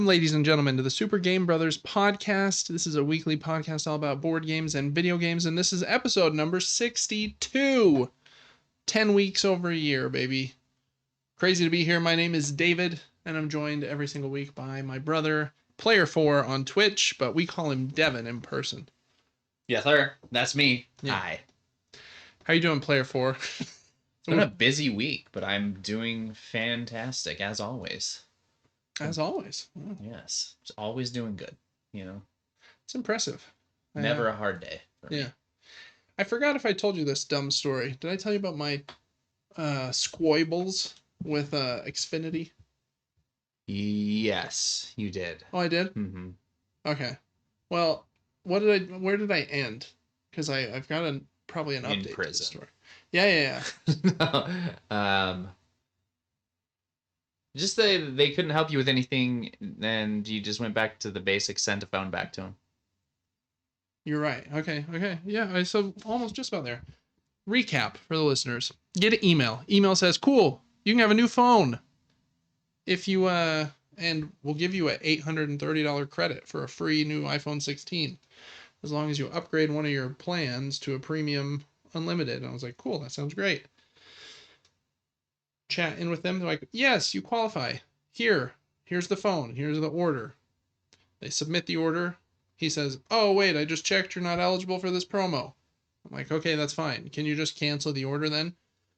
Welcome, ladies and gentlemen, to the Super Game Brothers podcast. This is a weekly podcast all about board games and video games, and this is episode number 62. 10 weeks over a year, baby. Crazy to be here. My name is David, and I'm joined every single week by my brother, Player4 on Twitch, but we call him Devin in person. Yes, sir. That's me. Yeah. Hi. How you doing, Player4? It's been a busy week, but I'm doing fantastic, as always. As always. Oh. Yes. Just always doing good, you know? It's impressive. Never a hard day for me. Yeah. I forgot if I told you this dumb story. Did I tell you about my squibbles with Xfinity? Yes, you did. Oh, I did? Mm-hmm. Okay. Well, where did I end? Because I've got probably an update to the story. Yeah. Just they couldn't help you with anything, and you just went back to the basics, sent a phone back to them. You're right. Okay. Yeah, so almost just about there. Recap for the listeners. Get an email. Email says, cool, you can have a new phone. If you, and we'll give you an $830 credit for a free new iPhone 16. As long as you upgrade one of your plans to a premium unlimited. And I was like, cool, that sounds great. Chat in with them. They're like, yes, you qualify. Here's the phone. Here's the order. They submit the order. He says, oh, wait, I just checked. You're not eligible for this promo. I'm like, okay, that's fine. Can you just cancel the order then?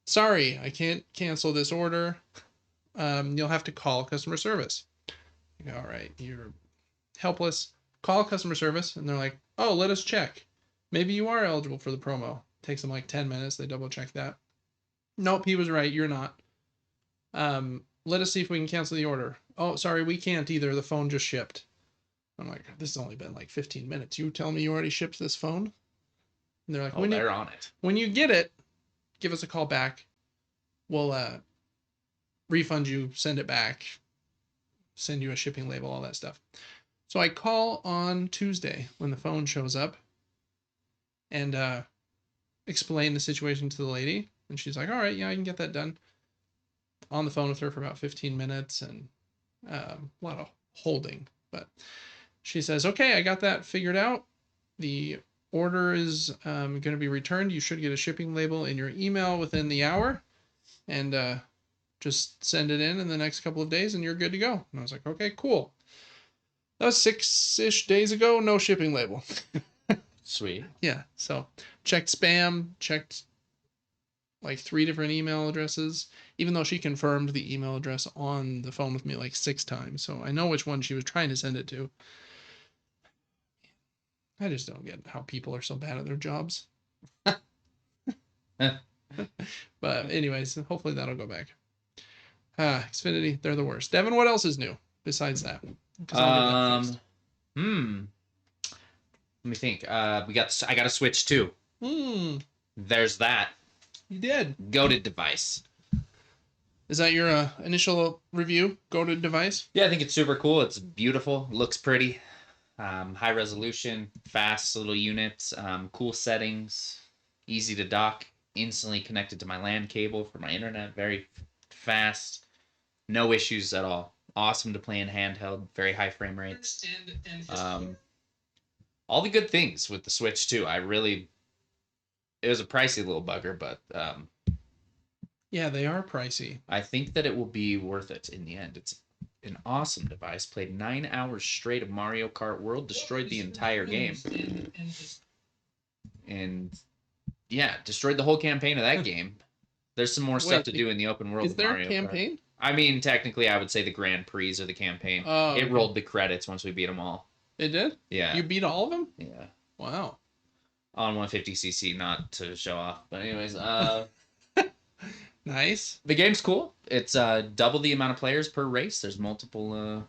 Sorry, I can't cancel this order. You'll have to call customer service. I go, all right, you're helpless. Call customer service. And they're like, oh, let us check. Maybe you are eligible for the promo. Takes them like 10 minutes. They double check that. Nope, he was right. You're not. Let us see if we can cancel the order. Oh, sorry, we can't either. The phone just shipped. I'm like, this has only been like 15 minutes. You tell me you already shipped this phone? And they're like, they're on it. When you get it, give us a call back. We'll refund you, send it back, send you a shipping label, all that stuff. So I call on Tuesday when the phone shows up and explain the situation to the lady. And she's like, all right, yeah, I can get that done. On the phone with her for about 15 minutes and a lot of holding. But she says, okay, I got that figured out. The order is going to be returned. You should get a shipping label in your email within the hour. And just send it in the next couple of days and you're good to go. And I was like, okay, cool. That was 6-ish days ago. No shipping label. Sweet. Yeah. So checked spam, checked like 3 different email addresses, even though she confirmed the email address on the phone with me like 6 times. So I know which one she was trying to send it to. I just don't get how people are so bad at their jobs. But anyways, hopefully that'll go back. Xfinity, they're the worst. Devin, what else is new besides that? Let me think. I got a Switch too. There's that. You did. Goated device. Is that your initial review? Goated device? Yeah, I think it's super cool. It's beautiful. Looks pretty. High resolution, fast little units, cool settings, easy to dock, instantly connected to my LAN cable for my internet, very fast, no issues at all. Awesome to play in handheld, very high frame rates. All the good things with the Switch too. It was a pricey little bugger, but yeah, they are pricey. I think that it will be worth it in the end. It's an awesome device. Played 9 hours straight of Mario Kart World, destroyed the entire game. And yeah, destroyed the whole campaign of that game. There's some more stuff to do in the open world. Is there a campaign? Kart. I mean, technically, I would say the Grand Prix are the campaign. Oh, it rolled the credits once we beat them all. It did? Yeah. You beat all of them? Yeah. Wow. On 150cc, not to show off. But anyways, nice. The game's cool. It's double the amount of players per race. There's multiple.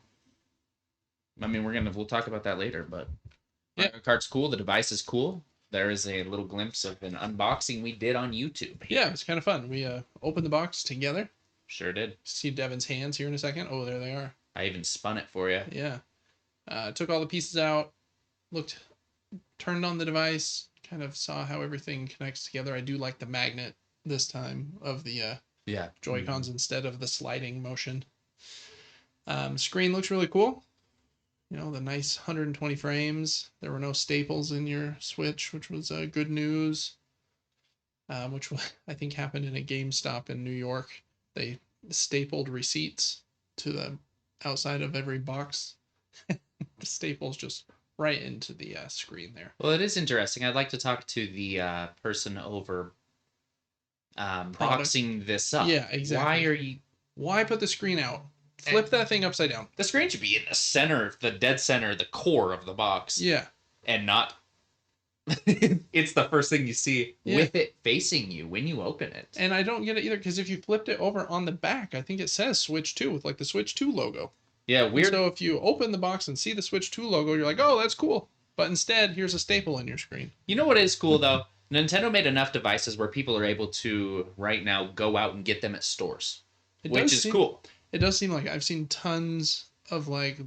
I mean, we'll talk about that later, but yeah, Mario Kart's cool. The device is cool. There is a little glimpse of an unboxing we did on YouTube. Yeah, it was kind of fun. We opened the box together. Sure did. See Devin's hands here in a second. Oh, there they are. I even spun it for you. Yeah. Took all the pieces out, turned on the device, kind of saw how everything connects together. I do like the magnet this time of the Joy-Cons instead of the sliding motion. Screen looks really cool. You know, the nice 120 frames. There were no staples in your Switch, which was good news. Which I think happened in a GameStop in New York. They stapled receipts to the outside of every box. The staples just right into the screen there. Well, it is interesting. I'd like to talk to the person over boxing this up. Yeah, exactly. Why put the screen out? Flip that thing upside down. The screen should be in the center, the dead center, the core of the box. Yeah. And not... it's the first thing you see with it facing you when you open it. And I don't get it either, because if you flipped it over on the back, I think it says Switch 2 with like the Switch 2 logo. Yeah, weird. And so if you open the box and see the Switch 2 logo, you're like, oh, that's cool. But instead, here's a staple in your screen. You know what is cool, though? Nintendo made enough devices where people are able to, right now, go out and get them at stores. Which is cool. It does seem like I've seen tons of, like,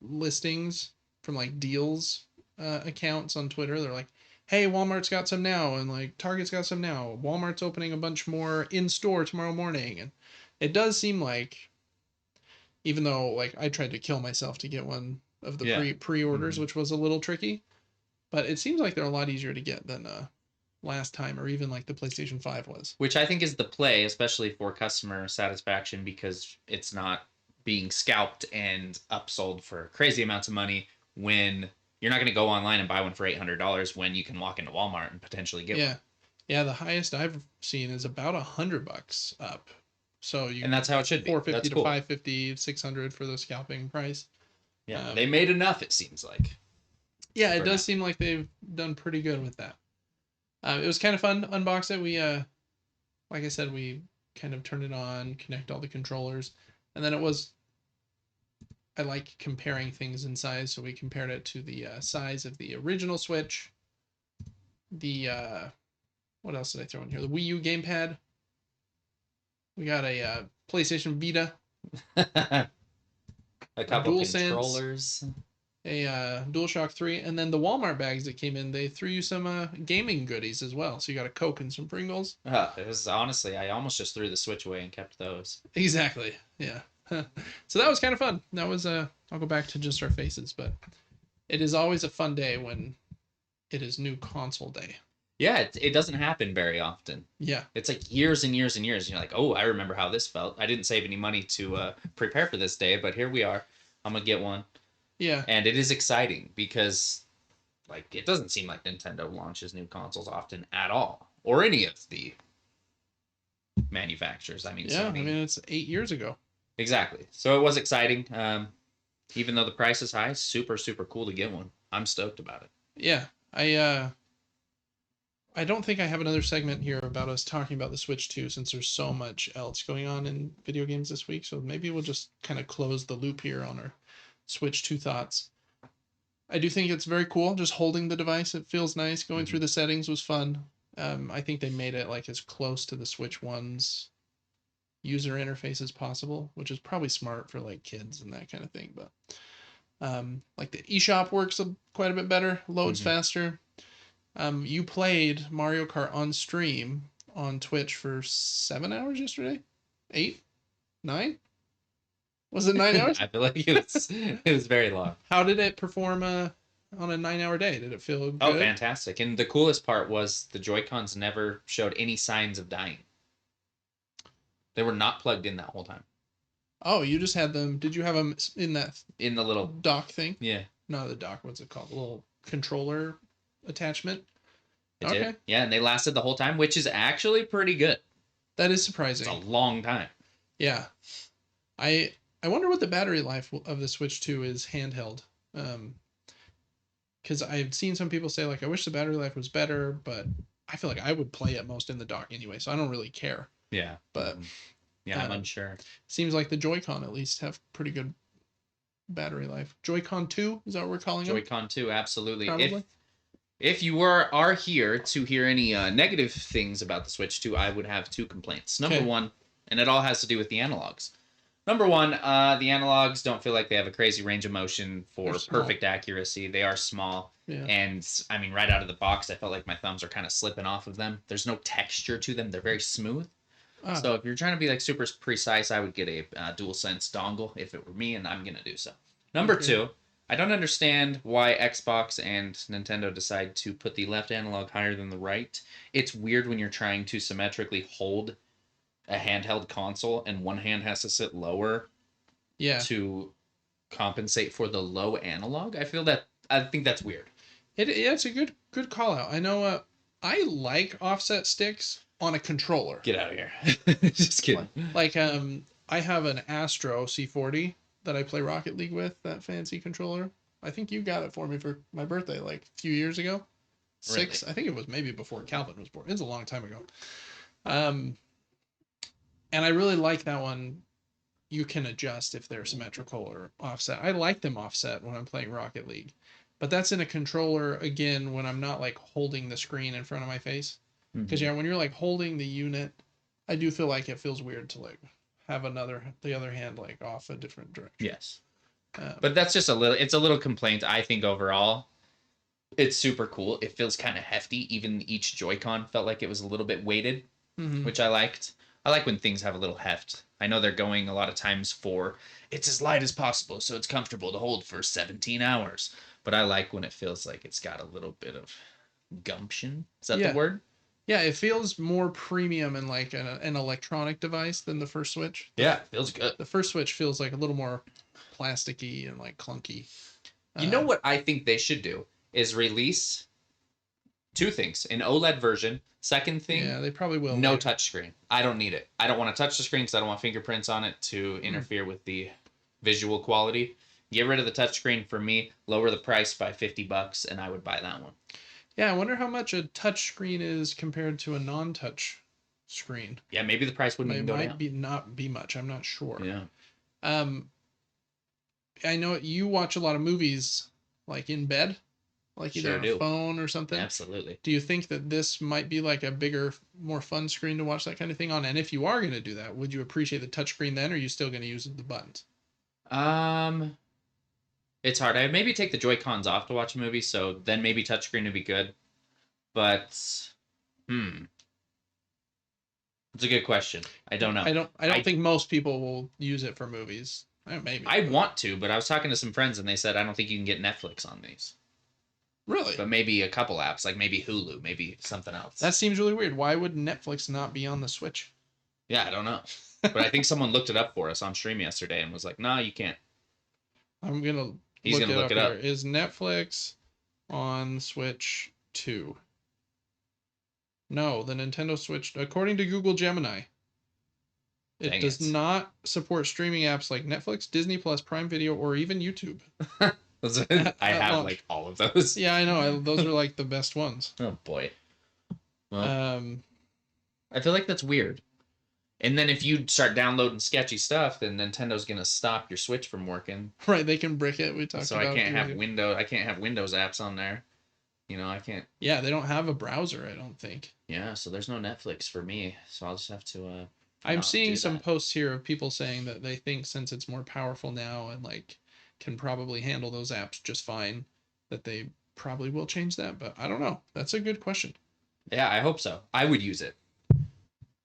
listings from, like, deals accounts on Twitter. They're like, hey, Walmart's got some now, and, like, Target's got some now. Walmart's opening a bunch more in-store tomorrow morning. And it does seem like, even though, like, I tried to kill myself to get one of the pre-orders, which was a little tricky, but it seems like they're a lot easier to get than last time, or even like the PlayStation 5 was. Which I think is the play, especially for customer satisfaction, because it's not being scalped and upsold for crazy amounts of money when you're not going to go online and buy one for $800 when you can walk into Walmart and potentially get one. Yeah, the highest I've seen is about $100 up. So and that's how it should be. $450 to $550, $600 for the scalping price. Yeah, they made enough, it seems like. Yeah, it does seem like they've done pretty good with that. It was kind of fun to unbox it. We, like I said, we kind of turned it on, connect all the controllers, and then I like comparing things in size, so we compared it to the size of the original Switch. The, what else did I throw in here? The Wii U gamepad. We got a PlayStation Vita. A couple of controllers. A DualShock 3, and then the Walmart bags that came in, they threw you some gaming goodies as well. So you got a Coke and some Pringles. It was honestly, I almost just threw the Switch away and kept those. Exactly, yeah. So that was kind of fun. That was, I'll go back to just our faces, but it is always a fun day when it is new console day. Yeah, it doesn't happen very often. Yeah. It's like years and years and years. And you're like, oh, I remember how this felt. I didn't save any money to prepare for this day, but here we are. I'm going to get one. Yeah. And it is exciting because, like, it doesn't seem like Nintendo launches new consoles often at all. Or any of the manufacturers. I mean, yeah, Sony. I mean, it's 8 years ago. Exactly. So it was exciting. Even though the price is high, super, super cool to get one. I'm stoked about it. Yeah. I don't think I have another segment here about us talking about the Switch 2, since there's so much else going on in video games this week. So maybe we'll just kind of close the loop here on our Switch 2 thoughts. I do think it's very cool just holding the device. It feels nice. Going through the settings was fun. I think they made it like as close to the Switch 1's user interface as possible, which is probably smart for like kids and that kind of thing. But like the eShop works quite a bit better, loads faster. You played Mario Kart on stream on Twitch for 7 hours yesterday? 8? 9? Was it 9 hours? I feel like it was very long. How did it perform on a 9-hour day? Did it feel good? Oh, fantastic. And the coolest part was the Joy-Cons never showed any signs of dying. They were not plugged in that whole time. Oh, you just had them. Did you have them in the little dock thing? Yeah. Not the dock. What's it called? The little controller attachment. Okay. Did. Yeah, and they lasted the whole time, which is actually pretty good. That is surprising. It's a long time. Yeah. I wonder what the battery life of the Switch 2 is handheld. Because I've seen some people say, like, I wish the battery life was better, but I feel like I would play it most in the dock anyway, so I don't really care. Yeah. But yeah, I'm unsure. Seems like the Joy-Con at least have pretty good battery life. Joy-Con 2, is that what we're calling it? Joy-Con 2, absolutely. Probably. If you are here to hear any negative things about the Switch 2, I would have 2 complaints. Number one, and it all has to do with the analogs. Number one, the analogs don't feel like they have a crazy range of motion for perfect accuracy. They are small. Yeah. And, I mean, right out of the box, I felt like my thumbs are kind of slipping off of them. There's no texture to them. They're very smooth. Oh. So if you're trying to be, like, super precise, I would get a DualSense dongle if it were me, and I'm going to do so. Number two, I don't understand why Xbox and Nintendo decide to put the left analog higher than the right. It's weird when you're trying to symmetrically hold a handheld console and one hand has to sit lower Yeah. to compensate for the low analog. I think that's weird. It's a good call out. I know I like offset sticks on a controller. Get out of here. Just kidding. Like I have an Astro C40 that I play Rocket League with, that fancy controller. I think you got it for me for my birthday like a few years ago. Six, Really? I think it was maybe before Calvin was born. It's a long time ago. Um and I really like that one. You can adjust if they're symmetrical or offset. I like them offset when I'm playing Rocket League. But that's in a controller again when I'm not like holding the screen in front of my face. Because yeah, when you're like holding the unit, I do feel like it feels weird to like have the other hand like off a different direction. Yes. But that's just it's a little complaint. I think overall, it's super cool. It feels kind of hefty. Even each Joy-Con felt like it was a little bit weighted, which I liked. I like when things have a little heft. I know they're going a lot of times for it's as light as possible, so it's comfortable to hold for 17 hours. But I like when it feels like it's got a little bit of gumption. Is that the word? Yeah, it feels more premium and like an electronic device than the first Switch. Yeah, it feels good. The first Switch feels like a little more plasticky and like clunky. You know what I think they should do is release two things: an OLED version. Second thing, yeah, they probably will. No touchscreen. I don't need it. I don't want to touch the screen because I don't want fingerprints on it to interfere with the visual quality. Get rid of the touchscreen for me. Lower the price by $50, and I would buy that one. Yeah, I wonder how much a touch screen is compared to a non-touch screen. Yeah, maybe the price wouldn't even go down. It might not be much. I'm not sure. Yeah. I know you watch a lot of movies like in bed, like either on a phone or something. Absolutely. Do you think that this might be like a bigger, more fun screen to watch that kind of thing on? And if you are going to do that, would you appreciate the touchscreen then, or are you still going to use the buttons? It's hard. I'd maybe take the Joy-Cons off to watch a movie, so then maybe touchscreen would be good. But, it's a good question. I don't know. I don't think most people will use it for movies. Maybe. I want to, but I was talking to some friends and they said I don't think you can get Netflix on these. Really? But maybe a couple apps, like maybe Hulu, maybe something else. That seems really weird. Why would Netflix not be on the Switch? Yeah, I don't know. But I think someone looked it up for us on stream yesterday and was like, "Nah, you can't." He's gonna look it up. Here. Is Netflix on Switch 2? No, the Nintendo Switch, according to Google Gemini, it does not support streaming apps like Netflix, Disney Plus, Prime Video, or even YouTube. I have like all of those. Yeah, I know. Those are like the best ones. Oh boy. Well, I feel like that's weird. And then if you start downloading sketchy stuff, then Nintendo's gonna stop your Switch from working. Right, they can brick it. We talked so about. So I can't have Windows apps on there. You know, I can't. Yeah, they don't have a browser, I don't think. Yeah, so there's no Netflix for me. So I'll just have to. I'm seeing some posts here of people saying that they think since it's more powerful now and like can probably handle those apps just fine, that they probably will change that. But I don't know. That's a good question. Yeah, I hope so. I would use it.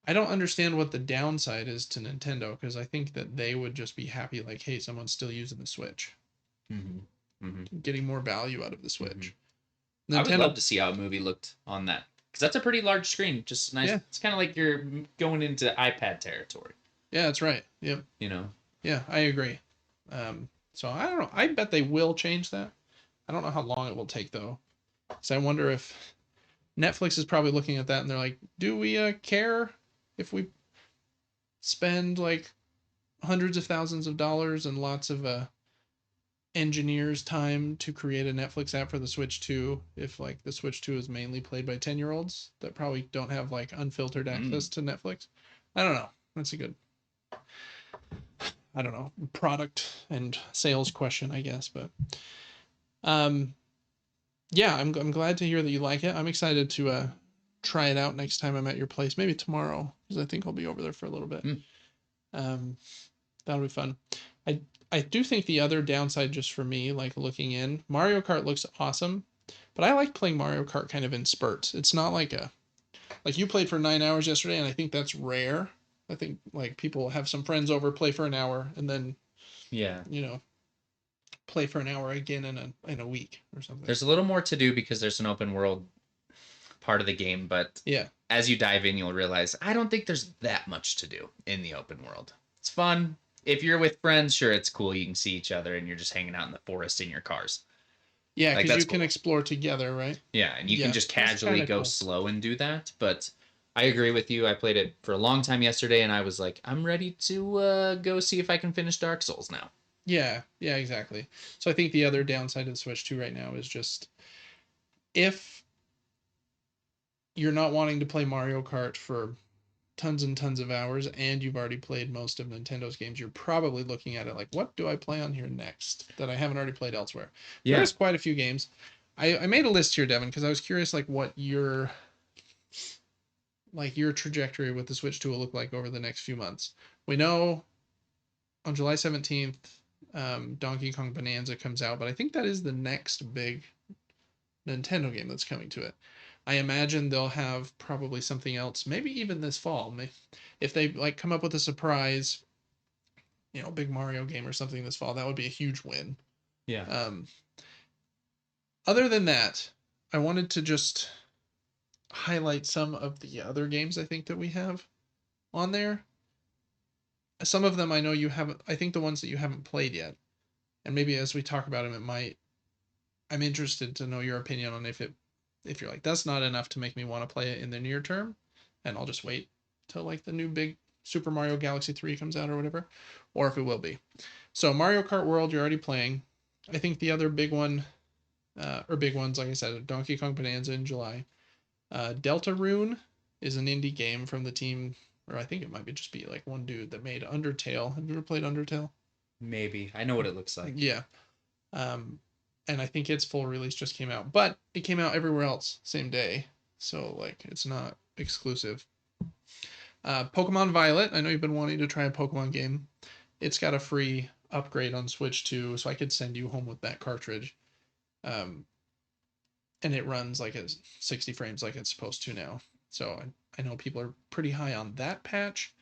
I don't understand what the downside is to Nintendo because I think that they would just be happy like, hey, someone's still using the Switch. Getting more value out of the Switch. I would love to see how a movie looked on that. Because that's a pretty large screen. Just nice. Yeah. It's kind of like you're going into iPad territory. Yeah, that's right. Yep. You know? Yeah, I agree. So I don't know. I bet they will change that. I don't know how long it will take, though. So I wonder if Netflix is probably looking at that and they're like, do we care if we spend like hundreds of thousands of dollars and lots of engineers' time to create a Netflix app for the Switch 2 if like the Switch 2 is mainly played by 10-year-olds that probably don't have like unfiltered access to Netflix? I don't know. That's a good, I don't know, product and sales question, I guess. But yeah, I'm glad to hear that you like it. I'm excited to try it out next time I'm at your place, maybe tomorrow, because I think I'll be over there for a little bit. That'll be fun. I do think the other downside, just for me, like looking in, Mario Kart looks awesome, but I like playing Mario Kart kind of in spurts. It's not like you played for 9 hours yesterday, and I think that's rare. I think like people have some friends over, play for an hour, and then, yeah, you know, play for an hour again in a week or something. There's a little more to do because there's an open world part of the game, but Yeah. as you dive in, you'll realize I don't think there's that much to do in the open world. It's fun. If you're with friends, sure, it's cool. You can see each other and you're just hanging out in the forest in your cars. Yeah, Like, because that's you can cool. explore together, right? Yeah, and you Yeah, can just that's casually kinda go cool. slow and do that. But I agree with you. I played it for a long time yesterday, and I was like, I'm ready to go see if I can finish Dark Souls now. Yeah, yeah, exactly. So I think the other downside of the Switch 2 right now is just if you're not wanting to play Mario Kart for tons and tons of hours and you've already played most of Nintendo's games, you're probably looking at it like, what do I play on here next that I haven't already played elsewhere? Yeah. There's quite a few games. I made a list here, Devin, because I was curious like what your trajectory with the Switch 2 will look like over the next few months. We know on July 17th, Donkey Kong Bonanza comes out, but I think that is the next big Nintendo game that's coming to it. I imagine they'll have probably something else, maybe even this fall. If they like come up with a surprise, big Mario game or something this fall, that would be a huge win. Yeah. Other than that, I wanted to just highlight some of the other games I think that we have on there. Some of them I know you haven't. I think the ones that you haven't played yet, and maybe as we talk about them, it might. I'm interested to know your opinion on if you're like that's not enough to make me want to play it in the near term, and I'll just wait till like the new big Super Mario Galaxy 3 comes out or whatever, or if it will be. So Mario Kart World you're already playing. I think the other big one, or big ones like I said, Donkey Kong Bonanza in July. Deltarune is an indie game from the team, or I think it might be just be like one dude that made Undertale. Have you ever played Undertale? Maybe. I know what it looks like. Yeah. And I think its full release just came out, but it came out everywhere else same day, so like it's not exclusive. Pokemon Violet, I know you've been wanting to try a Pokemon game. It's got a free upgrade on Switch 2, so I could send you home with that cartridge. And it runs like at 60 frames like it's supposed to now. So I know people are pretty high on that patch.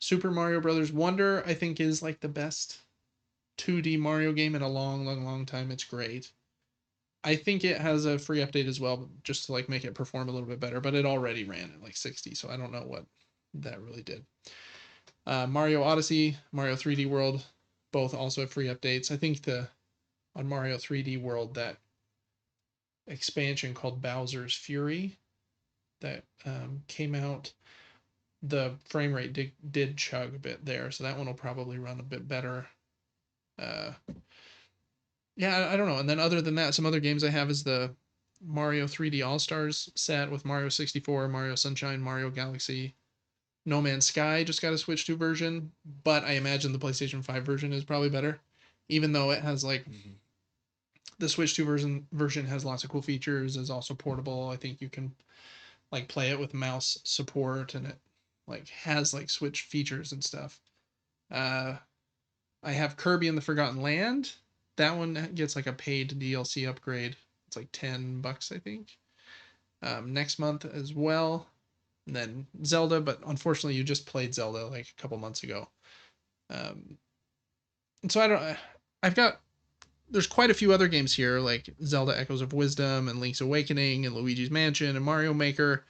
Super Mario Brothers Wonder, I think, is like the best 2D Mario game in a long, long, long time. It's great. I think it has a free update as well, just to like make it perform a little bit better. But it already ran at like 60, so I don't know what that really did. Mario Odyssey, Mario 3D World, both also have free updates. I think on Mario 3D World that expansion called Bowser's Fury that came out, the frame rate did chug a bit there, so that one will probably run a bit better. Yeah, I don't know. And then other than that, some other games I have is the Mario 3D All Stars set with Mario 64, Mario Sunshine, Mario Galaxy. No Man's Sky just got a Switch 2 version, but I imagine the PlayStation 5 version is probably better, even though it has like the Switch 2 version has lots of cool features. Is also portable. I think you can like play it with mouse support, and it like has like Switch features and stuff. I have Kirby and the Forgotten Land. That one gets like a paid DLC upgrade. It's like $10, I think. Next month as well. And then Zelda, but unfortunately you just played Zelda like a couple months ago. And so there's quite a few other games here like Zelda Echoes of Wisdom and Link's Awakening and Luigi's Mansion and Mario Maker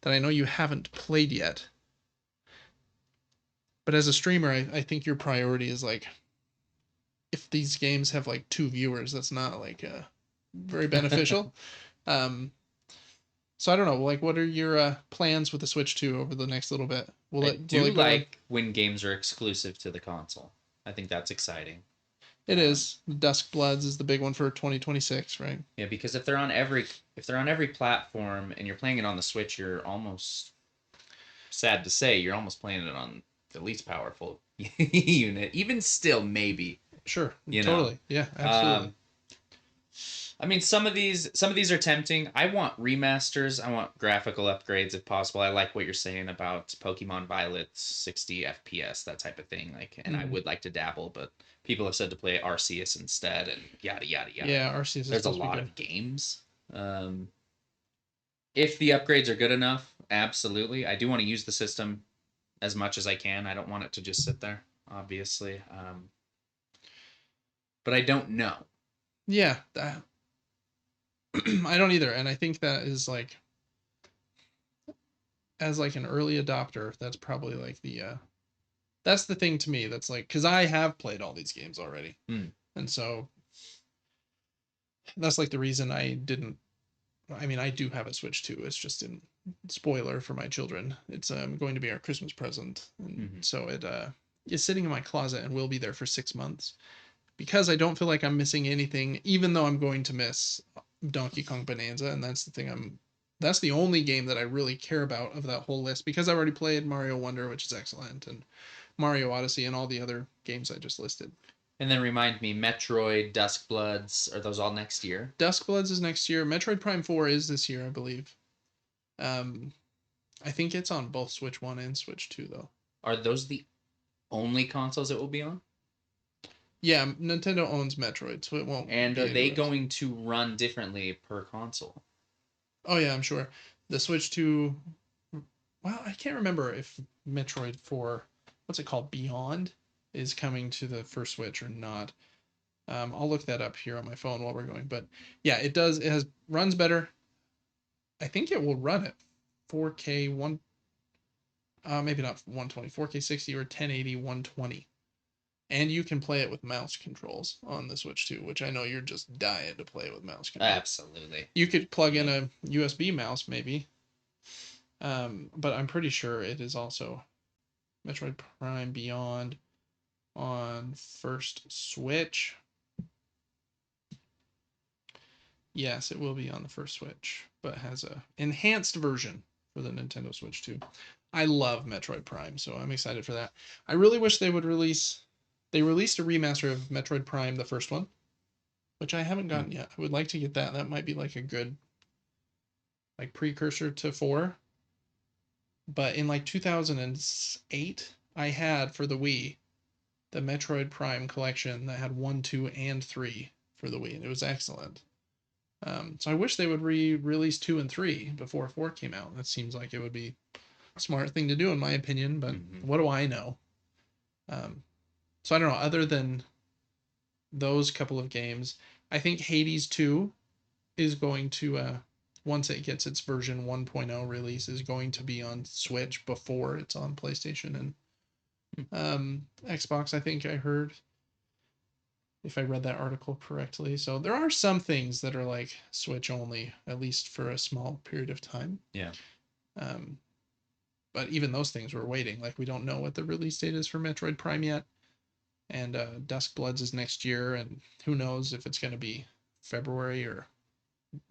that I know you haven't played yet. But as a streamer, I think your priority is like if these games have like 2 viewers, that's not like very beneficial. So I don't know, like what are your plans with the Switch 2 over the next little bit? Will I it do will it go like when games are exclusive to the console. I think that's exciting. It is. Dusk Bloods is the big one for 2026, right? Yeah, because if they're on every platform and you're playing it on the Switch, you're almost sad to say you're almost playing it on the least powerful unit. Even still, maybe. Sure. You totally. know. Yeah, absolutely. I mean, some of these are tempting. I want remasters. I want graphical upgrades if possible. I like what you're saying about Pokemon Violet, 60 FPS, that type of thing. Like, and I would like to dabble, but people have said to play Arceus instead, and yada yada yada. Yeah, Arceus is There's a supposed to be lot good. of games. If the upgrades are good enough, absolutely. I do want to use the system as much as I can. I don't want it to just sit there, obviously. but I don't know. Yeah, that, I don't either, and I think that is like, as like an early adopter, that's probably like that's the thing to me. That's like, because I have played all these games already, and so that's like the reason I didn't. I mean, I do have a Switch too. It's just in spoiler for my children. It's going to be our Christmas present, and so it is sitting in my closet and will be there for 6 months because I don't feel like I'm missing anything, even though I'm going to miss Donkey Kong Bonanza, and that's the thing that's the only game that I really care about of that whole list because I've already played Mario Wonder, which is excellent, and Mario Odyssey and all the other games I just listed. And then remind me, Metroid, Dusk Bloods, are those all next year? Dusk Bloods is next year. Metroid Prime 4 is this year, I believe. I think it's on both Switch 1 and Switch 2 though. Are those the only consoles it will be on? Yeah, Nintendo owns Metroid, so it won't. And are they going to run differently per console? Oh yeah, I'm sure. The Switch 2. Well, I can't remember if Metroid 4, what's it called, Beyond, is coming to the first Switch or not. I'll look that up here on my phone while we're going. But yeah, it does. It runs better. I think it will run at 4K maybe not 120, 4K 60 or 1080 120. And you can play it with mouse controls on the Switch too, which I know you're just dying to play with mouse controls. Absolutely. You could plug in a USB mouse maybe. But I'm pretty sure it is also Metroid Prime Beyond on first Switch. Yes, it will be on the first Switch, but has a enhanced version for the Nintendo Switch 2. I love Metroid Prime, so I'm excited for that. I really wish they would release. They released a remaster of Metroid Prime, the first one, which I haven't gotten yet. I would like to get that. That might be like a good like precursor to 4. But in like 2008, I had for the Wii the Metroid Prime collection that had 1, 2, and 3 for the Wii, and it was excellent. So I wish they would re-release 2 and 3 before 4 came out. That seems like it would be a smart thing to do, in my opinion. But what do I know? So I don't know. Other than those couple of games, I think Hades 2 is going to, once it gets its version 1.0 release, is going to be on Switch before it's on PlayStation and Xbox. I think I heard, if I read that article correctly. So there are some things that are like Switch only, at least for a small period of time. Yeah. But even those things we're waiting. Like we don't know what the release date is for Metroid Prime yet. And Dusk Bloods is next year, and who knows if it's going to be February or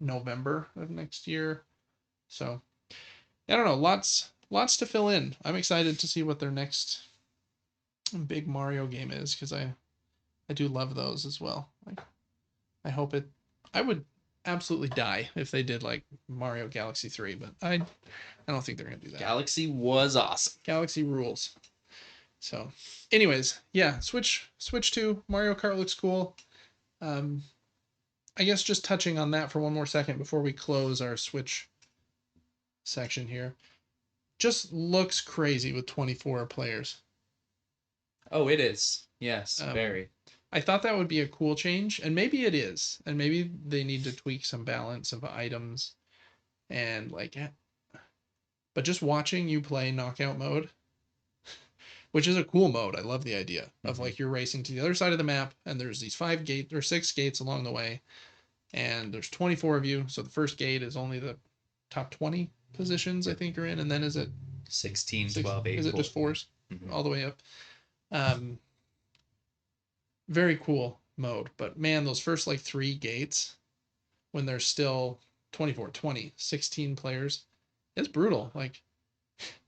November of next year. So I don't know. Lots to fill in. I'm excited to see what their next big Mario game is because I do love those as well. Like, I hope it. I would absolutely die if they did like Mario Galaxy 3, but I don't think they're gonna do that. Galaxy was awesome. Galaxy rules. So, anyways, yeah, Switch 2 Mario Kart looks cool. I guess just touching on that for one more second before we close our Switch section here. Just looks crazy with 24 players. Oh, it is. Yes, very. I thought that would be a cool change, and maybe it is. And maybe they need to tweak some balance of items and like, but just watching you play knockout mode, which is a cool mode. I love the idea of like you're racing to the other side of the map and there's these 6 gates along the way and there's 24 of you. So the first gate is only the top 20 positions I think are in. And then is it 16, 12, 8. Is it just 4s all the way up? Very cool mode, but man, those first like 3 gates when there's still 24, 20, 16 players, it's brutal. Like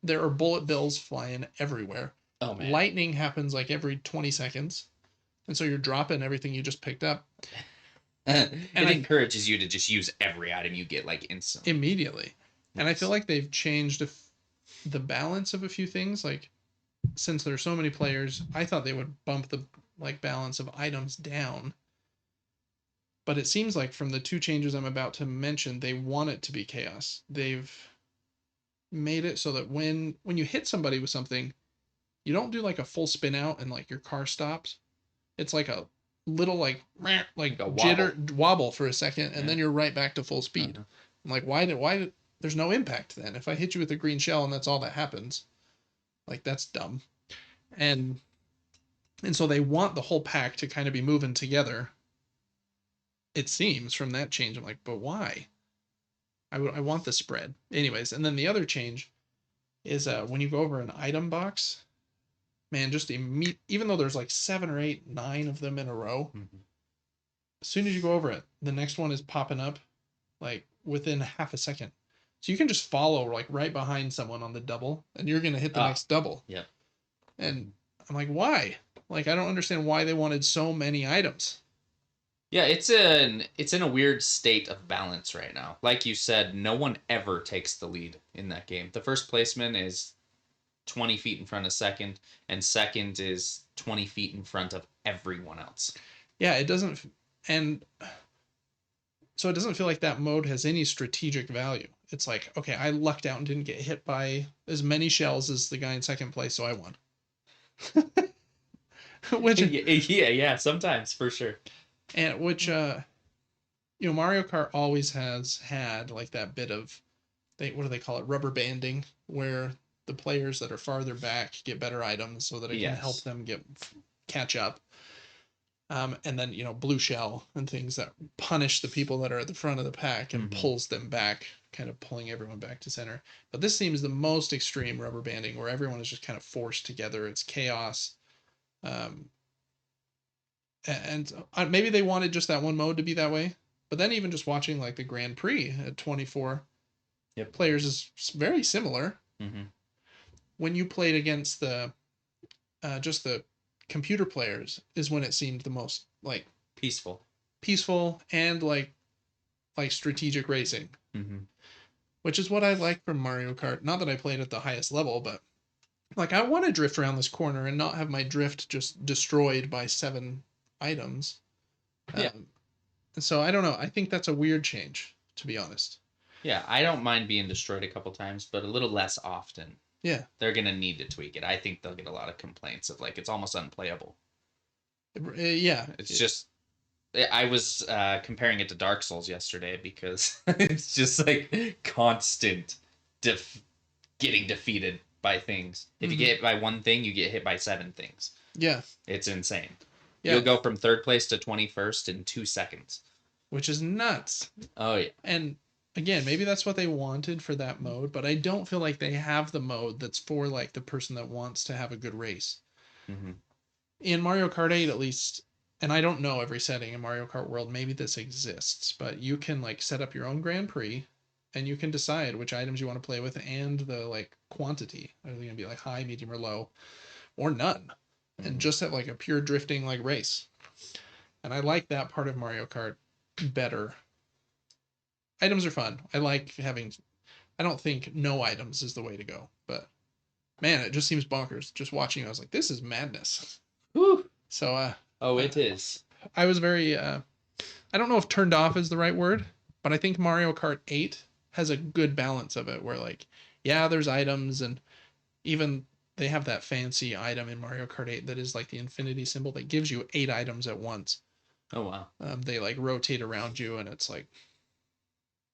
there are bullet bills flying everywhere. Oh man. Lightning happens like every 20 seconds. And so you're dropping everything you just picked up. And it encourages you to just use every item you get like instantly. Immediately. And I feel like they've changed the balance of a few things. Like since there's so many players, I thought they would bump the like balance of items down. But it seems like from the 2 changes I'm about to mention, they want it to be chaos. They've made it so that when you hit somebody with something, you don't do like a full spin out and like your car stops. It's like a little like Like a jitter wobble for a second, and Yeah. then you're right back to full speed. Uh-huh. I'm like, why there's no impact then? If I hit you with a green shell and that's all that happens, like that's dumb. And so they want the whole pack to kind of be moving together. It seems from that change. I'm like, but why? I want the spread. Anyways, and then the other change is when you go over an item box, man, just even though there's like 7 or 8, 9 of them in a row, as soon as you go over it, the next one is popping up like within half a second. So you can just follow like right behind someone on the double, and you're gonna hit the next double. Yep. And I'm like, why? Like, I don't understand why they wanted so many items. Yeah, it's in a weird state of balance right now. Like you said, no one ever takes the lead in that game. The first placeman is 20 feet in front of second, and second is 20 feet in front of everyone else. Yeah, it doesn't, and so it doesn't feel like that mode has any strategic value. It's like, okay, I lucked out and didn't get hit by as many shells as the guy in second place, so I won. Which yeah, sometimes for sure. And which Mario Kart always has had like that bit of what do they call it, rubber banding, where the players that are farther back get better items so that it can help them catch up. And then blue shell and things that punish the people that are at the front of the pack and pulls them back, kind of pulling everyone back to center. But this seems the most extreme rubber banding, where everyone is just kind of forced together. It's chaos. And maybe they wanted just that one mode to be that way. But then even just watching like the Grand Prix at 24 players is very similar. When you played against the just the computer players is when it seemed the most like peaceful and like strategic racing, which is what I like from Mario Kart. Not that I played at the highest level, but like I want to drift around this corner and not have my drift just destroyed by 7 items. So I don't know. I think that's a weird change, to be honest. Yeah, I don't mind being destroyed a couple times, but a little less often. Yeah. They're going to need to tweak it. I think they'll get a lot of complaints of like, it's almost unplayable. Yeah. It's just, I was comparing it to Dark Souls yesterday because it's just like constant getting defeated by things. If you get hit by one thing, you get hit by 7 things. Yeah. It's insane. Yeah. You'll go from 3rd place to 21st in 2 seconds. Which is nuts. Oh, yeah. And again, maybe that's what they wanted for that mode, but I don't feel like they have the mode that's for like the person that wants to have a good race. In Mario Kart 8, at least, and I don't know every setting in Mario Kart World, maybe this exists, but you can like set up your own Grand Prix and you can decide which items you want to play with and the like quantity. Are they going to be like high, medium, or low, or none? And just have like a pure drifting like race. And I like that part of Mario Kart better. Items are fun. I like having, I don't think no items is the way to go, but man, it just seems bonkers. Just watching, I was like, this is madness. Woo. So, it is. I was very, I don't know if turned off is the right word, but I think Mario Kart 8 has a good balance of it where like, yeah, there's items, and even they have that fancy item in Mario Kart 8 that is like the infinity symbol that gives you 8 items at once. Oh, wow. They like rotate around you and it's like,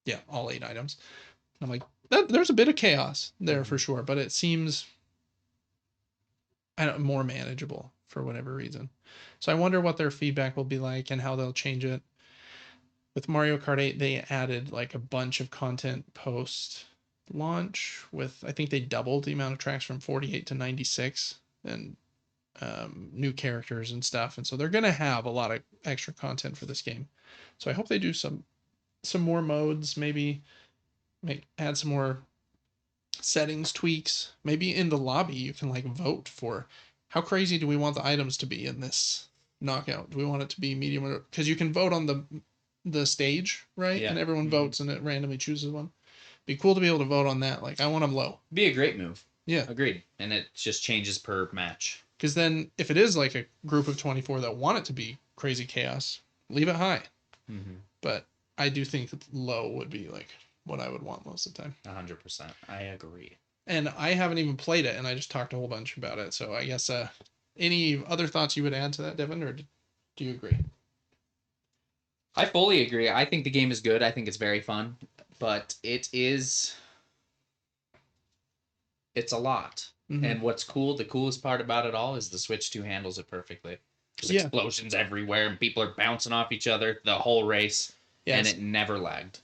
yeah, all 8 items. I'm like, there's a bit of chaos there for sure, but it seems more manageable for whatever reason. So I wonder what their feedback will be like and how they'll change it. With Mario Kart 8, they added like a bunch of content post launch with, I think they doubled the amount of tracks from 48 to 96 and new characters and stuff. And so they're going to have a lot of extra content for this game. So I hope they do some more modes, maybe add some more settings tweaks. Maybe in the lobby you can like vote for how crazy do we want the items to be in this knockout. Do we want it to be medium, or because you can vote on the stage, right? And everyone votes and it randomly chooses one. Be cool to be able to vote on that. Like, I want them low. Be a great move. Yeah. Agreed. And it just changes per match. Because then if it is like a group of 24 that want it to be crazy chaos, leave it high. But I do think that low would be like what I would want most of the time. 100%. I agree. And I haven't even played it, and I just talked a whole bunch about it. So I guess any other thoughts you would add to that, Devin, or Do you agree? I fully agree. I think the game is good. I think it's very fun, but it's a lot. Mm-hmm. And what's cool, the coolest part about it all is the Switch 2 handles it perfectly. There's Yeah. explosions everywhere and people are bouncing off each other the whole race, and Yes. it never lagged.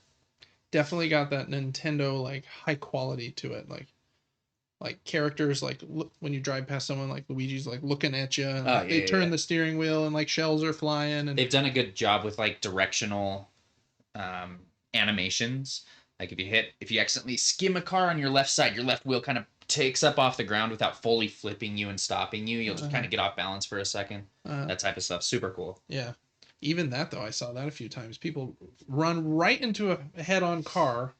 Definitely got that Nintendo like high quality to it. Like characters like when you drive past someone like Luigi's like looking at you and like, they turn the steering wheel and like shells are flying, and they've done a good job with like directional animations. Like if you accidentally skim a car on your left side, your left wheel kind of takes up off the ground without fully flipping you and stopping you. You'll just kind of get off balance for a second. That type of stuff. Super cool. Yeah. Even that though, I saw that a few times. People run right into a head-on car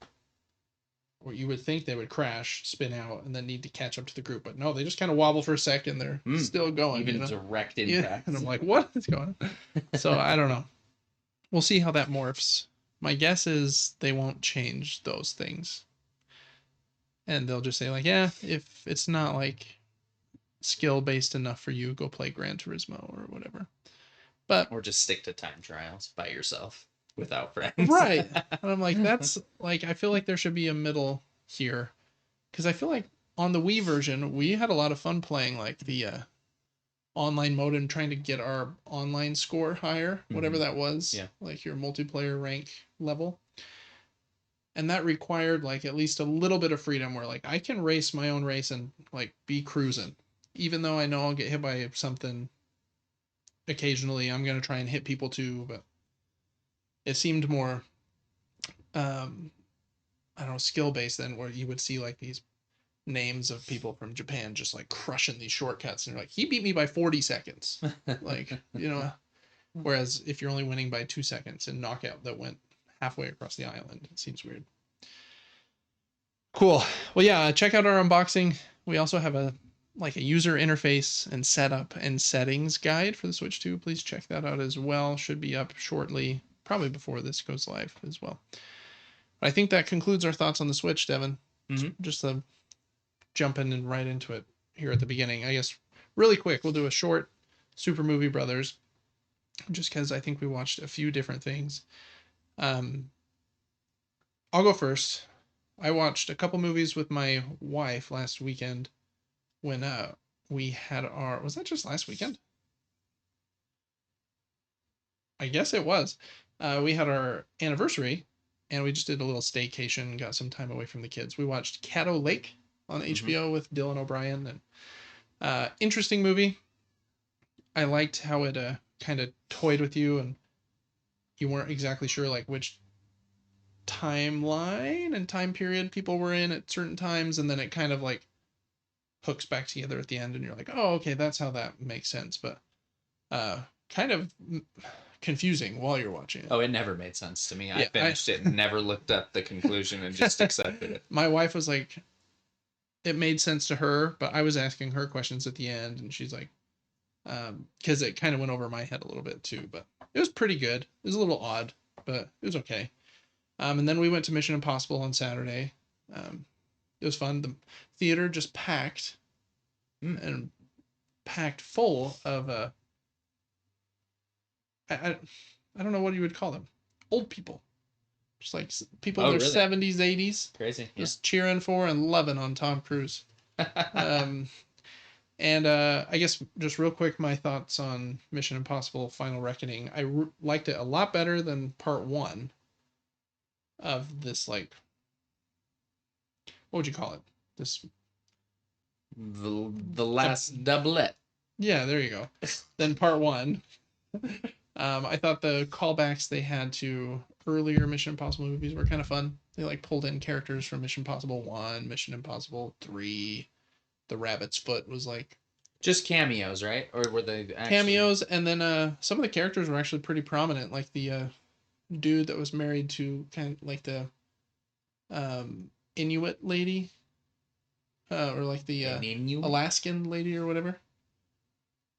where you would think they would crash, spin out, and then need to catch up to the group. But no, they just kind of wobble for a second. They're still going. Even direct impact. Yeah. And I'm like, what is going on? So I don't know. We'll see how that morphs. My guess is they won't change those things. And they'll just say like, yeah, if it's not like skill based enough for you, go play Gran Turismo or whatever. But or just stick to time trials by yourself without friends. Right. And I'm like, that's like, I feel like there should be a middle here. Because I feel like on the Wii version, we had a lot of fun playing like the online mode and trying to get our online score higher, whatever that was. Yeah. Like your multiplayer rank level. And that required like at least a little bit of freedom where like I can race my own race and like be cruising. Even though I know I'll get hit by something occasionally, I'm going to try and hit people too, but it seemed more I don't know, skill based than where you would see like these names of people from Japan just like crushing these shortcuts and you're like, he beat me by 40 seconds. Like, you know, whereas if you're only winning by 2 seconds in knockout that went halfway across the island, it seems weird. Cool. Well, yeah, check out our unboxing. We also have a user interface and setup and settings guide for the Switch 2. Please check that out as well. Should be up shortly, probably before this goes live as well. But I think that concludes our thoughts on the Switch, Devin. Just jumping in right into it here at the beginning. I guess really quick, we'll do a short Super Movie Brothers, just because I think we watched a few different things. I'll go first. I watched a couple movies with my wife last weekend when we had our, was that just last weekend? I guess it was. We had our anniversary and we just did a little staycation, got some time away from the kids. We watched Caddo Lake on HBO with Dylan O'Brien, and interesting movie. I liked how it kind of toyed with you and you weren't exactly sure like which timeline and time period people were in at certain times, and then it kind of like hooks back together at the end and you're like, oh, okay, that's how that makes sense. But kind of confusing while you're watching it. Oh, it never made sense to me. I finished it and never looked up the conclusion and just accepted it. My wife was like, it made sense to her, but I was asking her questions at the end and she's like, because it kind of went over my head a little bit too, but it was pretty good. It was a little odd, but it was okay. And then we went to Mission Impossible on Saturday. It was fun. The theater just packed and packed full of I don't know what you would call them. Old people. Just like people in their 70s, 80s. Crazy. Just cheering for and loving on Tom Cruise. And I guess just real quick, my thoughts on Mission Impossible Final Reckoning. I liked it a lot better than part 1 of this, like, what would you call it? This the last doublet. Yeah, there you go. Then part 1. I thought the callbacks they had to earlier Mission Impossible movies were kind of fun. They like pulled in characters from Mission Impossible 1, Mission Impossible 3. The Rabbit's Foot was like just cameos, right? Or were they actually cameos? And then some of the characters were actually pretty prominent, like the dude that was married to kind of like the Inuit lady, or like the Alaskan lady or whatever.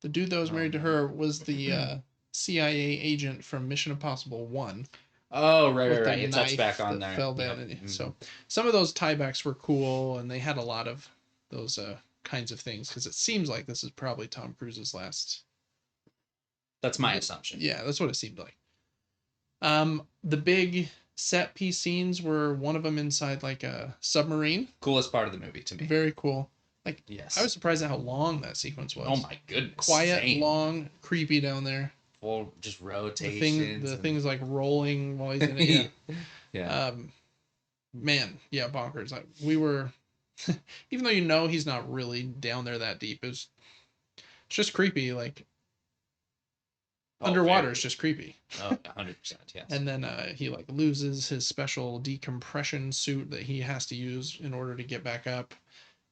The dude that was married to her was the CIA agent from Mission Impossible 1. Oh, right. It touched back on there. Fell down. Yep. So some of those tiebacks were cool, and they had a lot of those kinds of things, because it seems like this is probably Tom Cruise's last That's my assumption. Yeah, that's what it seemed like. The big set piece scenes were one of them inside like a submarine. Coolest part of the movie to me. Very cool. Like, Yes. I was surprised at how long that sequence was. Oh my goodness. Quiet, same. long, creepy down there. Full just The rotations. thing's like rolling while he's in it. Yeah. Yeah. Man, yeah, bonkers. Like, we were, even though you know he's not really down there that deep, it's just creepy. Like, underwater is just creepy. Oh, 100%, yes. And then he like loses his special decompression suit that he has to use in order to get back up,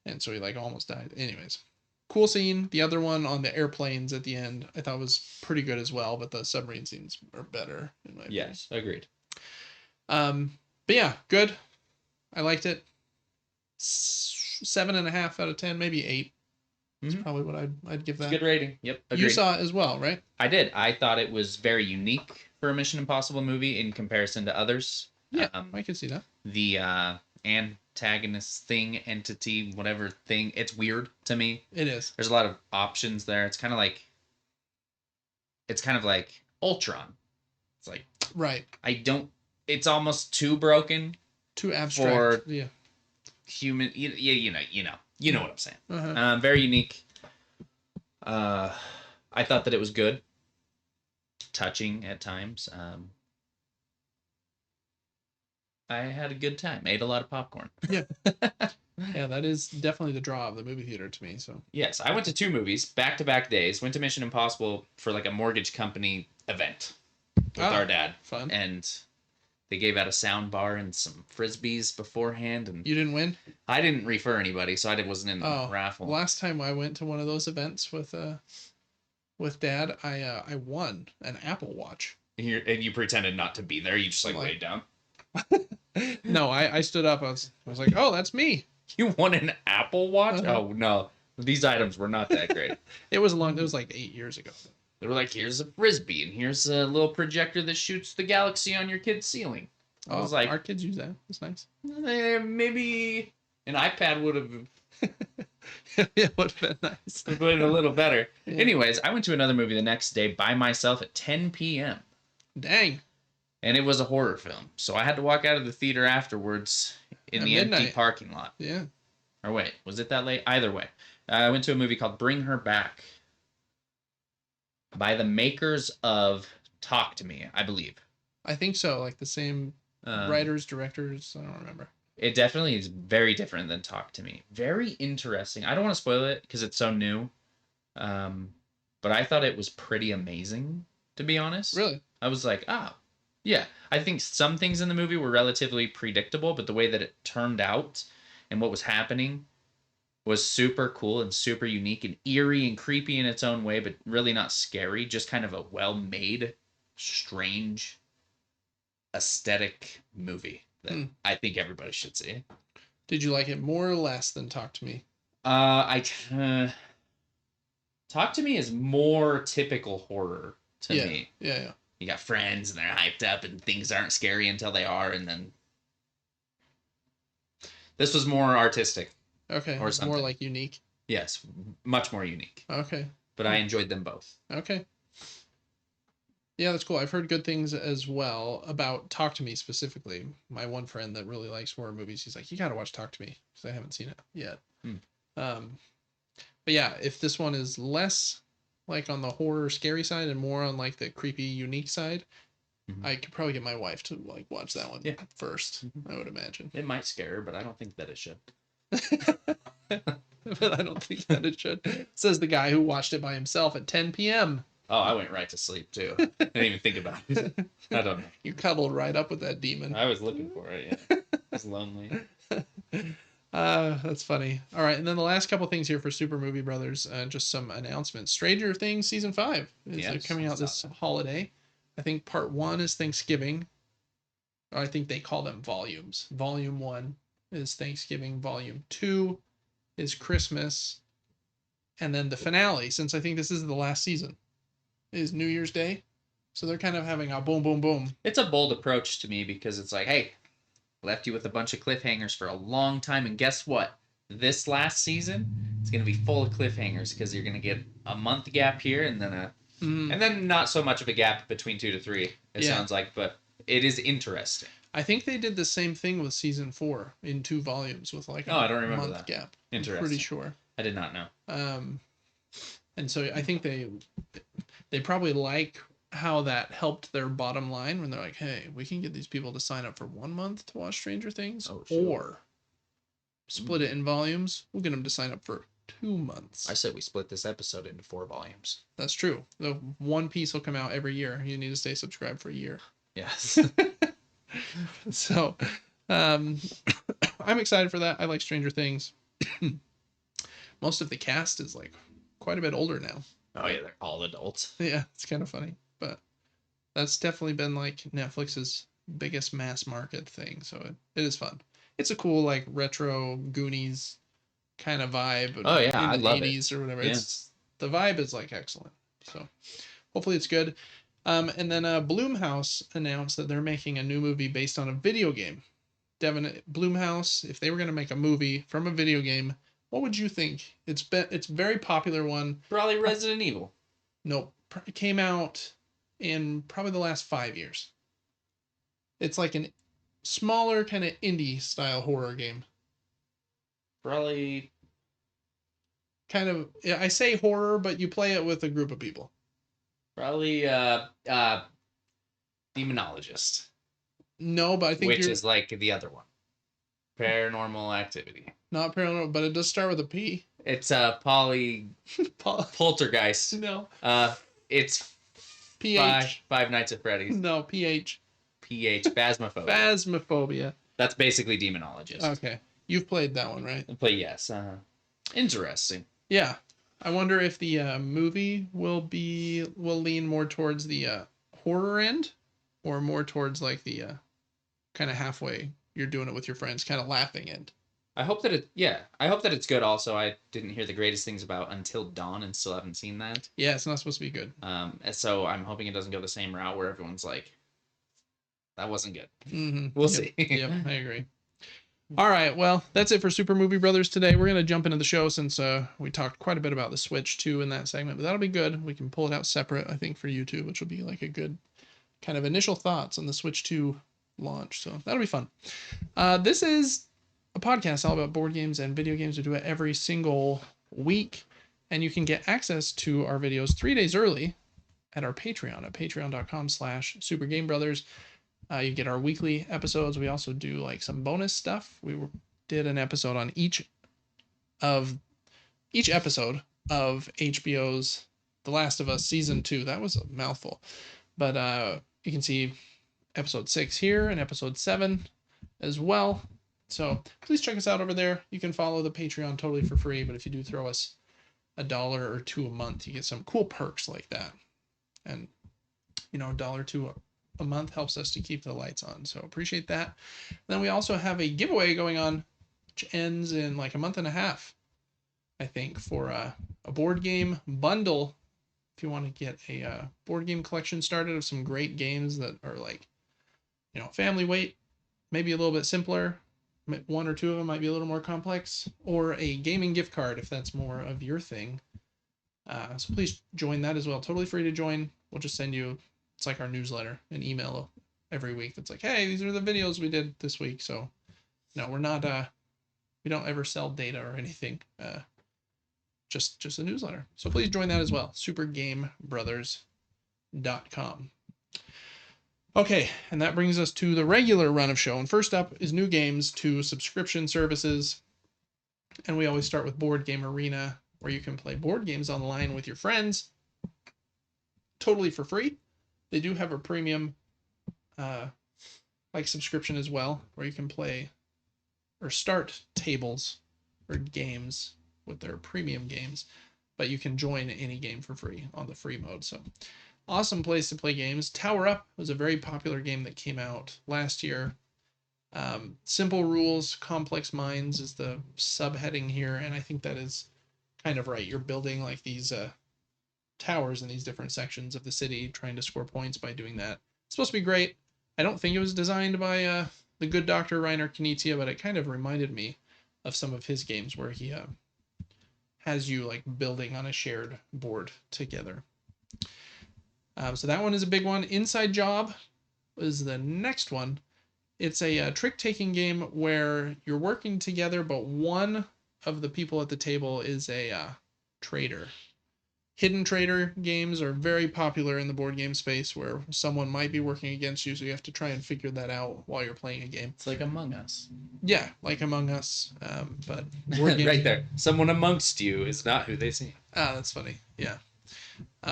and so he like almost died. Anyways, cool scene. The other one on the airplanes at the end I thought was pretty good as well, but the submarine scenes are better in my opinion. Yes, agreed. But yeah, good. I liked it. 7.5 out of 10, maybe 8. That's probably what I'd give that. Good rating. Yep. Agreed. You saw it as well, right? I did. I thought it was very unique for a Mission Impossible movie in comparison to others. Yeah, I can see that. The antagonist thing, entity, whatever thing, it's weird to me. It is. There's a lot of options there. It's kind of like Ultron. It's like, right. It's almost too broken. Too abstract. For human. You know what I'm saying. Uh-huh. Very unique. I thought that it was good. Touching at times. I had a good time. Ate a lot of popcorn. Yeah. Yeah, that is definitely the draw of the movie theater to me. So yes, I went to 2 movies back-to-back days. Went to Mission Impossible for like a mortgage company event with our dad. Fun. And they gave out a sound bar and some frisbees beforehand. And you didn't win? I didn't refer anybody, so I wasn't in the raffle. Last time I went to one of those events with Dad, I won an Apple Watch. And you pretended not to be there. You just laid down. No, I stood up. I was like, oh, that's me. You won an Apple Watch? Uh-huh. Oh no, these items were not that great. It was like 8 years ago. They were like, here's a frisbee and here's a little projector that shoots the galaxy on your kid's cieling. I was like, our kids use that. That's nice. Maybe an iPad would have. It would have been nice. Been a little better. Yeah. Anyways, I went to another movie the next day by myself at 10 p.m. Dang. And it was a horror film. So I had to walk out of the theater afterwards in the empty parking lot. Yeah. Or wait, was it that late? Either way. I went to a movie called Bring Her Back by the makers of Talk to Me, I believe. I think so. Like the same writers, directors. I don't remember. It definitely is very different than Talk to Me. Very interesting. I don't want to spoil it because it's so new. But I thought it was pretty amazing, to be honest. Really? I was like, yeah. I think some things in the movie were relatively predictable, but the way that it turned out and what was happening was super cool and super unique and eerie and creepy in its own way, but really not scary. Just kind of a well-made, strange, aesthetic movie that I think everybody should see. Did you like it more or less than Talk to Me? Talk to Me is more typical horror to me. Yeah. You got friends and they're hyped up and things aren't scary until they are, and then this was more artistic. Okay. Or something. More like unique. Yes, much more unique. Okay. But I enjoyed them both. Okay. Yeah, that's cool. I've heard good things as well about Talk to Me specifically. My one friend that really likes horror movies, he's like, you got to watch Talk to Me because I haven't seen it yet. But yeah, if this one is less like on the horror scary side and more on like the creepy unique side, I could probably get my wife to like watch that one first. I would imagine it might scare her, but I don't think that it should. But I don't think that it should. Says the guy who watched it by himself at 10 p.m. Oh, I went right to sleep too. I didn't even think about it. I don't know. You cuddled right up with that demon. I was looking for it. Yeah, I was lonely. That's funny. All right, and then the last couple things here for Super Movie Brothers, just some announcements. Stranger Things season 5 is coming out this holiday. I think part 1 is Thanksgiving. Or I think they call them volumes. Volume 1 is Thanksgiving. Volume 2 is Christmas. And then the finale, since I think this is the last season, is New Year's Day. So they're kind of having a boom, boom, boom. It's a bold approach to me because it's like, hey, left you with a bunch of cliffhangers for a long time, and guess what? This last season, it's going to be full of cliffhangers because you're going to get a month gap here and then a And then not so much of a gap between 2 to 3, it Yeah. sounds like, but it is interesting. I think they did the same thing with season 4 in 2 volumes with like I don't remember month that. gap. Interesting. I'm pretty sure. I did not know. And so I think they probably like how that helped their bottom line when they're like, hey, we can get these people to sign up for 1 month to watch Stranger Things, or split it in volumes. We'll get them to sign up for 2 months. I said we split this episode into 4 volumes. That's true. The one piece will come out every year. You need to stay subscribed for a year. Yes. So, I'm excited for that. I like Stranger Things. Most of the cast is like quite a bit older now. Oh yeah, they're all adults. Yeah, it's kind of funny, but that's definitely been like Netflix's biggest mass market thing. So it is fun. It's a cool like retro Goonies kind of vibe. Oh yeah, I in the love 80s it. or whatever. Yeah. It's the vibe is like excellent. So hopefully it's good. And then Blumhouse announced that they're making a new movie based on a video game. Devin, Blumhouse, if they were going to make a movie from a video game, what would you think? It's a very popular one. Probably Resident Evil. Nope. It came out in probably the last 5 years. It's like an smaller kind of indie style horror game. Probably. Kind of, I say horror, but you play it with a group of people. Probably Demonologist. No, but I think which is like the other one. Paranormal Activity. Not paranormal, but it does start with a P. It's Poltergeist. No. It's PH. Five Nights at Freddy's. No, PH. Phasmophobia. Phasmophobia. That's basically Demonologist. Okay. You've played that one, right? But yes. Interesting. Yeah. I wonder if the movie will lean more towards the horror end, or more towards like the kind of halfway you're doing it with your friends, kind of laughing end. I hope that it's good. Also, I didn't hear the greatest things about Until Dawn and still haven't seen that. Yeah, it's not supposed to be good. So I'm hoping it doesn't go the same route where everyone's like, that wasn't good. Mm-hmm. We'll see. Yep, I agree. All right, well, that's it for Super Movie Brothers today. We're going to jump into the show since we talked quite a bit about the Switch too in that segment, but that'll be good. We can pull it out separate, I think, for YouTube, which will be like a good kind of initial thoughts on the Switch 2 launch. So that'll be fun. This is a podcast all about board games and video games. We do it every single week, and you can get access to our videos 3 days early at our Patreon at patreon.com/supergamebrothers. You get our weekly episodes. We also do like some bonus stuff. We did an episode on each episode of HBO's The Last of Us season 2. That was a mouthful, but you can see episode 6 here and episode 7 as well. So please check us out over there. You can follow the Patreon totally for free, but if you do throw us $1 or $2 a month, you get some cool perks like that. And $1 or $2 a month helps us to keep the lights on. So appreciate that. Then we also have a giveaway going on, which ends in like a month and a half, I think, for a board game bundle. If you want to get a board game collection started of some great games that are like, family weight, maybe a little bit simpler. 1 or 2 of them might be a little more complex, or a gaming gift card if that's more of your thing. So please join that as well. Totally free to join. We'll just send you, it's like our newsletter, an email every week that's like, hey, these are the videos we did this week. So no, we're not, we don't ever sell data or anything. Just a newsletter. So please join that as well. supergamebrothers.com. Okay, and that brings us to the regular run of show. And first up is new games to subscription services. And we always start with Board Game Arena, where you can play board games online with your friends totally for free. They do have a premium subscription as well, where you can play or start tables or games with their premium games, but you can join any game for free on the free mode. So awesome place to play games. Tower Up was a very popular game that came out last year. Simple rules, complex minds is the subheading here, and I think that is kind of right. You're building like these towers in these different sections of the city, trying to score points by doing that. It's supposed to be great. I don't think it was designed by the good Dr. Reiner Knizia, but it kind of reminded me of some of his games where he has you like building on a shared board together. So that one is a big one. Inside Job is the next one. It's a trick-taking game where you're working together, but one of the people at the table is a traitor. Hidden traitor games are very popular in the board game space where someone might be working against you, so you have to try and figure that out while you're playing a game. It's like Among Us. Yeah, like Among Us, but board game. Right there. Someone amongst you is not who they seem. Ah, that's funny. Yeah.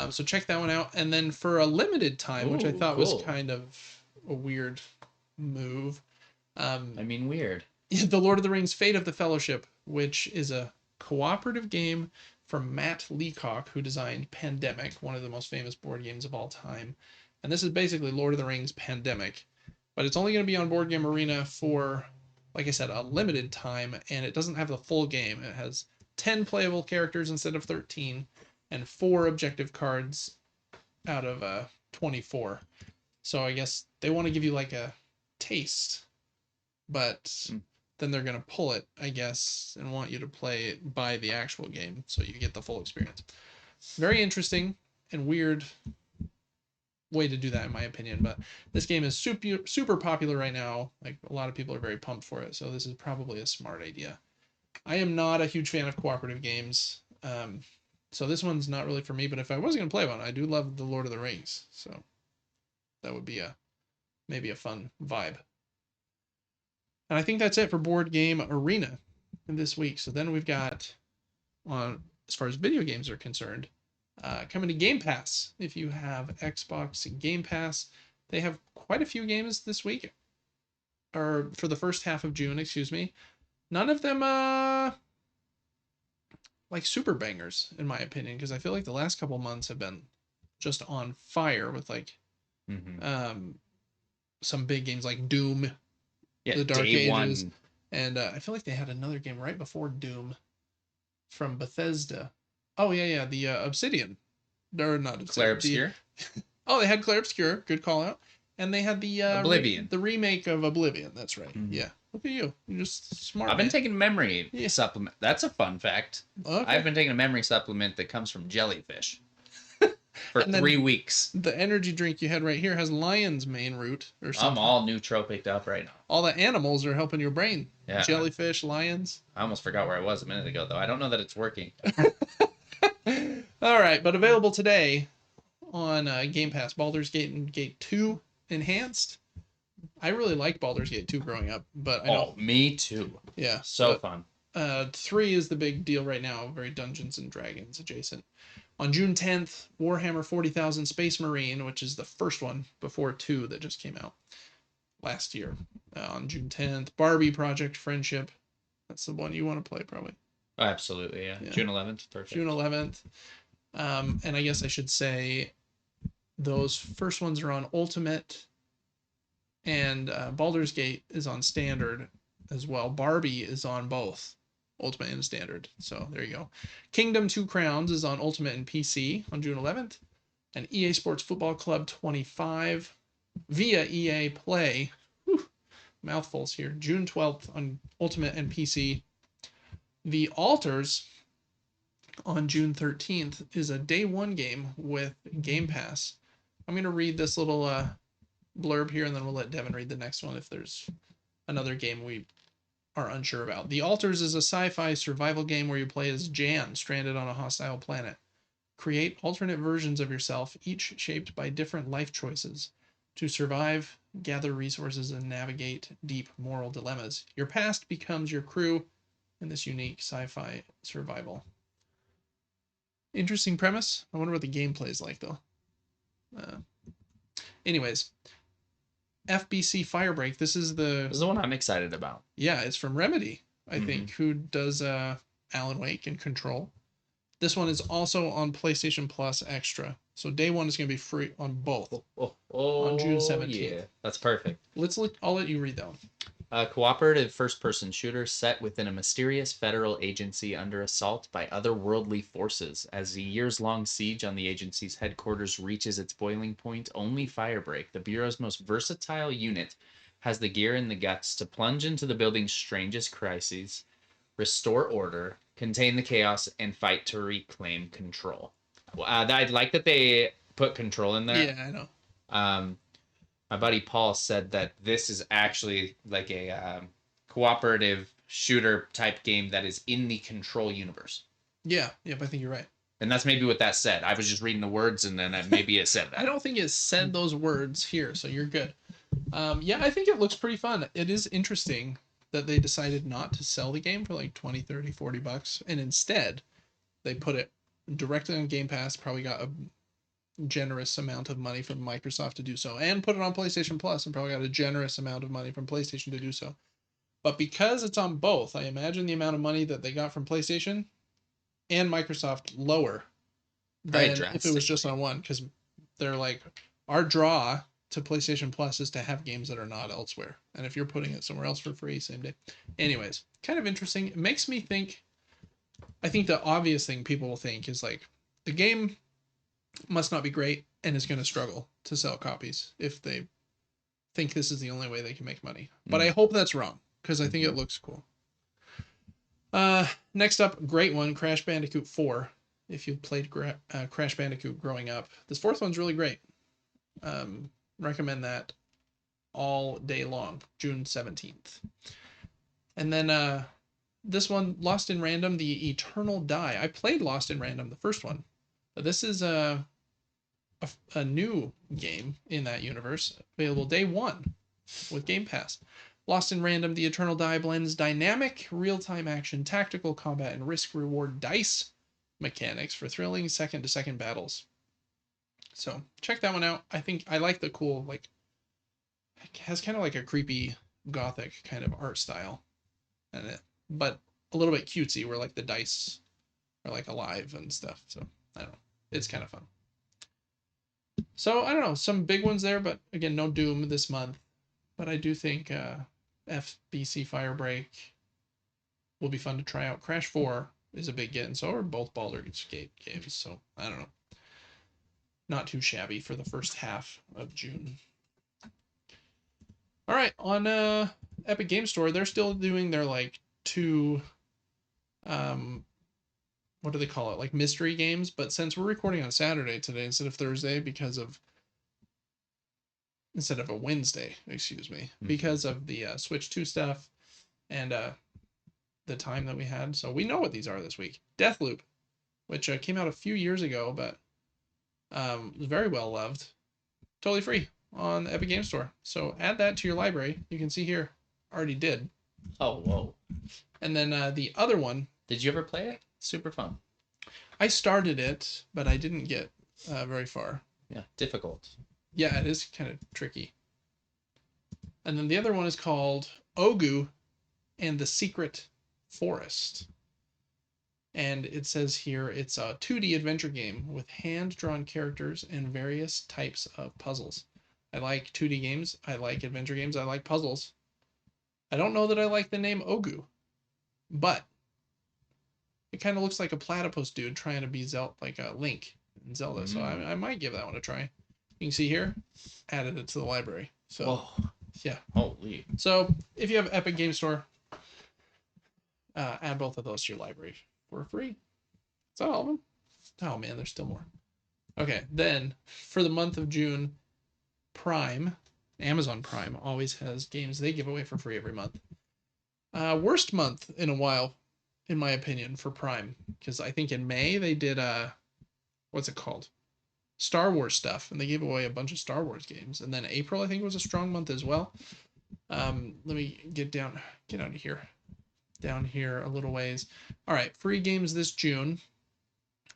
So check that one out. And then for a limited time, which I Ooh, thought cool. was kind of a weird move. Weird. The Lord of the Rings Fate of the Fellowship, which is a cooperative game from Matt Leacock, who designed Pandemic, one of the most famous board games of all time. And this is basically Lord of the Rings Pandemic, but it's only going to be on Board Game Arena for, like I said, a limited time, and it doesn't have the full game. It has 10 playable characters instead of 13, and 4 objective cards out of 24. So I guess they want to give you like a taste, but then they're going to pull it, I guess, and want you to play it by the actual game so you get the full experience. Very interesting and weird way to do that, in my opinion, but this game is super popular right now. Like, a lot of people are very pumped for it, so this is probably a smart idea. I am not a huge fan of cooperative games, so this one's not really for me, but if I was going to play one, I do love the Lord of the Rings, so that would be maybe a fun vibe. And I think that's it for Board Game Arena this week. So then we've got, as far as video games are concerned, coming to Game Pass. If you have Xbox Game Pass, they have quite a few games this week, or for the first half of June, excuse me. None of them like super bangers, in my opinion, because I feel like the last couple months have been just on fire with like some big games like Doom, the Dark Ages, and I feel like they had another game right before Doom from Bethesda. Oh yeah, the Obsidian, or not Obsidian, Claire Obscure. They had Claire Obscure, good call out, and they had the Oblivion, the remake of Oblivion. That's right. Yeah, look at you, you're just smart. I've been taking memory supplement. That's a fun fact. Okay. I've been taking a memory supplement that comes from jellyfish for 3 weeks. The energy drink you had right here has lion's mane root or something. I'm all nootropic up right now. All the animals are helping your brain. Yeah. Jellyfish, lions. I almost forgot where I was a minute ago, though. I don't know that it's working. All right, but available today on Game Pass, Baldur's Gate and Gate 2 Enhanced. I really liked Baldur's Gate 2 growing up, but I know. Oh, me too. Yeah. So fun. 3 is the big deal right now, very Dungeons and Dragons adjacent. On June 10th, Warhammer 40,000 Space Marine, which is the first one before 2 that just came out last year. On June 10th, Barbie Project Friendship. That's the one you want to play, probably. Oh, absolutely, yeah. June 11th, perfect. June 11th. And I guess I should say those first ones are on Ultimate, and Baldur's Gate is on Standard as well. Barbie is on both Ultimate and Standard. So there you go. Kingdom 2 Crowns is on Ultimate and PC on June 11th. And EA Sports Football Club 25 via EA Play. Whew, mouthfuls here. June 12th on Ultimate and PC. The Altars on June 13th is a day one game with Game Pass. I'm going to read this little blurb here, and then we'll let Devin read the next one if there's another game we are unsure about. The Altars is a sci-fi survival game where you play as Jan, stranded on a hostile planet. Create alternate versions of yourself, each shaped by different life choices, to survive, gather resources, and navigate deep moral dilemmas. Your past becomes your crew in this unique sci-fi survival. Interesting premise. I wonder what the gameplay is like, though. Anyways, FBC Firebreak. This is the one I'm excited about. Yeah, it's from Remedy, I think, who does Alan Wake and Control. This one is also on PlayStation Plus Extra. So day one is going to be free on both. On June 17th. Yeah, that's perfect. I'll let you read that one. A cooperative first-person shooter set within a mysterious federal agency under assault by otherworldly forces. As the years-long siege on the agency's headquarters reaches its boiling point, only Firebreak, the Bureau's most versatile unit, has the gear and the guts to plunge into the building's strangest crises, restore order, contain the chaos, and fight to reclaim control. I like that they put control in there. Yeah, I know. My buddy Paul said that this is actually like a cooperative shooter type game that is in the Control universe. Yeah, yep, I think you're right. And that's maybe what that said. I was just reading the words, and then maybe it said that. I don't think it said those words here, so you're good. Yeah, I think it looks pretty fun. It is interesting that they decided not to sell the game for like 20, 30, 40 bucks, and instead they put it directly on Game Pass, probably got a generous amount of money from Microsoft to do so, and put it on PlayStation Plus and probably got a generous amount of money from PlayStation to do so. But because it's on both, I imagine the amount of money that they got from PlayStation and Microsoft lower than if it was just on one, because they're like, our draw to PlayStation Plus is to have games that are not elsewhere, and if you're putting it somewhere else for free same day. Anyways, kind of interesting. It makes me think, I think the obvious thing people will think is like, the game must not be great and is going to struggle to sell copies if they think this is the only way they can make money. But I hope that's wrong, because I think it looks cool. Next up, great one, Crash Bandicoot 4. If you played Crash Bandicoot growing up, this fourth one's really great. Recommend that all day long, June 17th. And then this one, Lost in Random, The Eternal Die. I played Lost in Random, the first one. But this is a new game in that universe, available day one with Game Pass. Lost in Random, The Eternal Die blends dynamic, real-time action, tactical combat, and risk-reward dice mechanics for thrilling second-to-second battles. So check that one out. I think I like the cool, like, it has kind of like a creepy gothic kind of art style, but a little bit cutesy, where like the dice are like alive and stuff. So I don't know, it's kind of fun. So I don't know, some big ones there, but again, no Doom this month. But I do think FBC Firebreak will be fun to try out. Crash 4 is a big get, and so are both Baldur's Gate games. So I don't know, not too shabby for the first half of June. All right, on Epic Game Store, they're still doing their like two, what do they call it? Like mystery games. But since we're recording on Saturday today instead of Thursday, instead of a Wednesday, excuse me, because of the Switch 2 stuff and the time that we had. So we know what these are this week. Deathloop, which came out a few years ago, but was very well loved. Totally free on the Epic Game Store. So add that to your library. You can see here, already did. Oh, whoa. And then the other one. Did you ever play it? Super fun. I started it, but I didn't get very far. Yeah, difficult. Yeah, it is kind of tricky. And then the other one is called Ogu and the Secret Forest. And it says here it's a 2D adventure game with hand-drawn characters and various types of puzzles. I like 2D games. I like adventure games. I like puzzles. I don't know that I like the name Ogu, but it kind of looks like a platypus dude trying to be like a Link in Zelda. So I might give that one a try. You can see here, added it to the library. So, whoa. Yeah. Holy. So if you have Epic Game Store, add both of those to your library for free. Is that all of them? Oh man, there's still more. Okay, then for the month of June, Prime, Amazon Prime always has games they give away for free every month. Worst month in a while, in my opinion, for Prime, because I think in May they did what's it called? Star Wars stuff, and they gave away a bunch of Star Wars games. And then April, I think, was a strong month as well. Let me get out of here. Down here a little ways. All right, free games this June.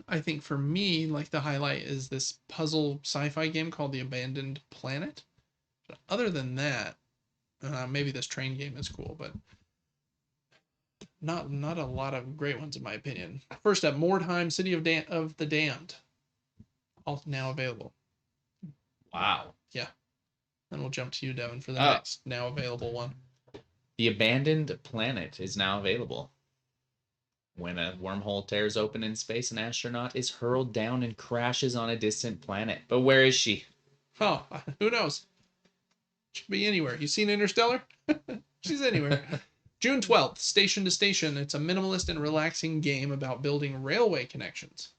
I think for me, like the highlight is this puzzle sci-fi game called The Abandoned Planet. But other than that, maybe this train game is cool, but not a lot of great ones in my opinion. First up, Mordheim, City of the Damned. All now available. Wow. Yeah. Then we'll jump to you, Devin, for the next now available one. The Abandoned Planet is now available. When a wormhole tears open in space, an astronaut is hurled down and crashes on a distant planet. But where is she? Oh, who knows? She could be anywhere. You seen Interstellar? She's anywhere. June 12th, Station to Station. It's a minimalist and relaxing game about building railway connections.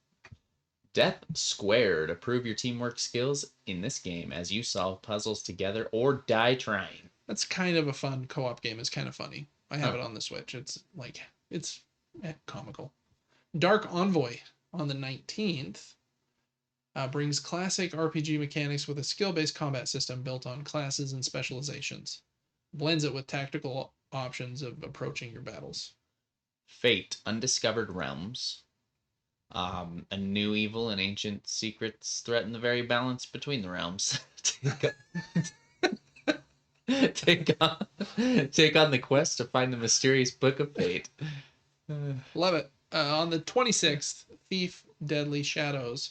Death Squared. Prove your teamwork skills in this game as you solve puzzles together or die trying. That's kind of a fun co-op game. It's kind of funny. I have Oh. it on the Switch. It's comical. Dark Envoy on the 19th brings classic RPG mechanics with a skill-based combat system built on classes and specializations. Blends it with tactical options of approaching your battles. Fate, Undiscovered Realms. A new evil and ancient secrets threaten the very balance between the realms. take on the quest to find the mysterious Book of Fate. Love it. On the 26th, Thief Deadly Shadows.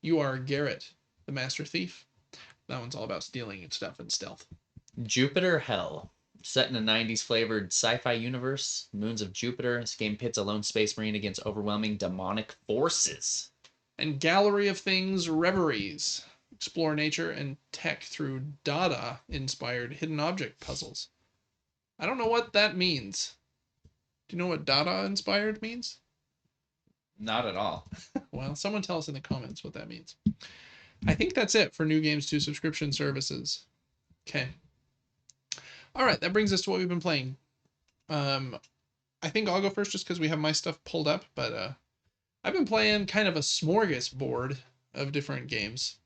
You are Garrett, the Master Thief. That one's all about stealing stuff and stealth. Jupiter Hell. Set in a 90s flavored sci-fi universe, Moons of Jupiter, this game pits a lone space marine against overwhelming demonic forces. And Gallery of Things Reveries. Explore nature and tech through Dada-inspired hidden object puzzles. I don't know what that means. Do you know what Dada-inspired means? Not at all. Well, someone tell us in the comments what that means. I think that's it for new games to subscription services. Okay. All right, that brings us to what we've been playing. I think I'll go first just because we have my stuff pulled up, but I've been playing kind of a smorgasbord of different games.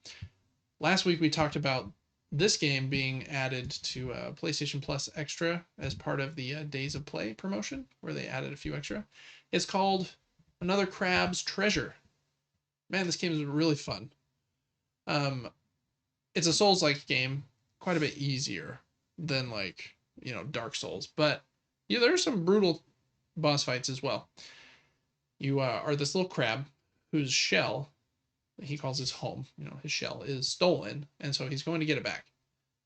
Last week we talked about this game being added to PlayStation Plus Extra as part of the Days of Play promotion, where they added a few extra. It's called Another Crab's Treasure. Man, this game is really fun. It's a Souls-like game, quite a bit easier than Dark Souls, but yeah, there's some brutal boss fights as well. You are this little crab whose shell, he calls his home, his shell is stolen, and so he's going to get it back.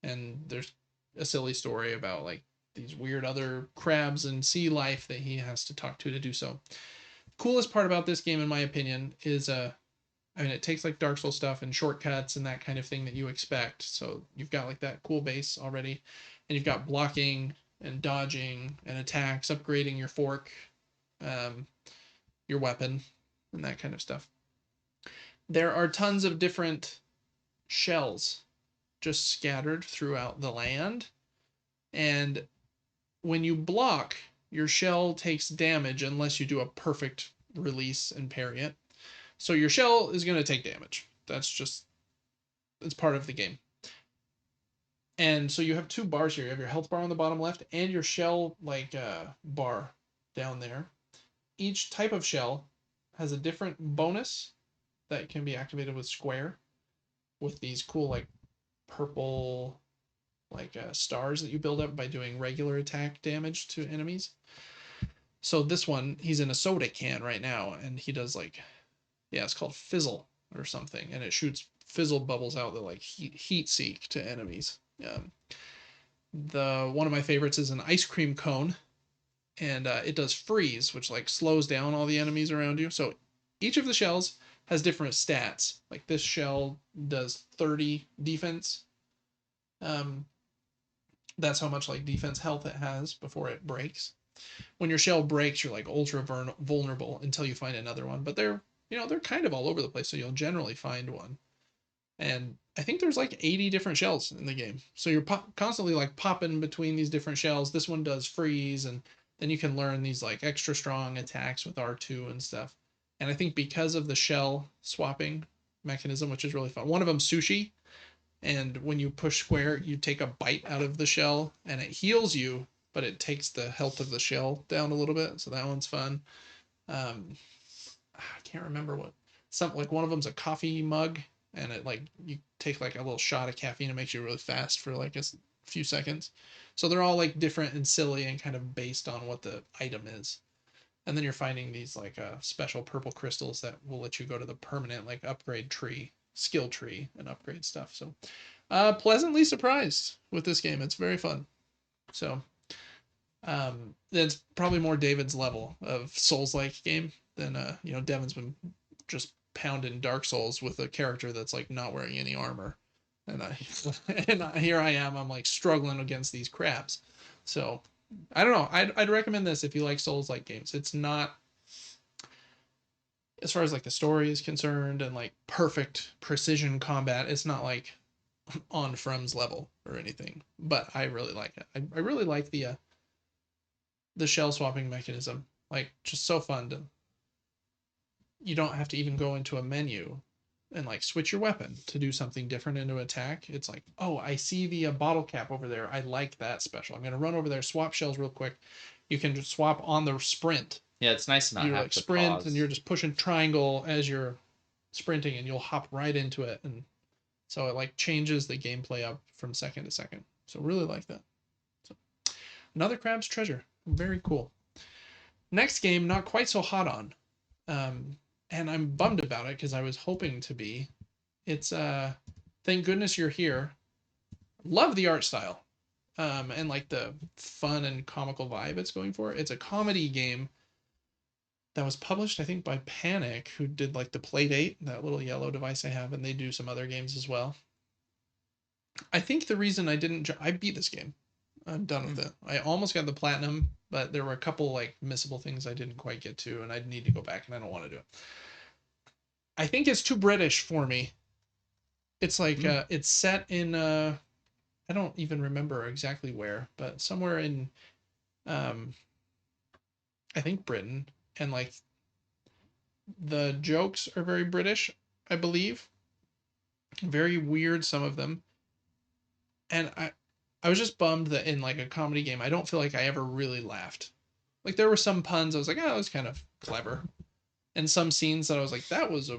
And there's a silly story about these weird other crabs and sea life that he has to talk to do so. Coolest part about this game, in my opinion, is it takes Dark Souls stuff and shortcuts and that kind of thing that you expect. So you've got that cool base already, and you've got blocking and dodging and attacks, upgrading your fork, your weapon, and that kind of stuff. There are tons of different shells just scattered throughout the land, and when you block, your shell takes damage unless you do a perfect release and parry it. So your shell is going to take damage. It's part of the game. And so you have two bars here. You have your health bar on the bottom left and your shell bar down there. Each type of shell has a different bonus that can be activated with square, with these cool purple stars that you build up by doing regular attack damage to enemies. So this one, he's in a soda can right now, and he does it's called Fizzle or something, and it shoots fizzle bubbles out that heat seek to enemies. One of my favorites is an ice cream cone, and it does freeze, which slows down all the enemies around you. So each of the shells has different stats. This shell does 30 defense. That's how much defense health it has before it breaks. When your shell breaks, you're ultra vulnerable until you find another one. But they're kind of all over the place, so you'll generally find one. And I think there's 80 different shells in the game. So you're constantly popping between these different shells. This one does freeze, and then you can learn these extra strong attacks with R2 and stuff. And I think because of the shell swapping mechanism, which is really fun. One of them, sushi, and when you push square, you take a bite out of the shell, and it heals you, but it takes the health of the shell down a little bit. So that one's fun. I can't remember what. One of them's a coffee mug, and it you take a little shot of caffeine. It makes you really fast for a few seconds. So they're all different and silly and kind of based on what the item is. And then you're finding these special purple crystals that will let you go to the permanent upgrade tree, skill tree, and upgrade stuff. So pleasantly surprised with this game. It's very fun. So it's probably more David's level of Souls-like game than Devin's been just pounding Dark Souls with a character that's not wearing any armor, and here I am, I'm struggling against these crabs. So I don't know, I'd recommend this if you like Souls-like games. It's not as far as like the story is concerned and like perfect precision combat, it's not like on From's level or anything. But I really like it. I really like the shell swapping mechanism. Like, just so fun to. You don't have to even go into a menu and like switch your weapon to do something different into attack. It's like, oh, I see the bottle cap over there. I like that special. I'm gonna run over there, swap shells real quick. You can just swap on the sprint. Yeah, it's nice to not You have like to sprint pause. and you're just pushing triangle as you're sprinting, and you'll hop right into it, and so it like changes the gameplay up from second to second. So really like that. So another Crab's Treasure, very cool. Next game, not quite so hot on. And I'm bummed about it because I was hoping to be. It's Thank Goodness You're Here. Love the art style, and like the fun and comical vibe it's going for. It's a comedy game that was published, I think, by Panic, who did like the Playdate, that little yellow device I have, and they do some other games as well. I think the reason I beat this game. I'm done with it. I almost got the platinum, but there were a couple like missable things I didn't quite get to, and I'd need to go back, and I don't want to do it. I think it's too British for me. It's like it's set in I don't even remember exactly where, but somewhere in I think Britain, and like the jokes are very British, I believe. Very weird, some of them. And I was just bummed that in like a comedy game, I don't feel like I ever really laughed. Like there were some puns I was like, oh, that was kind of clever. And some scenes that I was like, that was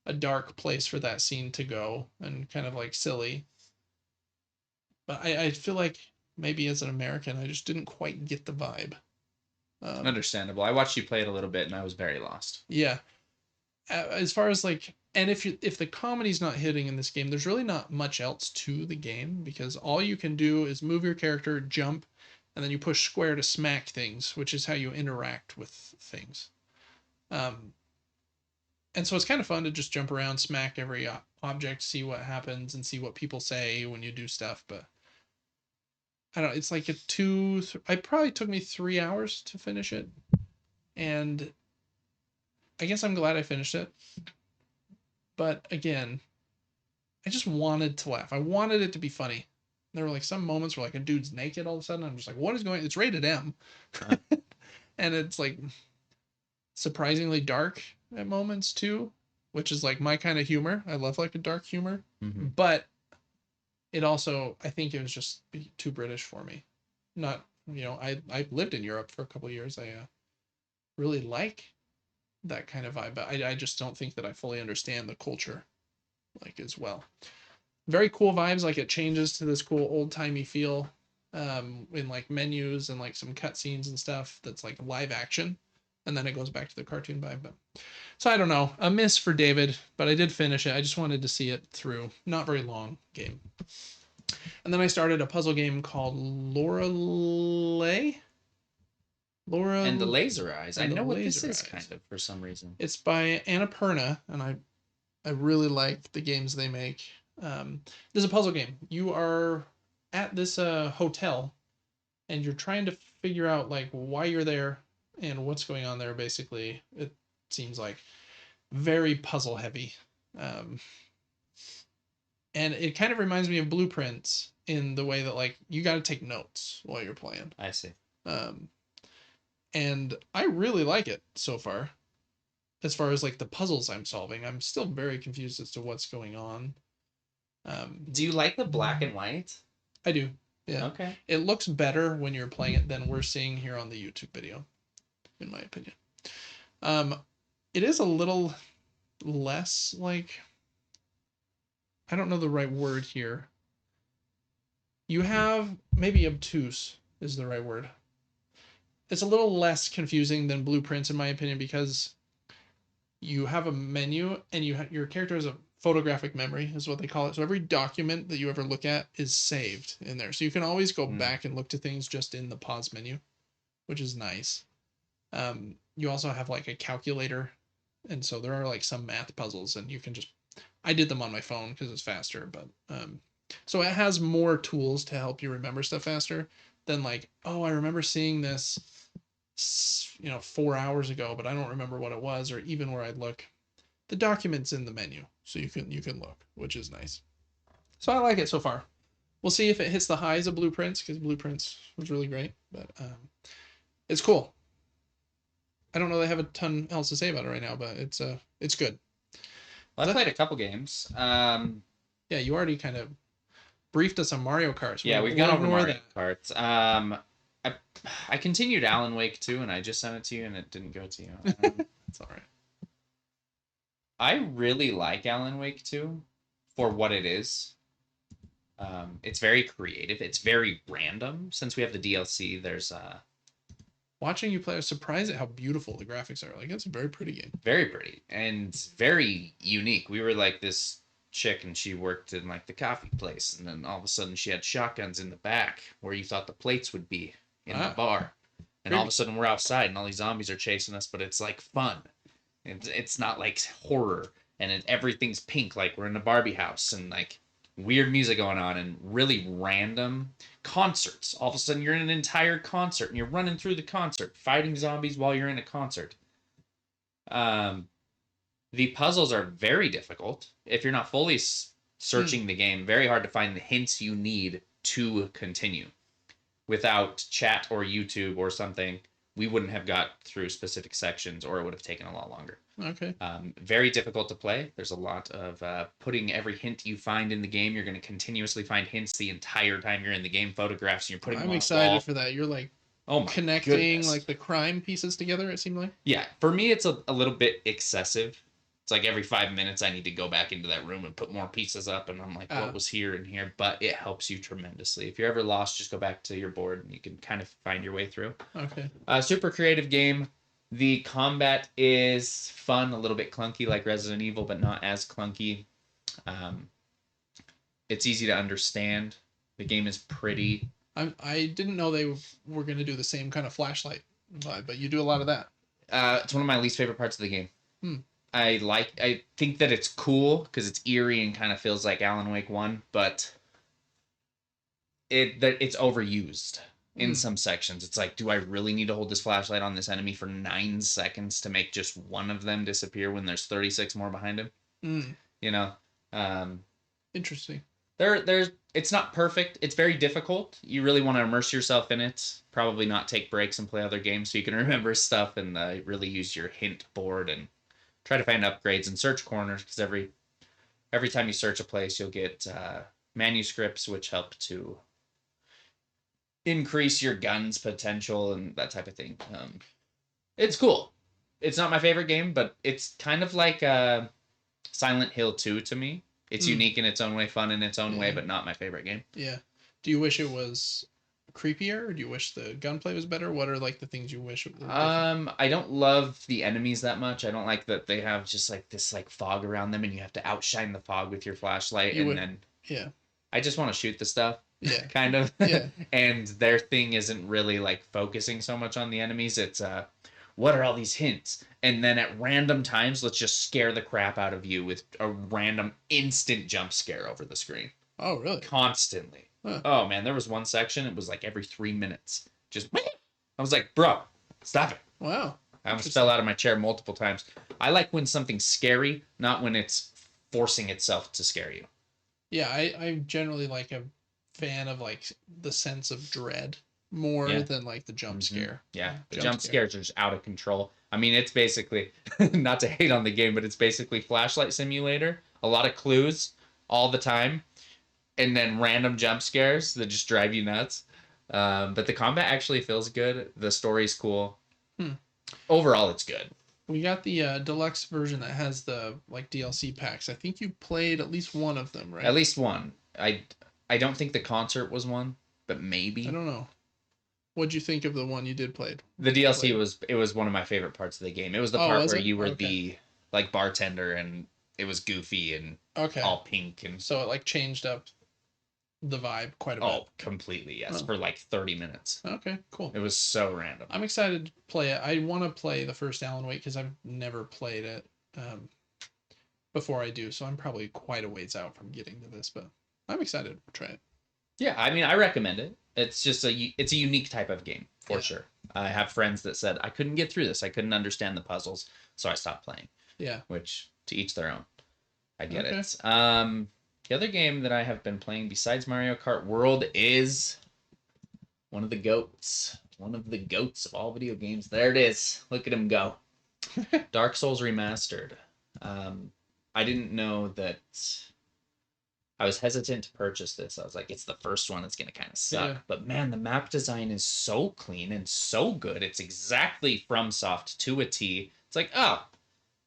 a dark place for that scene to go, and kind of like silly. But I feel like maybe as an American, I just didn't quite get the vibe. Understandable. I watched you play it a little bit, and I was very lost. Yeah. As far as like, and if the comedy's not hitting in this game, there's really not much else to the game, because all you can do is move your character, jump, and then you push square to smack things, which is how you interact with things. And so it's kind of fun to just jump around, smack every object, see what happens, and see what people say when you do stuff. But I don't know, it's like it probably took me 3 hours to finish it. And I guess I'm glad I finished it. But again, I just wanted to laugh. I wanted it to be funny. There were like some moments where like a dude's naked all of a sudden. I'm just like, what is going on? It's rated M. And it's like surprisingly dark at moments too, which is like my kind of humor. I love like a dark humor. Mm-hmm. But it also, I think it was just too British for me. Not, I lived in Europe for a couple of years. I really like that kind of vibe, but I just don't think that I fully understand the culture like as well. Very cool vibes, like it changes to this cool old-timey feel in like menus and like some cutscenes and stuff that's like live action, and then it goes back to the cartoon vibe. But so I don't know, a miss for David, but I did finish it. I just wanted to see it through. Not very long game. And then I started a puzzle game called Lorelie. And the laser eyes. I know what this is eyes. kind of for some reason. It's by Annapurna, and I really like the games they make. There's a puzzle game. You are at this hotel, and you're trying to figure out like why you're there and what's going on there. Basically, it seems like very puzzle heavy, and it kind of reminds me of Blueprints in the way that like you got to take notes while you're playing. I see. And I really like it so far. As far as like the puzzles I'm solving, I'm still very confused as to what's going on. Do you like the black and white? I do. Yeah. Okay. It looks better when you're playing it than we're seeing here on the YouTube video, in my opinion. It is a little less like, I don't know the right word here. You have, maybe obtuse is the right word. It's a little less confusing than Blueprints, in my opinion, because you have a menu and your character has a photographic memory, is what they call it. So every document that you ever look at is saved in there. So you can always go back and look to things just in the pause menu, which is nice. You also have like a calculator. And so there are like some math puzzles, and you can just, I did them on my phone because it's faster, but so it has more tools to help you remember stuff faster than like, oh, I remember seeing this 4 hours ago, but I don't remember what it was or even where I'd look. The document's in the menu, so you can look, which is nice. So I like it so far. We'll see if it hits the highs of Blueprints, because Blueprints was really great, but it's cool. I don't know they have a ton else to say about it right now, but it's good. Well, I played a couple games. Yeah, you already kind of briefed us on Mario Kart. So Yeah, we've gone over Mario Kart. I continued Alan Wake 2, and I just sent it to you, and it didn't go to you. It's all right. I really like Alan Wake 2 for what it is. It's very creative. It's very random. Since we have the DLC, there's watching you play, I was surprised at how beautiful the graphics are. Like, it's a very pretty game. Very pretty and very unique. We were like this chick, and she worked in like the coffee place, and then all of a sudden she had shotguns in the back where you thought the plates would be in the bar, and all of a sudden we're outside and all these zombies are chasing us, but it's like fun. It's not like horror, and everything's pink like we're in a Barbie house, and like weird music going on and really random concerts. All of a sudden you're in an entire concert and you're running through the concert fighting zombies while you're in a concert. The puzzles are very difficult. If you're not fully searching the game, very hard to find the hints you need to continue. Without chat or YouTube or something, we wouldn't have got through specific sections, or it would have taken a lot longer. Okay. Very difficult to play. There's a lot of putting every hint you find in the game. You're going to continuously find hints the entire time you're in the game, photographs, and you're putting them on the wall. I'm excited for that. You're like connecting like the crime pieces together, it seemed like. Yeah, for me it's a little bit excessive. It's like every 5 minutes I need to go back into that room and put more pieces up, and I'm like, what was here and here? But it helps you tremendously. If you're ever lost, just go back to your board and you can kind of find your way through. Okay. Super creative game. The combat is fun, a little bit clunky like Resident Evil, but not as clunky. It's easy to understand. The game is pretty. I didn't know they were going to do the same kind of flashlight vibe, but you do a lot of that. It's one of my least favorite parts of the game. I think that it's cool because it's eerie and kind of feels like Alan Wake 1, but it's overused in some sections. It's like, do I really need to hold this flashlight on this enemy for 9 seconds to make just one of them disappear when there's 36 more behind him? You know? Interesting. It's not perfect. It's very difficult. You really want to immerse yourself in it. Probably not take breaks and play other games so you can remember stuff and really use your hint board and try to find upgrades and search corners, because every time you search a place, you'll get manuscripts which help to increase your gun's potential and that type of thing. It's cool. It's not my favorite game, but it's kind of like Silent Hill 2 to me. It's unique in its own way, fun in its own way, but not my favorite game. Yeah. Do you wish it was creepier, or do you wish the gunplay was better? What are like the things you wish? I don't love the enemies that much. I don't like that they have just like this like fog around them, and you have to outshine the fog with your flashlight. Yeah. I just want to shoot the stuff. Yeah. Kind of. Yeah. And their thing isn't really like focusing so much on the enemies. It's what are all these hints? And then at random times, let's just scare the crap out of you with a random instant jump scare over the screen. Oh, really? Constantly. Huh. Oh man, there was one section, it was like every 3 minutes. Just I was like, bro, stop it. Wow. I almost fell out of my chair multiple times. I like when something's scary, not when it's forcing itself to scare you. Yeah, I'm generally like a fan of like the sense of dread more than like the jump scare. Yeah, the jump scares are just out of control. I mean, it's basically, not to hate on the game, but it's basically Flashlight Simulator. A lot of clues all the time, and then random jump scares that just drive you nuts. But the combat actually feels good. The story's cool. Overall, it's good. We got the deluxe version that has the like DLC packs. I think you played at least one of them, right? At least one. I don't think the concert was one, but maybe. I don't know. What'd you think of the one you did play? The DLC was one of my favorite parts of the game. It was the part where you were the like bartender, and it was goofy and all pink, and so it like changed up the vibe quite a bit. Oh, completely, yes. For like 30 minutes. Okay, cool. It was so random. I'm excited to play it. I want to play the first Alan Wake because I've never played it before I do, so I'm probably quite a ways out from getting to this, but I'm excited to try it. Yeah, I mean, I recommend it. It's just it's a unique type of game for sure. I have friends that said I couldn't get through this. I couldn't understand the puzzles, so I stopped playing. Yeah. Which to each their own. I get Okay. it. The other game that I have been playing besides Mario Kart World is one of the goats. One of the goats of all video games. There it is. Look at him go. Dark Souls Remastered. I didn't know that. I was hesitant to purchase this. I was like, it's the first one. It's going to kind of suck. Yeah. But man, the map design is so clean and so good. It's exactly FromSoft to a T. It's like, oh,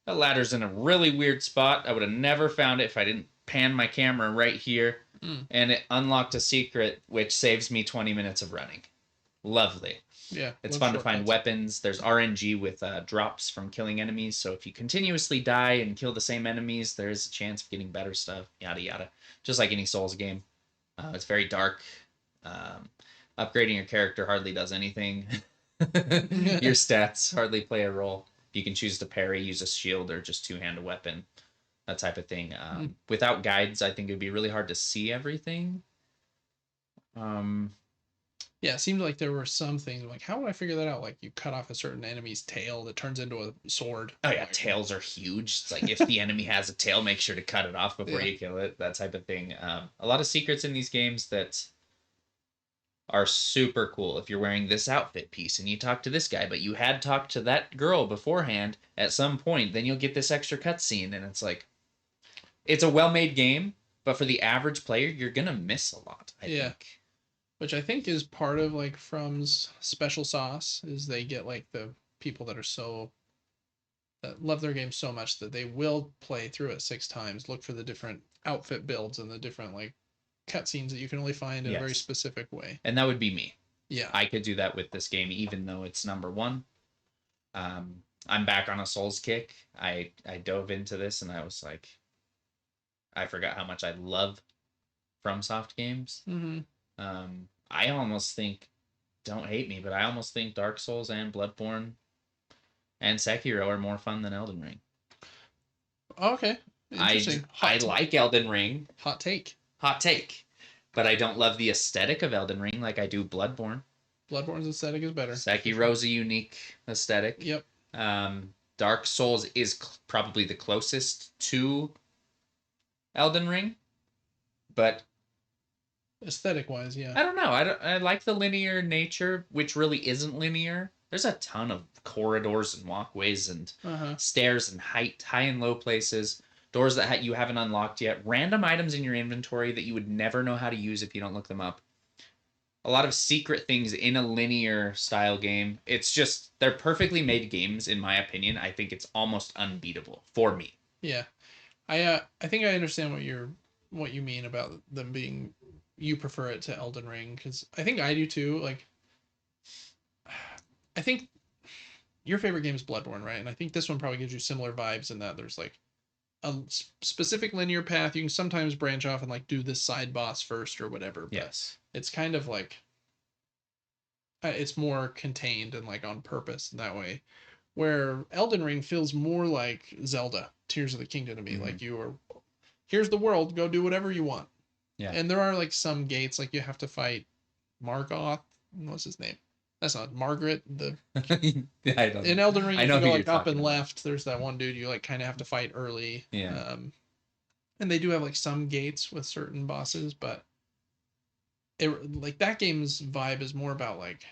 that ladder's in a really weird spot. I would have never found it if I didn't pan my camera right here. And it unlocked a secret, which saves me 20 minutes of running. Lovely. Yeah. It's fun to find weapons. There's RNG with drops from killing enemies. So if you continuously die and kill the same enemies, there's a chance of getting better stuff. Yada, yada. Just like any Souls game. It's very dark. Upgrading your character hardly does anything. Your stats hardly play a role. You can choose to parry, use a shield, or just two-hand a weapon. That type of thing. Without guides, I think it would be really hard to see everything. Yeah, it seemed like there were some things like, how would I figure that out? Like you cut off a certain enemy's tail that turns into a sword. Oh yeah, tails are huge. It's like if the enemy has a tail, make sure to cut it off before you kill it. That type of thing. A lot of secrets in these games that are super cool. If you're wearing this outfit piece and you talk to this guy, but you had talked to that girl beforehand at some point, then you'll get this extra cutscene, and it's like, it's a well-made game, but for the average player, you're gonna miss a lot. I think. Which I think is part of like From's special sauce is they get like the people that are that love their game so much that they will play through it 6 times, look for the different outfit builds and the different like cutscenes that you can only find in a very specific way. And that would be me. Yeah. I could do that with this game, even though it's number 1. I'm back on a Souls kick. I dove into this and I was like, I forgot how much I love FromSoft games. Mm-hmm. I almost think, don't hate me, but I almost think Dark Souls and Bloodborne and Sekiro are more fun than Elden Ring. Okay. Interesting. I like Elden Ring. Hot take. But I don't love the aesthetic of Elden Ring like I do Bloodborne. Bloodborne's aesthetic is better. Sekiro's a unique aesthetic. Yep. Dark Souls is probably the closest to Elden Ring, but aesthetic wise, yeah. I don't know. I like the linear nature, which really isn't linear. There's a ton of corridors and walkways and stairs and high and low places, doors that you haven't unlocked yet, random items in your inventory that you would never know how to use if you don't look them up. A lot of secret things in a linear style game. It's just, they're perfectly made games, in my opinion. I think it's almost unbeatable for me. Yeah. I think I understand what you mean about them being, you prefer it to Elden Ring, because I think I do too. Like, I think your favorite game is Bloodborne, right? And I think this one probably gives you similar vibes in that there's like a specific linear path. You can sometimes branch off and like do this side boss first or whatever. But yes. It's kind of like, it's more contained and like on purpose in that way. Where Elden Ring feels more like Zelda, Tears of the Kingdom to me. Like here's the world, go do whatever you want. Yeah. And there are like some gates, like you have to fight Margoth. What's his name? That's not Margaret. I don't. In Elden Ring, I you know go who like you're up and talking left. There's that one dude you like kind of have to fight early. Yeah. And they do have like some gates with certain bosses, but it like that game's vibe is more about like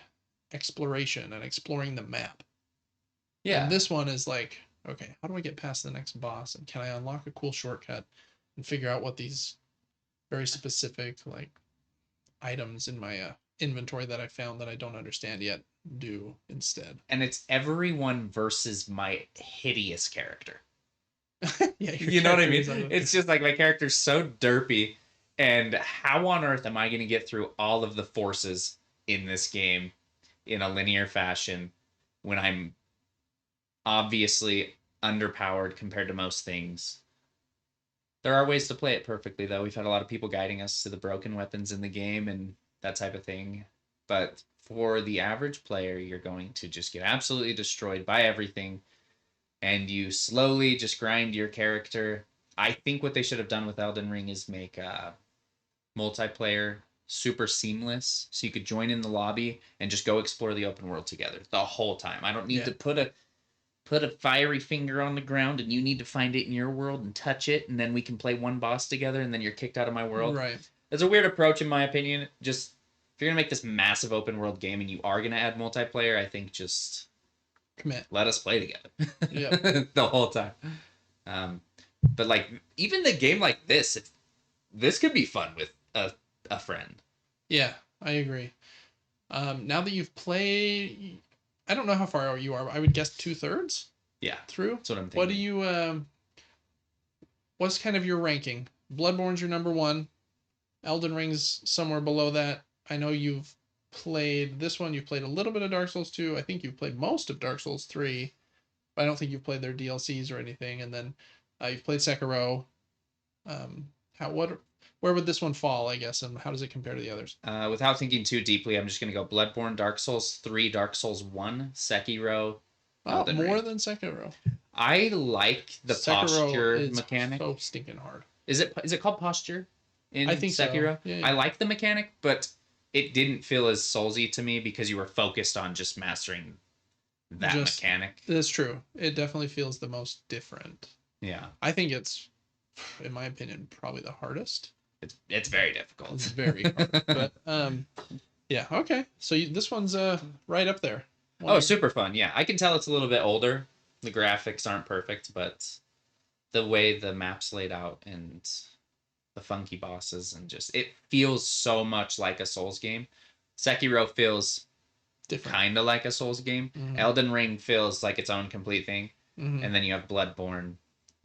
exploration and exploring the map. Yeah. And this one is like, okay, how do I get past the next boss? And can I unlock a cool shortcut and figure out what these very specific like items in my inventory that I found that I don't understand yet do instead? And it's everyone versus my hideous character. Yeah, you know what I mean? It's just like my character's so derpy, and how on earth am I going to get through all of the forces in this game in a linear fashion when I'm obviously underpowered compared to most things? There are ways to play it perfectly, though. We've had a lot of people guiding us to the broken weapons in the game and that type of thing. But for the average player, you're going to just get absolutely destroyed by everything, and you slowly just grind your character. I think what they should have done with Elden Ring is make multiplayer super seamless. So you could join in the lobby and just go explore the open world together the whole time. I don't need to put a fiery finger on the ground and you need to find it in your world and touch it, and then we can play one boss together and then you're kicked out of my world. Right. It's a weird approach in my opinion. Just if you're gonna make this massive open world game and you are gonna add multiplayer, I think just Commit. let us play together. Yeah. The whole time. But like even the game like this, this could be fun with a friend. Yeah, I agree. Now that you've played, I don't know how far you are. I would guess 2/3 Yeah, through. that's what I'm thinking. What do you? What's kind of your ranking? Bloodborne's your number 1. Elden Ring's somewhere below that. I know you've played this one. You've played a little bit of Dark Souls 2. I think you've played most of Dark Souls 3. But I don't think you've played their DLCs or anything. And then you've played Sekiro. Where would this one fall, I guess, and how does it compare to the others? Without thinking too deeply, I'm just gonna go Bloodborne, Dark Souls 3, Dark Souls 1, Sekiro. Oh, more than Sekiro. I like the Sekiro posture is mechanic. so stinking hard. Is it called posture in I think Sekiro? So. Yeah. I like the mechanic, but it didn't feel as Soulsy to me because you were focused on just mastering that mechanic. That's true. It definitely feels the most different. Yeah. I think it's, in my opinion, probably the hardest. It's very difficult. It's very hard. But yeah, okay. So this one's right up there. Super fun. Yeah, I can tell it's a little bit older. The graphics aren't perfect, but the way the map's laid out and the funky bosses and just it feels so much like a Souls game. Sekiro feels kind of like a Souls game. Mm-hmm. Elden Ring feels like its own complete thing. Mm-hmm. And then you have Bloodborne,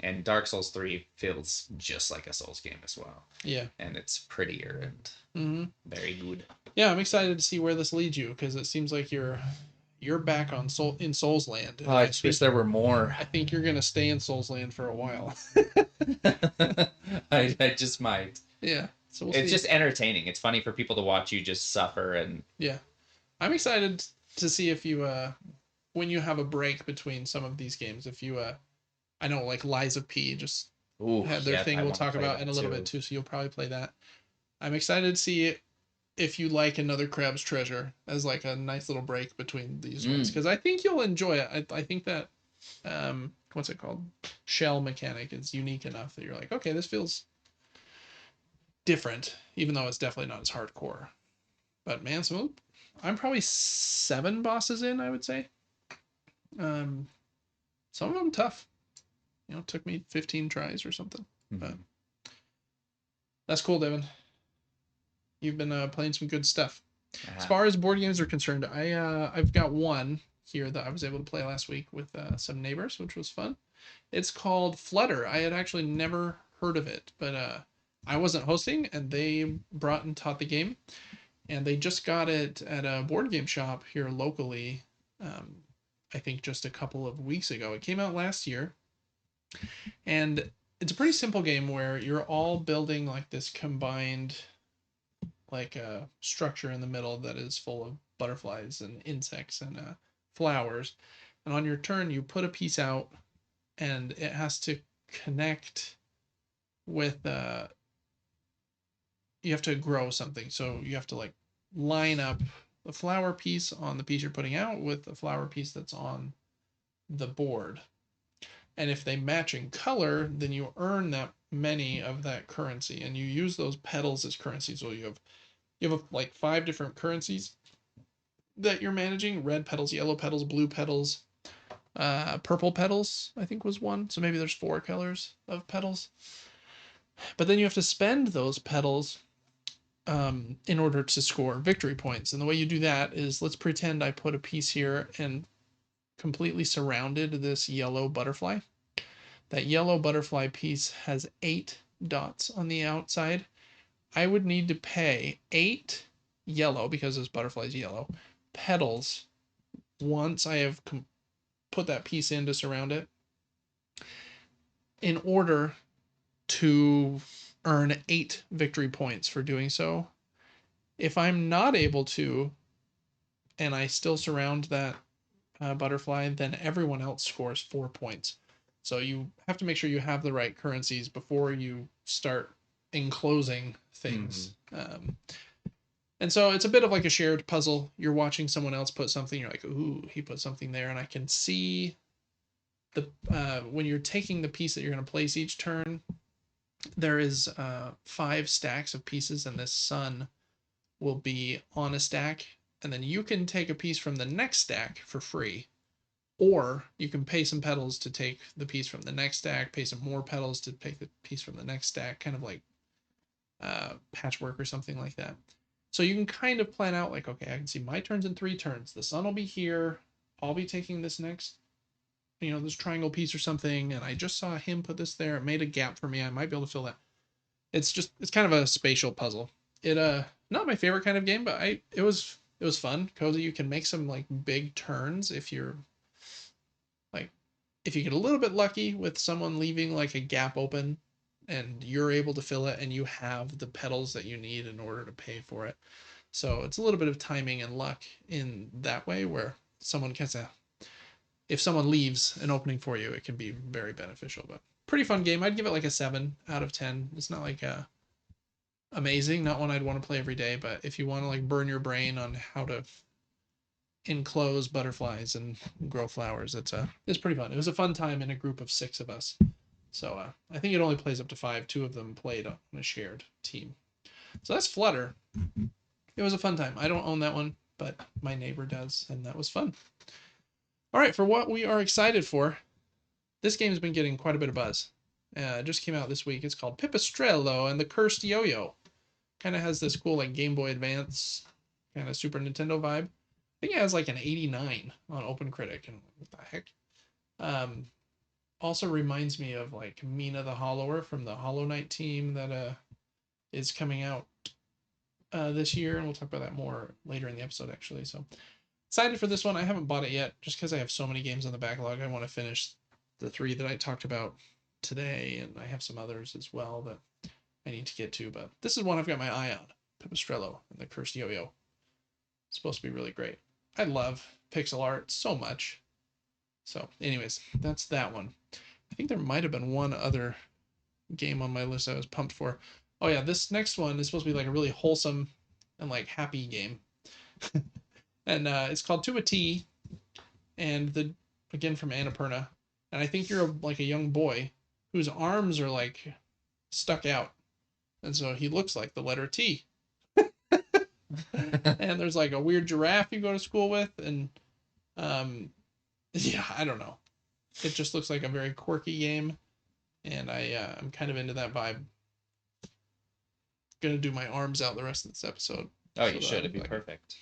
and Dark Souls 3 feels just like a Souls game as well. Yeah. And it's prettier and very good. Yeah, I'm excited to see where this leads you because it seems like you're back on in Souls Land. Oh, I just wish there were more. I think you're gonna stay in Souls Land for a while. I just might. Yeah. So it's just entertaining. It's funny for people to watch you just suffer and. Yeah, I'm excited to see if you when you have a break between some of these games, if you I know like Lies of P just had their thing we'll talk about in a little bit too, so you'll probably play that. I'm excited to see if you like Another Crab's Treasure as like a nice little break between these ones, because I think you'll enjoy it. I think that what's it called, shell mechanic is unique enough that you're like, okay, this feels different, even though it's definitely not as hardcore. But man, I'm probably 7 bosses in, I would say. Some of them tough. It took me 15 tries or something. But that's cool, Devin. You've been playing some good stuff. As far as board games are concerned, I've got one here that I was able to play last week with some neighbors, which was fun. It's called Flutter. I had actually never heard of it, but I wasn't hosting, and they brought and taught the game. And they just got it at a board game shop here locally, I think just a couple of weeks ago. It came out last year. And it's a pretty simple game where you're all building like this combined like a structure in the middle that is full of butterflies and insects and flowers. And on your turn, you put a piece out, and it has to connect with you have to grow something. So you have to like line up the flower piece on the piece you're putting out with the flower piece that's on the board. And if they match in color, then you earn that many of that currency, and you use those petals as currency. So you have like 5 different currencies that you're managing: red petals, yellow petals, blue petals, purple petals, I think was one. So maybe there's 4 colors of petals. But then you have to spend those petals in order to score victory points. And the way you do that is, let's pretend I put a piece here and completely surrounded this yellow butterfly. That yellow butterfly piece has 8 dots on the outside. I would need to pay 8 yellow, because this butterfly is yellow, petals once I have put that piece in to surround it, in order to earn 8 victory points for doing so. If I'm not able to, and I still surround that butterfly, then everyone else scores 4 points. So you have to make sure you have the right currencies before you start enclosing things. And so it's a bit of like a shared puzzle. You're watching someone else put something, you're like, ooh, he put something there, and I can see the when you're taking the piece that you're going to place each turn, there is 5 stacks of pieces, and this sun will be on a stack, and then you can take a piece from the next stack for free, or you can pay some petals to take the piece from the next stack, pay some more petals to take the piece from the next stack, kind of like patchwork or something like that. So you can kind of plan out like, okay, I can see my turns in 3 turns. The sun will be here. I'll be taking this next, this triangle piece or something, and I just saw him put this there. It made a gap for me. I might be able to fill that. It's kind of a spatial puzzle. It not my favorite kind of game, but it was fun, cozy. You can make some like big turns if you get a little bit lucky with someone leaving like a gap open, and you're able to fill it, and you have the petals that you need in order to pay for it. So it's a little bit of timing and luck in that way, where someone if someone leaves an opening for you, it can be very beneficial. But pretty fun game. I'd give it like a 7 out of 10. It's not like amazing, not one I'd want to play every day, but if you want to like burn your brain on how to enclose butterflies and grow flowers, it's pretty fun. It was a fun time in a group of 6 of us. So I think it only plays up to 5. 2 of them played on a shared team. So that's Flutter. It was a fun time. I don't own that one, but my neighbor does, and that was fun. All right, for what we are excited for, this game has been getting quite a bit of buzz. It just came out this week. It's called Pipistrello and the Cursed Yo-Yo. Kind of has this cool like Game Boy Advance kind of Super Nintendo vibe. I think it has like an 89 on OpenCritic, and what the heck. Also reminds me of like Mina the Hollower from the Hollow Knight team that is coming out this year, and we'll talk about that more later in the episode actually. So excited for this one. I haven't bought it yet just because I have so many games on the backlog. I want to finish the 3 that I talked about today, and I have some others as well that I need to get to, but this is one I've got my eye on. Pipistrello and the Cursed Yo-Yo. It's supposed to be really great. I love pixel art so much. So anyways, that's that one. I think there might have been one other game on my list I was pumped for. Oh yeah, this next one is supposed to be like a really wholesome and like happy game. And it's called To a T, and again from Annapurna. And I think you're like a young boy whose arms are like stuck out, and so he looks like the letter T. And there's like a weird giraffe you go to school with, and yeah, I don't know. It just looks like a very quirky game, and I'm kind of into that vibe. Gonna do my arms out the rest of this episode. Oh, you should. It'd be perfect.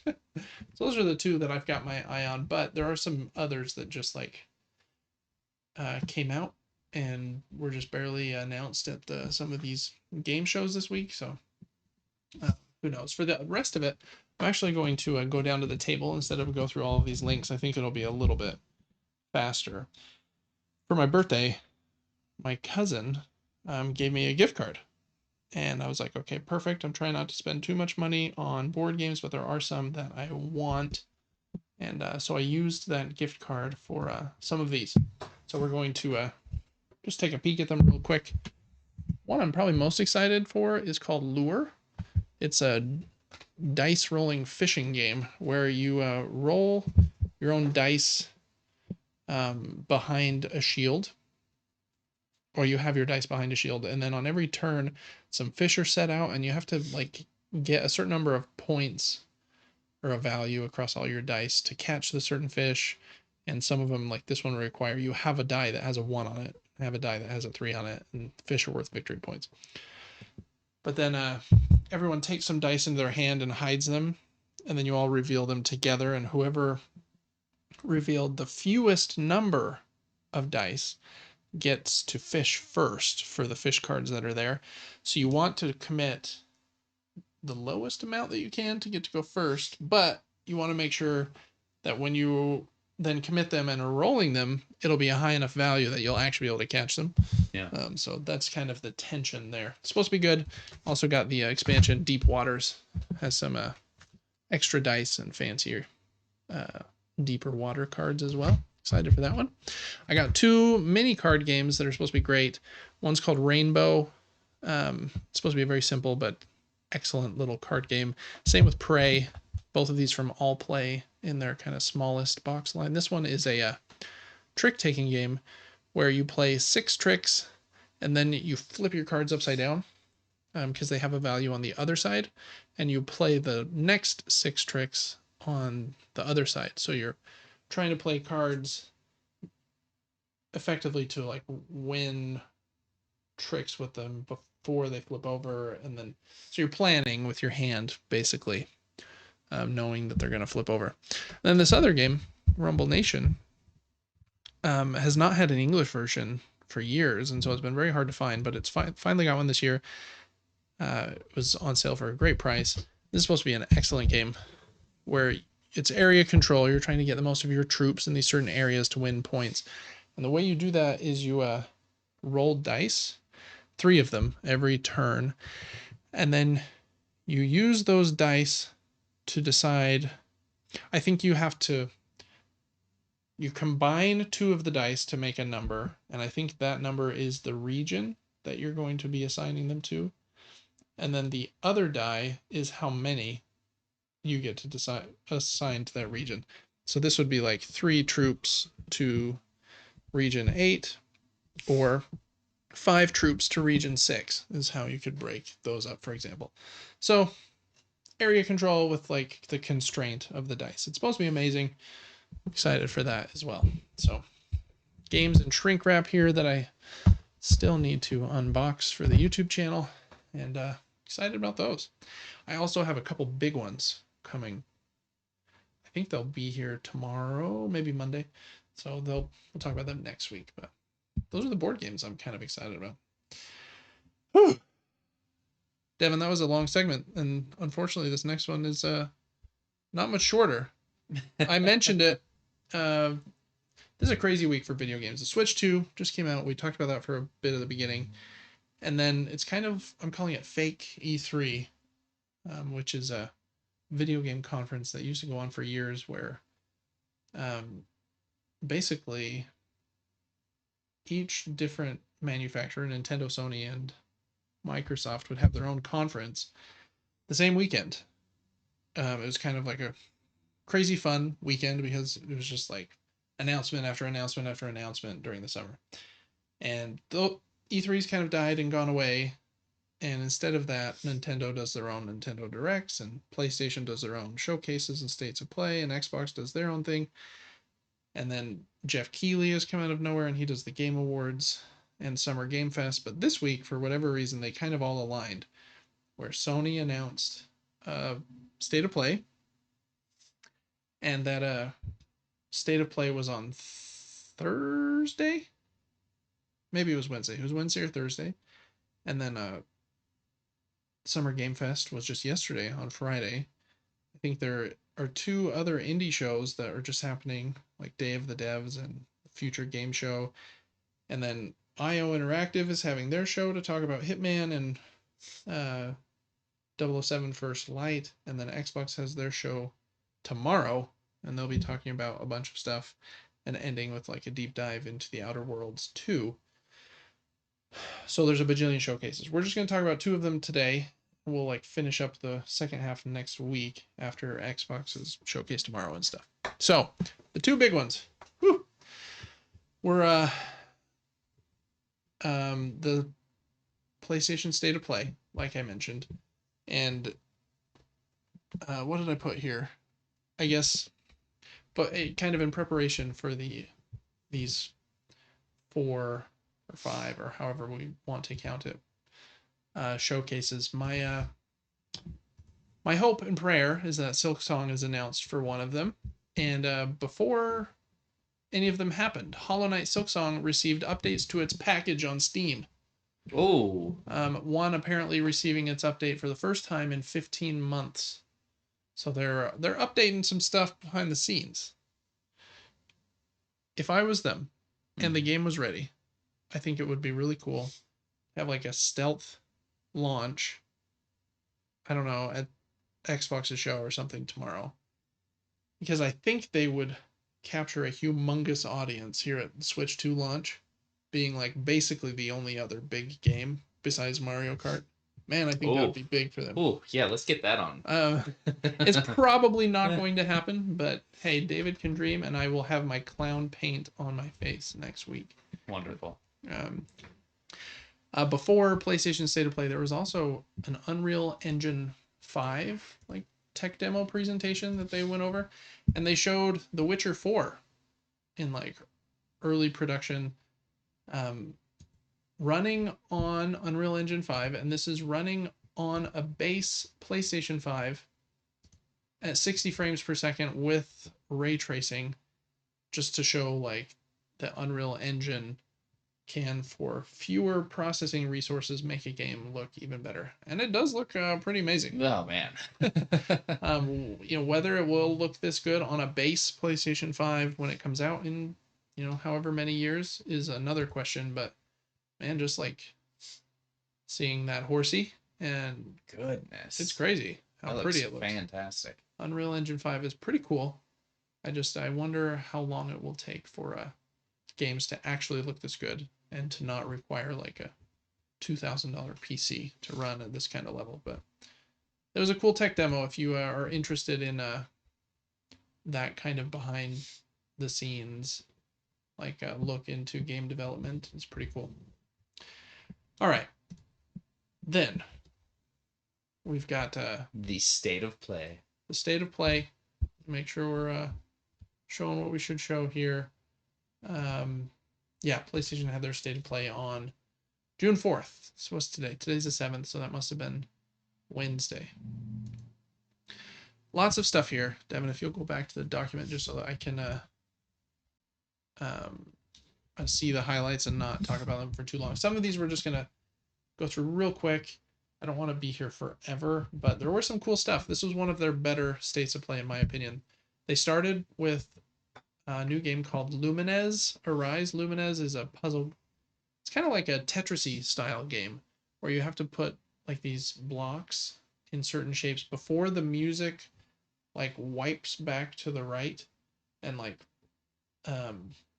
So those are the 2 that I've got my eye on, but there are some others that just like came out and were just barely announced at some of these game shows this week. So who knows? For the rest of it, I'm actually going to go down to the table instead of go through all of these links. I think it'll be a little bit faster. For my birthday, my cousin gave me a gift card. And I was like, okay, perfect. I'm trying not to spend too much money on board games, but there are some that I want. And so I used that gift card for some of these. So we're going to just take a peek at them real quick. One I'm probably most excited for is called Lure. It's a dice rolling fishing game where you roll your own dice behind a shield. Or you have your dice behind a shield, and then on every turn, some fish are set out, and you have to like get a certain number of points or a value across all your dice to catch the certain fish. And some of them, like this one, require you have a die that has a 1 on it, have a die that has a 3 on it, and fish are worth victory points. But then everyone takes some dice into their hand and hides them, and then you all reveal them together, and whoever revealed the fewest number of dice gets to fish first for the fish cards that are there. So you want to commit the lowest amount that you can to get to go first, but you want to make sure that when you then commit them and are rolling them, it'll be a high enough value that you'll actually be able to catch them. Yeah. So that's kind of the tension there. It's supposed to be good. Also got the expansion Deep Waters, has some extra dice and fancier deeper water cards as well. Excited for that one. I got 2 mini card games that are supposed to be great. One's called Rainbow. It's supposed to be very simple, but excellent little card game. Same with Prey. Both of these from All Play in their kind of smallest box line. This one is a trick-taking game where you play 6 tricks and then you flip your cards upside down because they have a value on the other side, and you play the next 6 tricks on the other side. So you're trying to play cards effectively to like win tricks with them before they flip over, and then so you're planning with your hand basically, knowing that they're going to flip over. And then this other game, Rumble Nation, has not had an English version for years, and so it's been very hard to find, but it's finally got one this year. It was on sale for a great price. This is supposed to be an excellent game where it's area control. You're trying to get the most of your troops in these certain areas to win points. And the way you do that is you roll dice, 3 of them every turn, and then you use those dice to decide. I think you combine 2 of the dice to make a number, and I think that number is the region that you're going to be assigning them to. And then the other die is how many you get to assign to that region. So this would be like 3 troops to region 8, or 5 troops to region 6 is how you could break those up, for example. So area control with like the constraint of the dice. It's supposed to be amazing. I'm excited for that as well. So games and shrink wrap here that I still need to unbox for the YouTube channel, and excited about those. I also have a couple big ones coming. I think they'll be here tomorrow, maybe Monday. So we'll talk about them next week. But those are the board games I'm kind of excited about. Whew. Devin, that was a long segment, and unfortunately this next one is not much shorter. I mentioned it. This is a crazy week for video games. The Switch 2 just came out. We talked about that for a bit at the beginning. And then it's kind of, I'm calling it fake E3, which is a video game conference that used to go on for years where basically each different manufacturer, Nintendo, Sony, and Microsoft, would have their own conference the same weekend. It was kind of like a crazy fun weekend because it was just like announcement after announcement after announcement during the summer. And though E3's kind of died and gone away, and instead of that, Nintendo does their own Nintendo Directs, and PlayStation does their own showcases and states of play, and Xbox does their own thing. And then Jeff Keighley has come out of nowhere, and he does the Game Awards and Summer Game Fest. But this week, for whatever reason, they kind of all aligned, where Sony announced State of Play, and that State of Play was on Thursday. Maybe it was Wednesday. It was Wednesday or Thursday. And then Summer Game Fest was just yesterday on Friday. I think there are 2 other indie shows that are just happening, like Day of the Devs and Future Game Show. And then IO Interactive is having their show to talk about Hitman and 007 First Light. And then Xbox has their show tomorrow, and they'll be talking about a bunch of stuff and ending with like a deep dive into the Outer Worlds 2. So there's a bajillion showcases. We're just going to talk about 2 of them today. We'll like finish up the second half next week after Xbox's showcase tomorrow and stuff. So the 2 big ones. Were the PlayStation State of Play, like I mentioned, and what did I put here? I guess, but kind of in preparation for these 4 or 5 or however we want to count it, showcases. My hope and prayer is that Silksong is announced for one of them, and before any of them happened, Hollow Knight Silksong received updates to its package on Steam. Oh. One apparently receiving its update for the first time in 15 months. So they're updating some stuff behind the scenes. If I was them and the game was ready, I think it would be really cool to have like a stealth launch, I don't know, at Xbox's show or something tomorrow. Because I think they would capture a humongous audience here at Switch 2 launch, being like basically the only other big game besides Mario Kart. Man, I think that would be big for them. Oh, yeah, let's get that on. It's probably not going to happen, but hey, David can dream, and I will have my clown paint on my face next week. Wonderful. Before PlayStation State of Play, there was also an Unreal Engine 5 like tech demo presentation that they went over, and they showed The Witcher 4 in like early production, running on Unreal Engine 5, and this is running on a base PlayStation 5 at 60 frames per second with ray tracing, just to show like the Unreal Engine can, for fewer processing resources, make a game look even better. And it does look pretty amazing. Oh, man. Whether it will look this good on a base PlayStation 5 when it comes out in, however many years is another question. But man, just like seeing that horsey, and Goodness. it's crazy how pretty it looks. Fantastic. Unreal Engine 5 is pretty cool. I wonder how long it will take for games to actually look this good and to not require like a $2,000 PC to run at this kind of level. But it was a cool tech demo if you are interested in that kind of behind the scenes, like look into game development. It's pretty cool. All right. Then we've got the State of Play. The State of Play. Make sure we're showing what we should show here. PlayStation had their State of Play on June 4th. So what's today? Today's the 7th, so that must have been Wednesday. Lots of stuff here. Devin, if you'll go back to the document just so that I can see the highlights and not talk about them for too long. Some of these we're just going to go through real quick. I don't want to be here forever, but there were some cool stuff. This was one of their better states of play, in my opinion. They started with a new game called Lumines Arise. Lumines is a puzzle. It's kind of like a Tetris-y style game where you have to put like these blocks in certain shapes before the music like wipes back to the right and like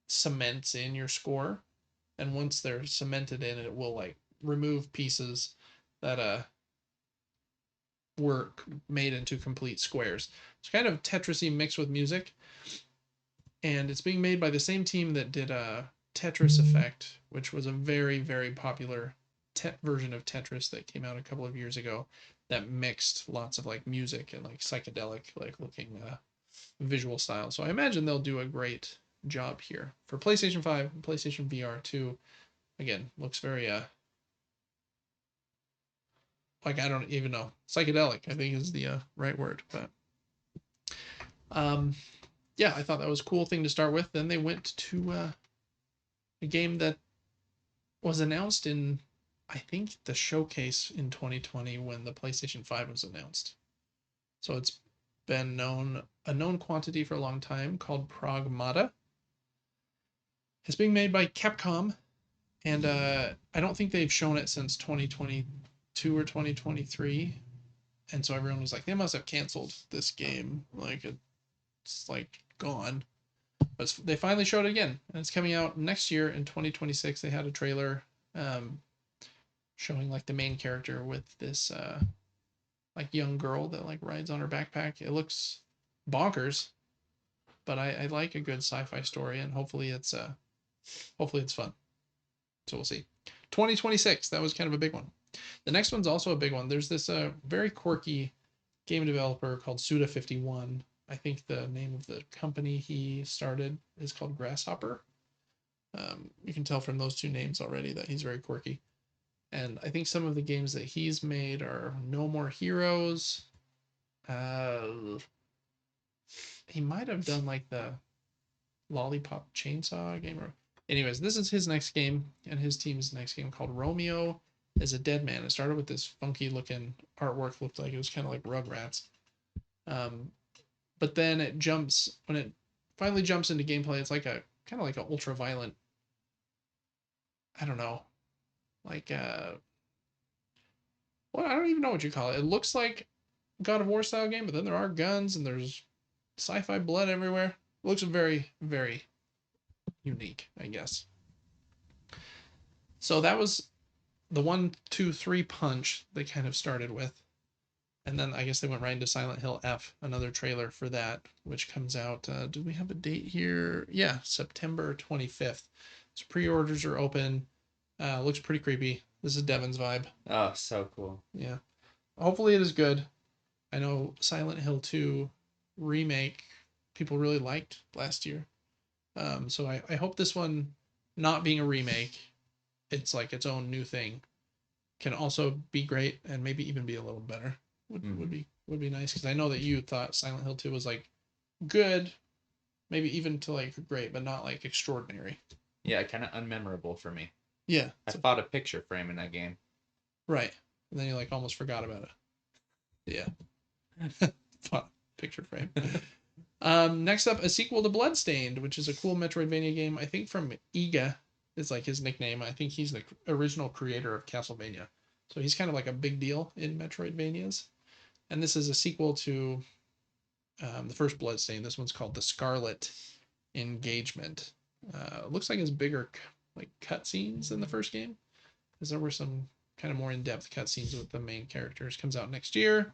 cements in your score. And once they're cemented in, it will like remove pieces that were made into complete squares. It's kind of Tetris-y mixed with music. And it's being made by the same team that did Tetris Effect, which was a very, very popular version of Tetris that came out a couple of years ago that mixed lots of like music and like psychedelic like looking visual style. So I imagine they'll do a great job here. For PlayStation 5 and PlayStation VR 2, again, looks very like I don't even know. Psychedelic, I think is the right word. But yeah, I thought that was a cool thing to start with. Then they went to a game that was announced in, I think, the showcase in 2020 when the PlayStation 5 was announced. So it's been a known quantity for a long time, called Pragmata. It's being made by Capcom, and I don't think they've shown it since 2022 or 2023. And so everyone was like, they must have canceled this game. Like, it's like gone. But they finally showed it again, and it's coming out next year in 2026. They had a trailer showing like the main character with this like young girl that like rides on her backpack. It looks bonkers, but I like a good sci-fi story, and hopefully it's fun. So we'll see. 2026, that was kind of a big one. The next one's also a big one. There's this very quirky game developer called Suda51. I think the name of the company he started is called Grasshopper. You can tell from those two names already that he's very quirky. And I think some of the games that he's made are No More Heroes. He might have done like the Lollipop Chainsaw game. Anyways, this is his next game, and his team's next game called Romeo is a Dead Man. It started with this funky looking artwork, looked like it was kind of like Rugrats. But then when it finally jumps into gameplay, it's like a kind of like an ultra violent, I don't know, like well, I don't even know what you call it. It looks like God of War style game, but then there are guns and there's sci-fi blood everywhere. It looks very, very unique, I guess. So that was the 1, 2, 3 punch they kind of started with. And then I guess they went right into Silent Hill F, another trailer for that, which comes out. Do we have a date here? Yeah, September 25th. So pre-orders are open. Looks pretty creepy. This is Devin's vibe. Oh, so cool. Yeah. Hopefully it is good. I know Silent Hill 2 remake people really liked last year. So I hope this one, not being a remake, it's like its own new thing, can also be great and maybe even be a little better. Would be nice, because I know that you thought Silent Hill 2 was like good, maybe even to like great, but not like extraordinary. Yeah, kind of unmemorable for me. Yeah. I fought a picture frame in that game. Right. And then you like almost forgot about it. Yeah. Fought picture frame. Next up, a sequel to Bloodstained, which is a cool Metroidvania game, I think from Iga is like his nickname. I think he's the original creator of Castlevania. So he's kind of like a big deal in Metroidvanias. And this is a sequel to the first Bloodstained. This one's called The Scarlet Engagement. Looks like it's bigger like cutscenes than the first game, because there were some kind of more in-depth cutscenes with the main characters. Comes out next year.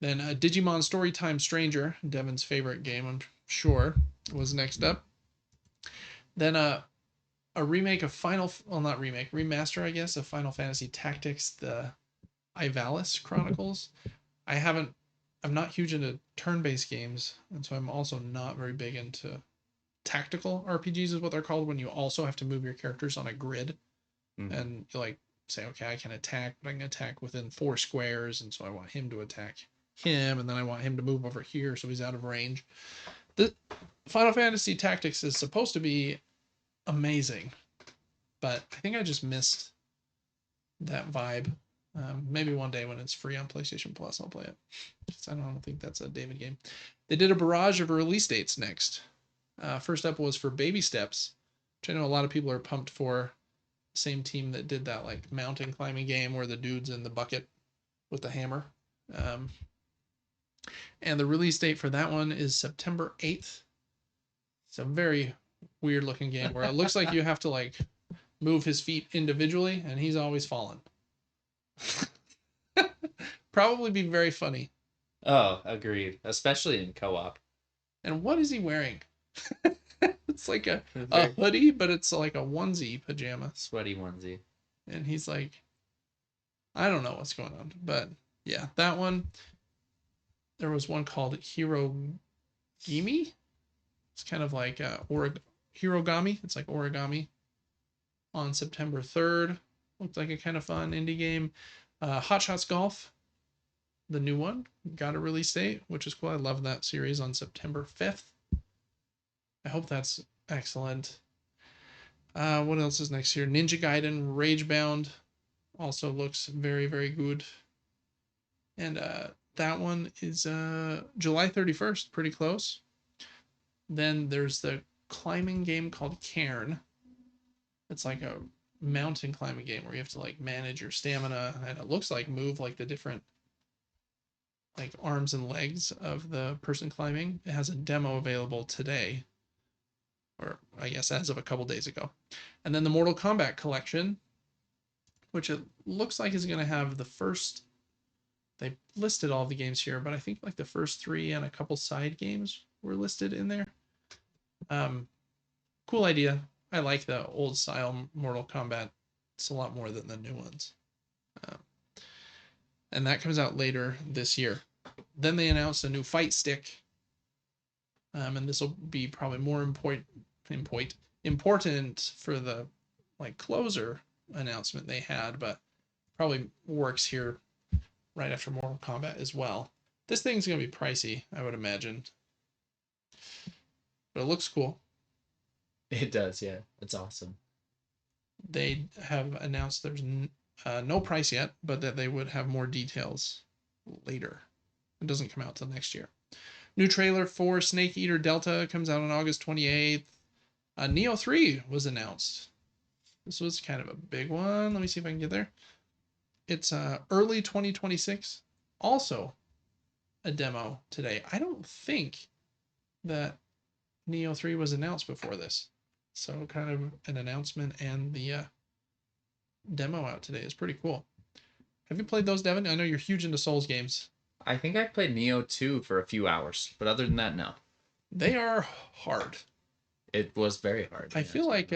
Then Digimon Storytime Stranger, Devin's favorite game, I'm sure, was next up. Then a remake of remaster, I guess, of Final Fantasy Tactics, the Ivalice Chronicles. I'm not huge into turn-based games, and so I'm also not very big into tactical RPGs, is what they're called, when you also have to move your characters on a grid. And you like say, okay, I can attack, but I can attack within 4 squares, and so I want him to attack him, and then I want him to move over here so he's out of range. The Final Fantasy Tactics is supposed to be amazing, but I think I just missed that vibe. Maybe one day when it's free on PlayStation Plus, I'll play it. I don't think that's a David game. They did a barrage of release dates next. First up was for Baby Steps, which I know a lot of people are pumped for. Same team that did that like mountain climbing game where the dude's in the bucket with the hammer. And the release date for that one is September 8th. It's a very weird looking game where it looks like you have to like move his feet individually, and he's always falling. Probably be very funny. Oh, agreed. Especially in co-op. And what is he wearing? It's like a hoodie, but it's like a onesie pajama. Sweaty onesie. And he's like, I don't know what's going on. But yeah, that one. There was one called Hirogimi. It's kind of like Hirogami. It's like origami. On September 3rd. Looked like a kind of fun indie game. Hot Shots Golf, the new one, got a release date, which is cool. I love that series, on September 5th. I hope that's excellent. What else is next here? Ninja Gaiden Ragebound also looks very, very good. And that one is July 31st, pretty close. Then there's the climbing game called Cairn. It's like a mountain climbing game where you have to like manage your stamina, and it looks like move like the different like arms and legs of the person climbing. It has a demo available today, or I guess as of a couple days ago. And then the Mortal Kombat collection, which it looks like is going to have the first, they listed all the games here, but I think like the first 3 and a couple side games were listed in there. Cool idea. I like the old style Mortal Kombat. It's a lot more than the new ones. And that comes out later this year. Then they announced a new fight stick. And this will be probably more important for the like closer announcement they had, but probably works here right after Mortal Kombat as well. This thing's going to be pricey, I would imagine. But it looks cool. It does, yeah. It's awesome. They have announced there's no price yet, but that they would have more details later. It doesn't come out till next year. New trailer for Snake Eater Delta comes out on August 28th. Neo 3 was announced. This was kind of a big one. Let me see if I can get there. It's early 2026. Also a demo today. I don't think that Neo 3 was announced before this. So kind of an announcement and the demo out today. It's pretty cool. Have you played those, Devin? I know you're huge into Souls games. I think I played Neo 2 for a few hours, but other than that, no. They are hard. It was very hard. I feel like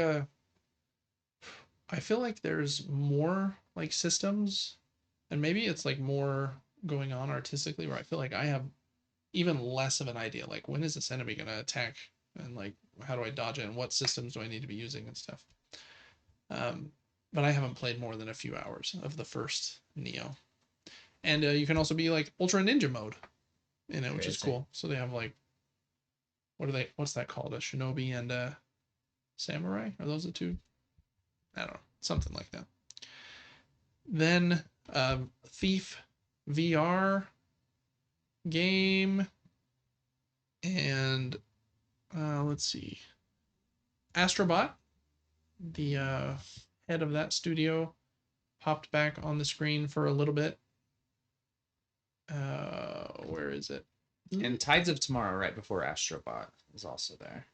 there's more like systems, and maybe it's like more going on artistically, where I feel like I have even less of an idea. Like, when is this enemy gonna attack, and like how do I dodge it, and what systems do I need to be using and stuff. But I haven't played more than a few hours of the first Neo, and you can also be like Ultra Ninja mode in it, which is cool. So they have like, what's that called? A shinobi and a samurai? Are those the two? I don't know, something like that. Then Thief VR game, and let's see, Astrobot, the head of that studio, popped back on the screen for a little bit. Where is it? And Tides of Tomorrow, right before Astrobot, is also there.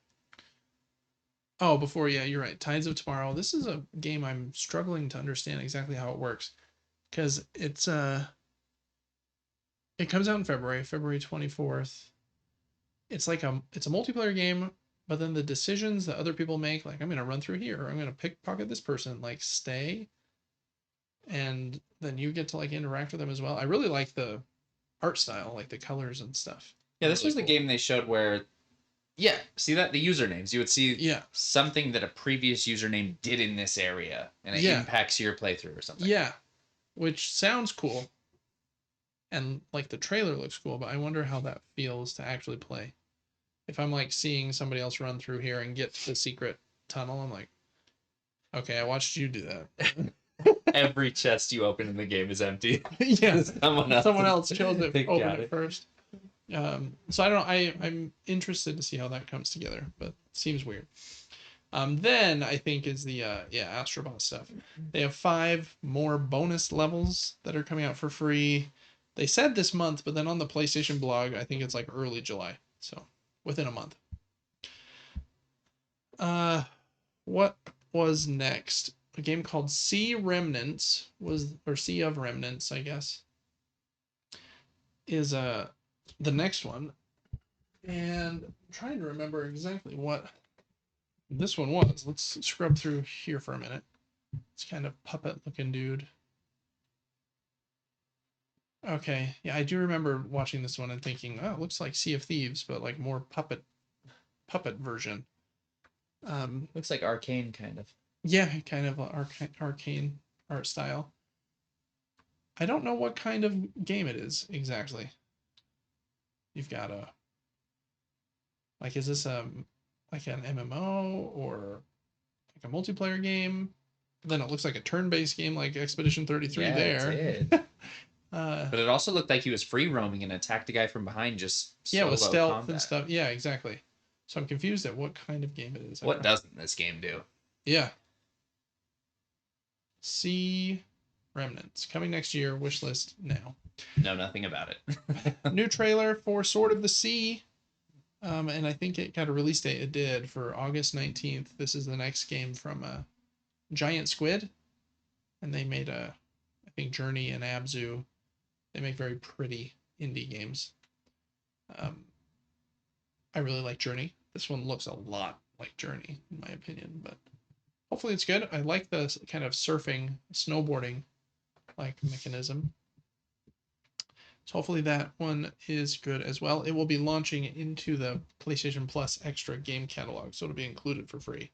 Oh, before, yeah, you're right. Tides of Tomorrow. This is a game I'm struggling to understand exactly how it works, because it comes out in February 24th. It's like it's a multiplayer game, but then the decisions that other people make, like, I'm gonna run through here, or I'm gonna pickpocket this person, like, stay, and then you get to like interact with them as well. I really like the art style, like the colors and stuff. Yeah, this Really was the cool. game they showed where, yeah, see that? The usernames. You would see something that a previous username did in this area, and it impacts your playthrough or something. Yeah, which sounds cool. And like the trailer looks cool, but I wonder how that feels to actually play. If I'm like seeing somebody else run through here and get to the secret tunnel, I'm like, okay, I watched you do that. Every chest you open in the game is empty. Yeah, someone else chose it, open got it first. So I don't know. I'm interested to see how that comes together, but it seems weird. Then I think is the Astrobot stuff. They have 5 more bonus levels that are coming out for free. They said this month, but then on the PlayStation blog, I think it's like early July, so within a month. What was next? A game called Sea Remnants Sea of Remnants, I guess, is the next one. And I'm trying to remember exactly what this one was. Let's scrub through here for a minute. It's kind of puppet looking dude. Okay, yeah, I do remember watching this one and thinking, oh, it looks like Sea of Thieves, but like more puppet version. Looks like Arcane, kind of. Yeah, kind of arcane art style. I don't know what kind of game it is exactly. You've got is this like an MMO or like a multiplayer game? Then it looks like a turn-based game like Expedition 33 there. It did. But it also looked like he was free roaming and attacked a guy from behind, just with stealth combat. and stuff. Yeah, exactly. So I'm confused at what kind of game it is. What doesn't this game do? Yeah. Sea Remnants coming next year. Wish list now. Know nothing about it. New trailer for Sword of the Sea. And I think it got a release date. It did, for August 19th. This is the next game from Giant Squid. And they made I think Journey and Abzu. They make very pretty indie games. I really like Journey. This one looks a lot like Journey, in my opinion, but hopefully it's good. I like the kind of surfing, snowboarding like mechanism. So hopefully that one is good as well. It will be launching into the PlayStation Plus Extra game catalog, so it'll be included for free,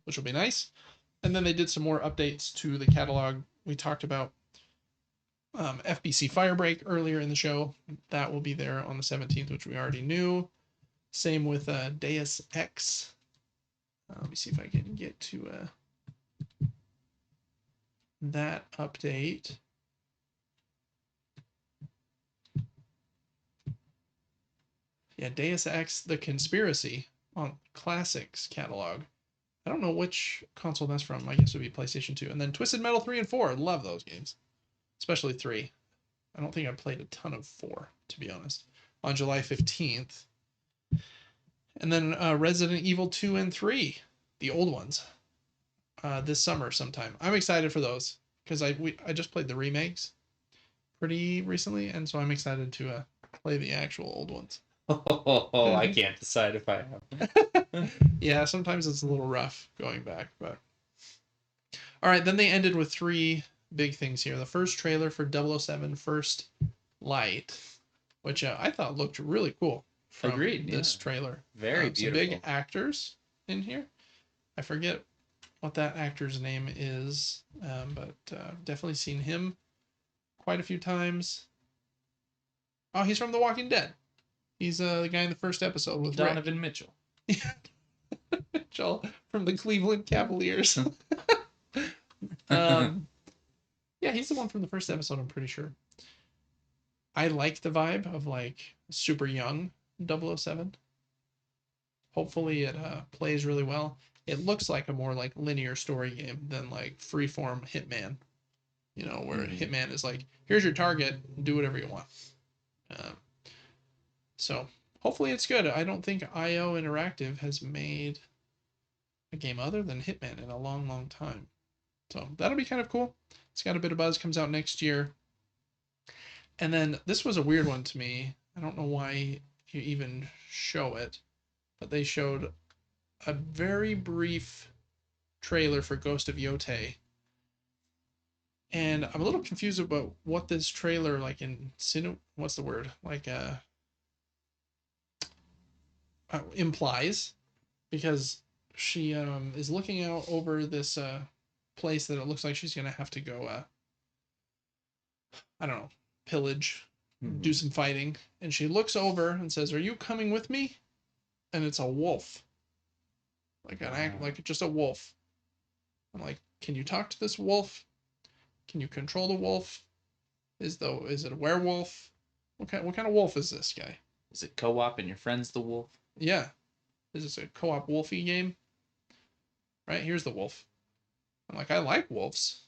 which will be nice. And then they did some more updates to the catalog. We talked about FBC Firebreak earlier in the show. That will be there on the 17th, which we already knew. Same with Deus Ex. Let me see if I can get to that update. Yeah, Deus Ex: The Conspiracy on Classics catalog. I don't know which console that's from. I guess it would be PlayStation 2. And then Twisted Metal 3 and 4. Love those games. Especially 3. I don't think I played a ton of 4, to be honest. On July 15th. And then Resident Evil 2 and 3. The old ones. this summer sometime. I'm excited for those because I just played the remakes pretty recently, and so I'm excited to play the actual old ones. Oh, I can't decide if I have. Yeah, sometimes it's a little rough going back, but all right. Then they ended with 3 big things here. The first trailer for 007 First Light, which I thought looked really cool from Agreed, this yeah. trailer. Very Some beautiful. big actors in here. I forget what that actor's name is, but definitely seen him quite a few times. Oh, he's from The Walking Dead. He's the guy in the first episode with Donovan Mitchell. Mitchell from the Cleveland Cavaliers. Yeah, he's the one from the first episode, I'm pretty sure. I like the vibe of like super young 007. Hopefully it plays really well. It looks like a more like linear story game than like freeform Hitman. You know, where Hitman is like, here's your target, do whatever you want. So hopefully it's good. I don't think IO Interactive has made a game other than Hitman in a long, long time. So that'll be kind of cool. It's got a bit of buzz, comes out next year. And then this was a weird one to me. I don't know why you even show it, but they showed a very brief trailer for Ghost of Yotei. And I'm a little confused about what this trailer like what's the word? Like implies, because she is looking out over this place that it looks like she's gonna have to go I don't know, pillage, do some fighting, and she looks over and says, "Are you coming with me?" And it's a wolf, like just a wolf. I'm like, can you talk to this wolf? Can you control the wolf? Is it a werewolf? What kind of wolf is this guy? Is it co-op and your friend's the wolf? Yeah, is this a co-op wolfy game? Right, here's the wolf. I'm like, I like wolves,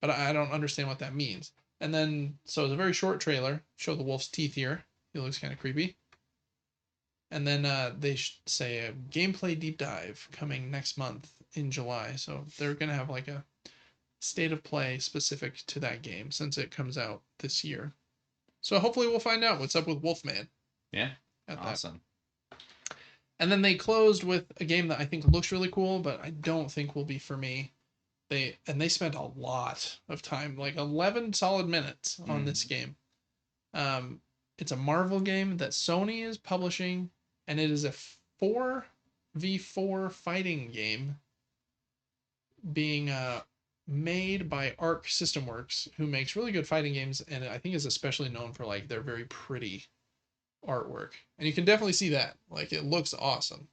but I don't understand what that means. And then, so it's a very short trailer. Show the wolf's teeth here. He looks kind of creepy. And then they say a gameplay deep dive coming next month in July. So they're going to have like a state of play specific to that game since it comes out this year. So hopefully we'll find out what's up with Wolfman. Yeah, awesome. And then they closed with a game that I think looks really cool, but I don't think will be for me. They spent a lot of time, like 11 solid minutes on this game. It's a Marvel game that Sony is publishing, and it is a 4v4 fighting game being made by Arc System Works, who makes really good fighting games, and I think is especially known for like their very pretty artwork. And you can definitely see that. Like, it looks awesome.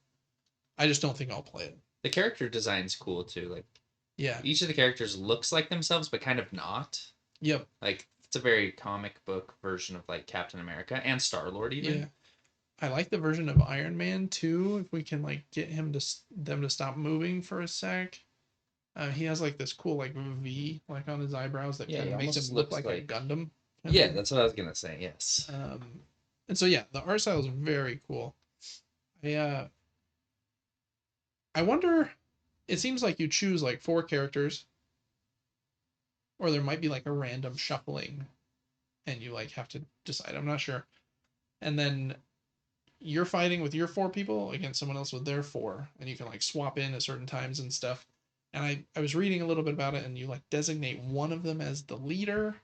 I just don't think I'll play it. The character design's cool too. Like, yeah, each of the characters looks like themselves, but kind of not. Yep. Like, it's a very comic book version of like Captain America and Star-Lord even. Yeah. I like the version of Iron Man too. If we can like get them to stop moving for a sec. He has like this cool like V like on his eyebrows that kind of makes him look like a Gundam. Yeah, that's what I was gonna say. Yes. And so yeah, the art style is very cool. I wonder. It seems like you choose like 4 characters, or there might be like a random shuffling, and you like have to decide. I'm not sure. And then you're fighting with your 4 people against someone else with their 4, and you can like swap in at certain times and stuff. And I was reading a little bit about it, and you like designate one of them as the leader,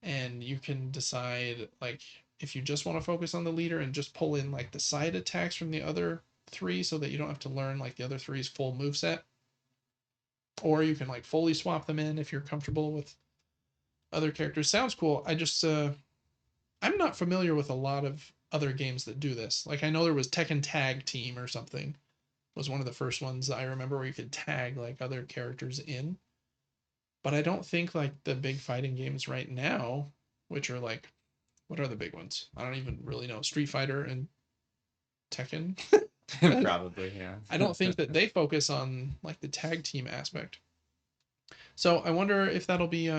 and you can decide like if you just want to focus on the leader and just pull in like the side attacks from the other 3 so that you don't have to learn like the other 3's full moveset. Or you can like fully swap them in if you're comfortable with other characters. Sounds cool. I just I'm not familiar with a lot of other games that do this. Like, I know there was Tekken Tag Team or something was one of the first ones I remember where you could tag like other characters in. But I don't think like the big fighting games right now, which are like, what are the big ones? I don't even really know. Street Fighter and Tekken. Probably, yeah. I don't think that they focus on like the tag team aspect. So I wonder if that'll be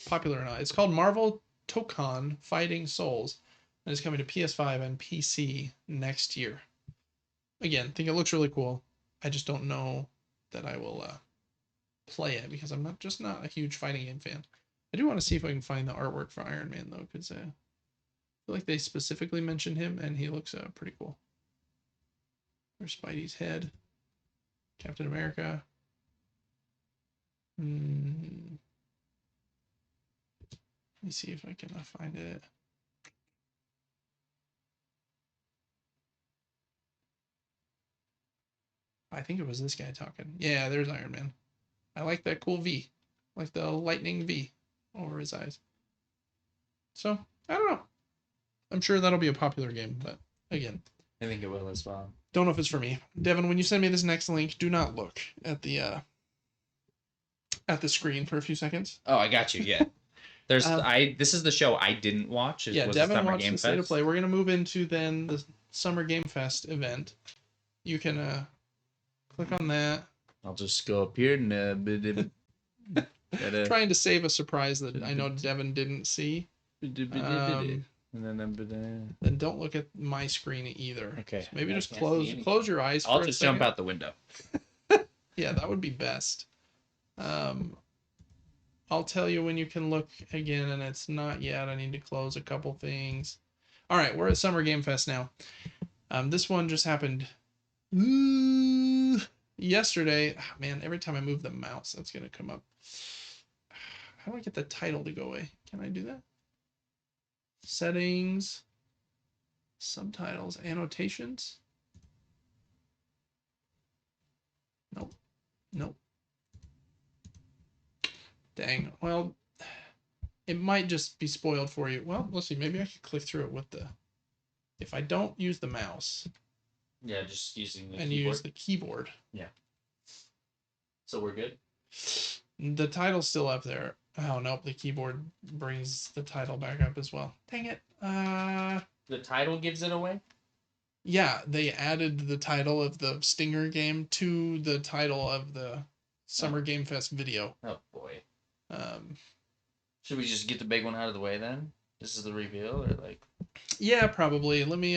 popular or not. It's called Marvel Tokon Fighting Souls, and it's coming to PS5 and PC next year. Again, I think it looks really cool. I just don't know that I will play it because I'm not a huge fighting game fan. I do want to see if I can find the artwork for Iron Man though, because I feel like they specifically mentioned him and he looks pretty cool. There's Spidey's head. Captain America. Let me see if I can find it. I think it was this guy talking. Yeah, there's Iron Man. I like that cool V. Like the lightning V over his eyes. So, I don't know. I'm sure that'll be a popular game, but again, I think it will as well. don't know if it's for me. Devin, when you send me this next link, do not look at the screen for a few seconds. Oh, I got you. Yeah. There's this is the show I didn't watch. Yeah, Devin watched the State of Play. We're gonna move into then the Summer Game Fest event. You can click on that. I'll just go up here and Trying to save a surprise that I know Devin didn't see. Then don't look at my screen either. Okay. So maybe I just can't close see anything. your eyes. I'll for just a second. jump out the window. Yeah, that would be best. I'll tell you when you can look again, and it's not yet. I need to close a couple things. All right, we're at Summer Game Fest now. This one just happened yesterday. Oh, man, every time I move the mouse, that's gonna come up. How do I get the title to go away? Can I do that? Settings, subtitles, annotations. Nope. Dang. Well, it might just be spoiled for you. Well, let's see. Maybe I could click through it with the. If I don't use the mouse. Yeah, just using the and keyboard. use the keyboard. Yeah. So we're good? The title's still up there. Oh, nope. The keyboard brings the title back up as well. Dang it. The title gives it away? Yeah, they added the title of the Stinger game to the title of the Summer Game Fest video. Oh, boy. Um, Should we just get the big one out of the way then? This is the reveal, or like? Yeah, probably. Let me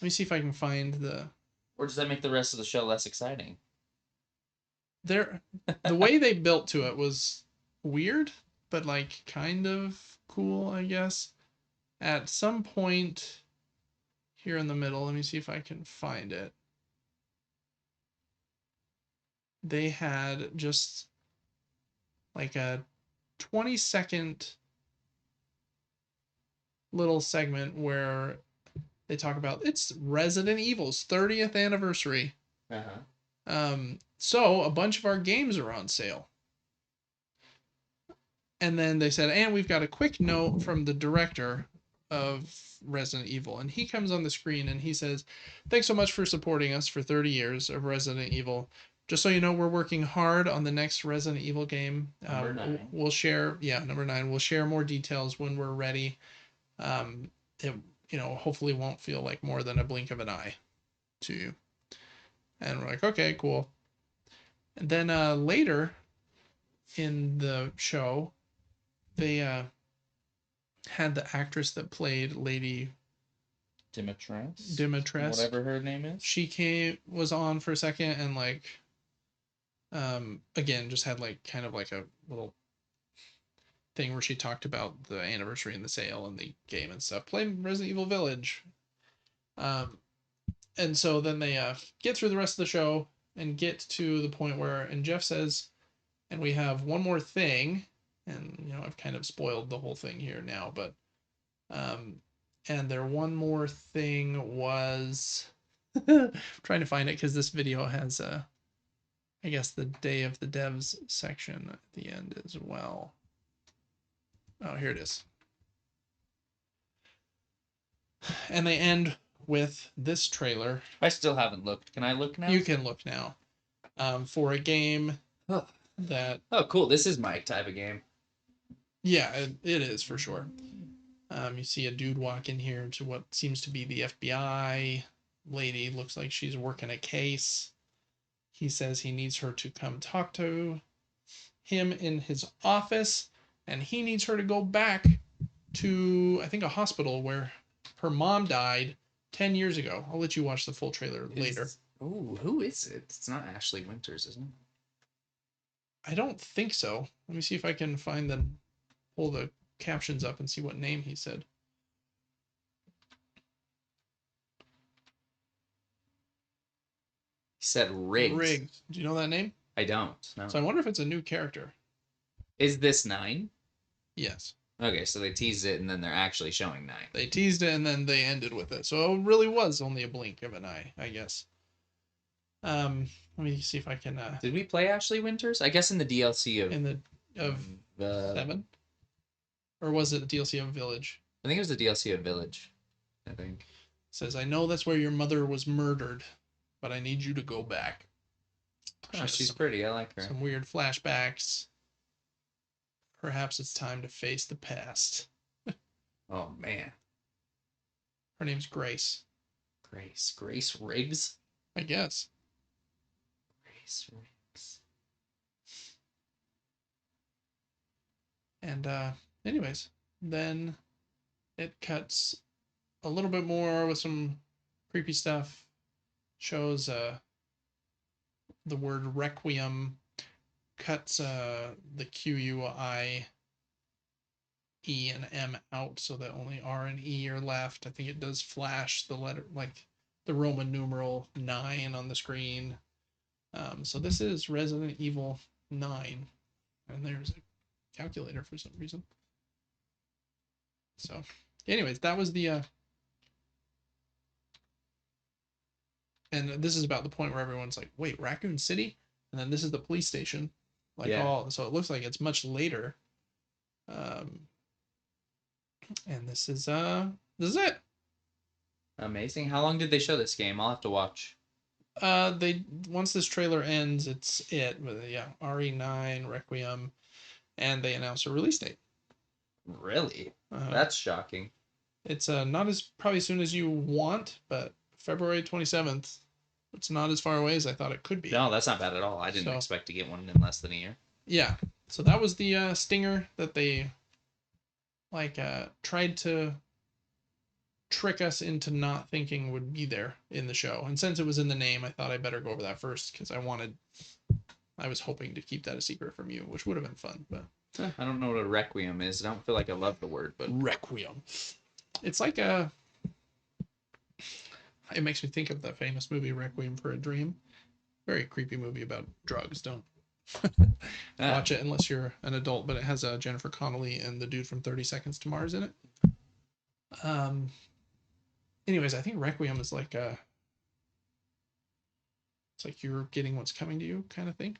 see if I can find the. Or does that make the rest of the show less exciting? The way they built to it was weird, but like kind of cool, I guess. At some point here in the middle, let me see if I can find it. They had just like a 20-second little segment where they talk about it's Resident Evil's 30th anniversary. So a bunch of our games are on sale. And then they said, and we've got a quick note from the director of Resident Evil. And he comes on the screen and he says, thanks so much for supporting us for 30 years of Resident Evil. Just so you know, we're working hard on the next Resident Evil game. Number 9. We'll share, number 9. We'll share more details when we're ready. It, hopefully won't feel like more than a blink of an eye to you. And we're like, okay, cool. And then later in the show, they had the actress that played Lady Dimitrescu. Whatever her name is. She was on for a second and like, again, just had like kind of like a little thing where she talked about the anniversary and the sale and the game and stuff. Play Resident Evil Village. And so then they get through the rest of the show and get to the point where, and Jeff says, and we have one more thing, and I've kind of spoiled the whole thing here now, but and their one more thing was trying to find it because this video has I guess the Day of the Devs section at the end as well. Oh, here it is. And they end with this trailer. I still haven't looked. Can I look now? You can look now. For a game that... Oh, cool. This is my type of game. Yeah, it is for sure. You see a dude walk in here to what seems to be the FBI lady. Looks like she's working a case. He says he needs her to come talk to him in his office, and he needs her to go back to, I think, a hospital where her mom died 10 years ago. I'll let you watch the full trailer later. Ooh, who is it? It's not Ashley Winters, isn't it? I don't think so. Let me see if I can pull the captions up and see what name he said. He said Riggs. Riggs. Do you know that name? I don't. No. So I wonder if it's a new character. Is this 9? Yes. Okay, so they teased it and then they're actually showing 9. They teased it and then they ended with it. So it really was only a blink of an eye, I guess. Let me see if I can. Did we play Ashley Winters? I guess in the DLC of the 7, or was it the DLC of Village? I think it was the DLC of Village. I think. It says, I know that's where your mother was murdered, but I need you to go back. Oh, she's pretty. I like her. Some weird flashbacks. Perhaps it's time to face the past. Oh man. Her name's Grace. Grace Riggs. I guess. Grace Riggs. And anyways, then it cuts a little bit more with some creepy stuff. Shows the word requiem, cuts the QUI E and M out so that only R and E are left. I think it does flash the letter, like the Roman numeral 9 on the screen. So this is Resident Evil 9, and there's a calculator for some reason. So anyways, that was the and this is about the point where everyone's like, wait, Raccoon City? And then this is the police station. Like, Yeah. so it looks like it's much later. And this is it. Amazing. How long did they show this game? I'll have to watch. They once this trailer ends, it's it. But yeah, RE9, Requiem, and they announce a release date. Really? That's shocking. It's not as probably as soon as you want, but February 27th. It's not as far away as I thought it could be. No, that's not bad at all. I didn't So- expect to get one in less than a year. Yeah. So that was the stinger that they tried to trick us into not thinking would be there in the show. And since it was in the name, I thought I better go over that first because I was hoping to keep that a secret from you, which would have been fun, but I don't know what a requiem is. I don't feel like I love the word, but Requiem. It's like it makes me think of the famous movie Requiem for a Dream. Very creepy movie about drugs. Don't watch it unless you're an adult, but it has Jennifer Connelly and the dude from 30 Seconds to Mars in it. Anyways, I think Requiem is like it's like you're getting what's coming to you kind of thing.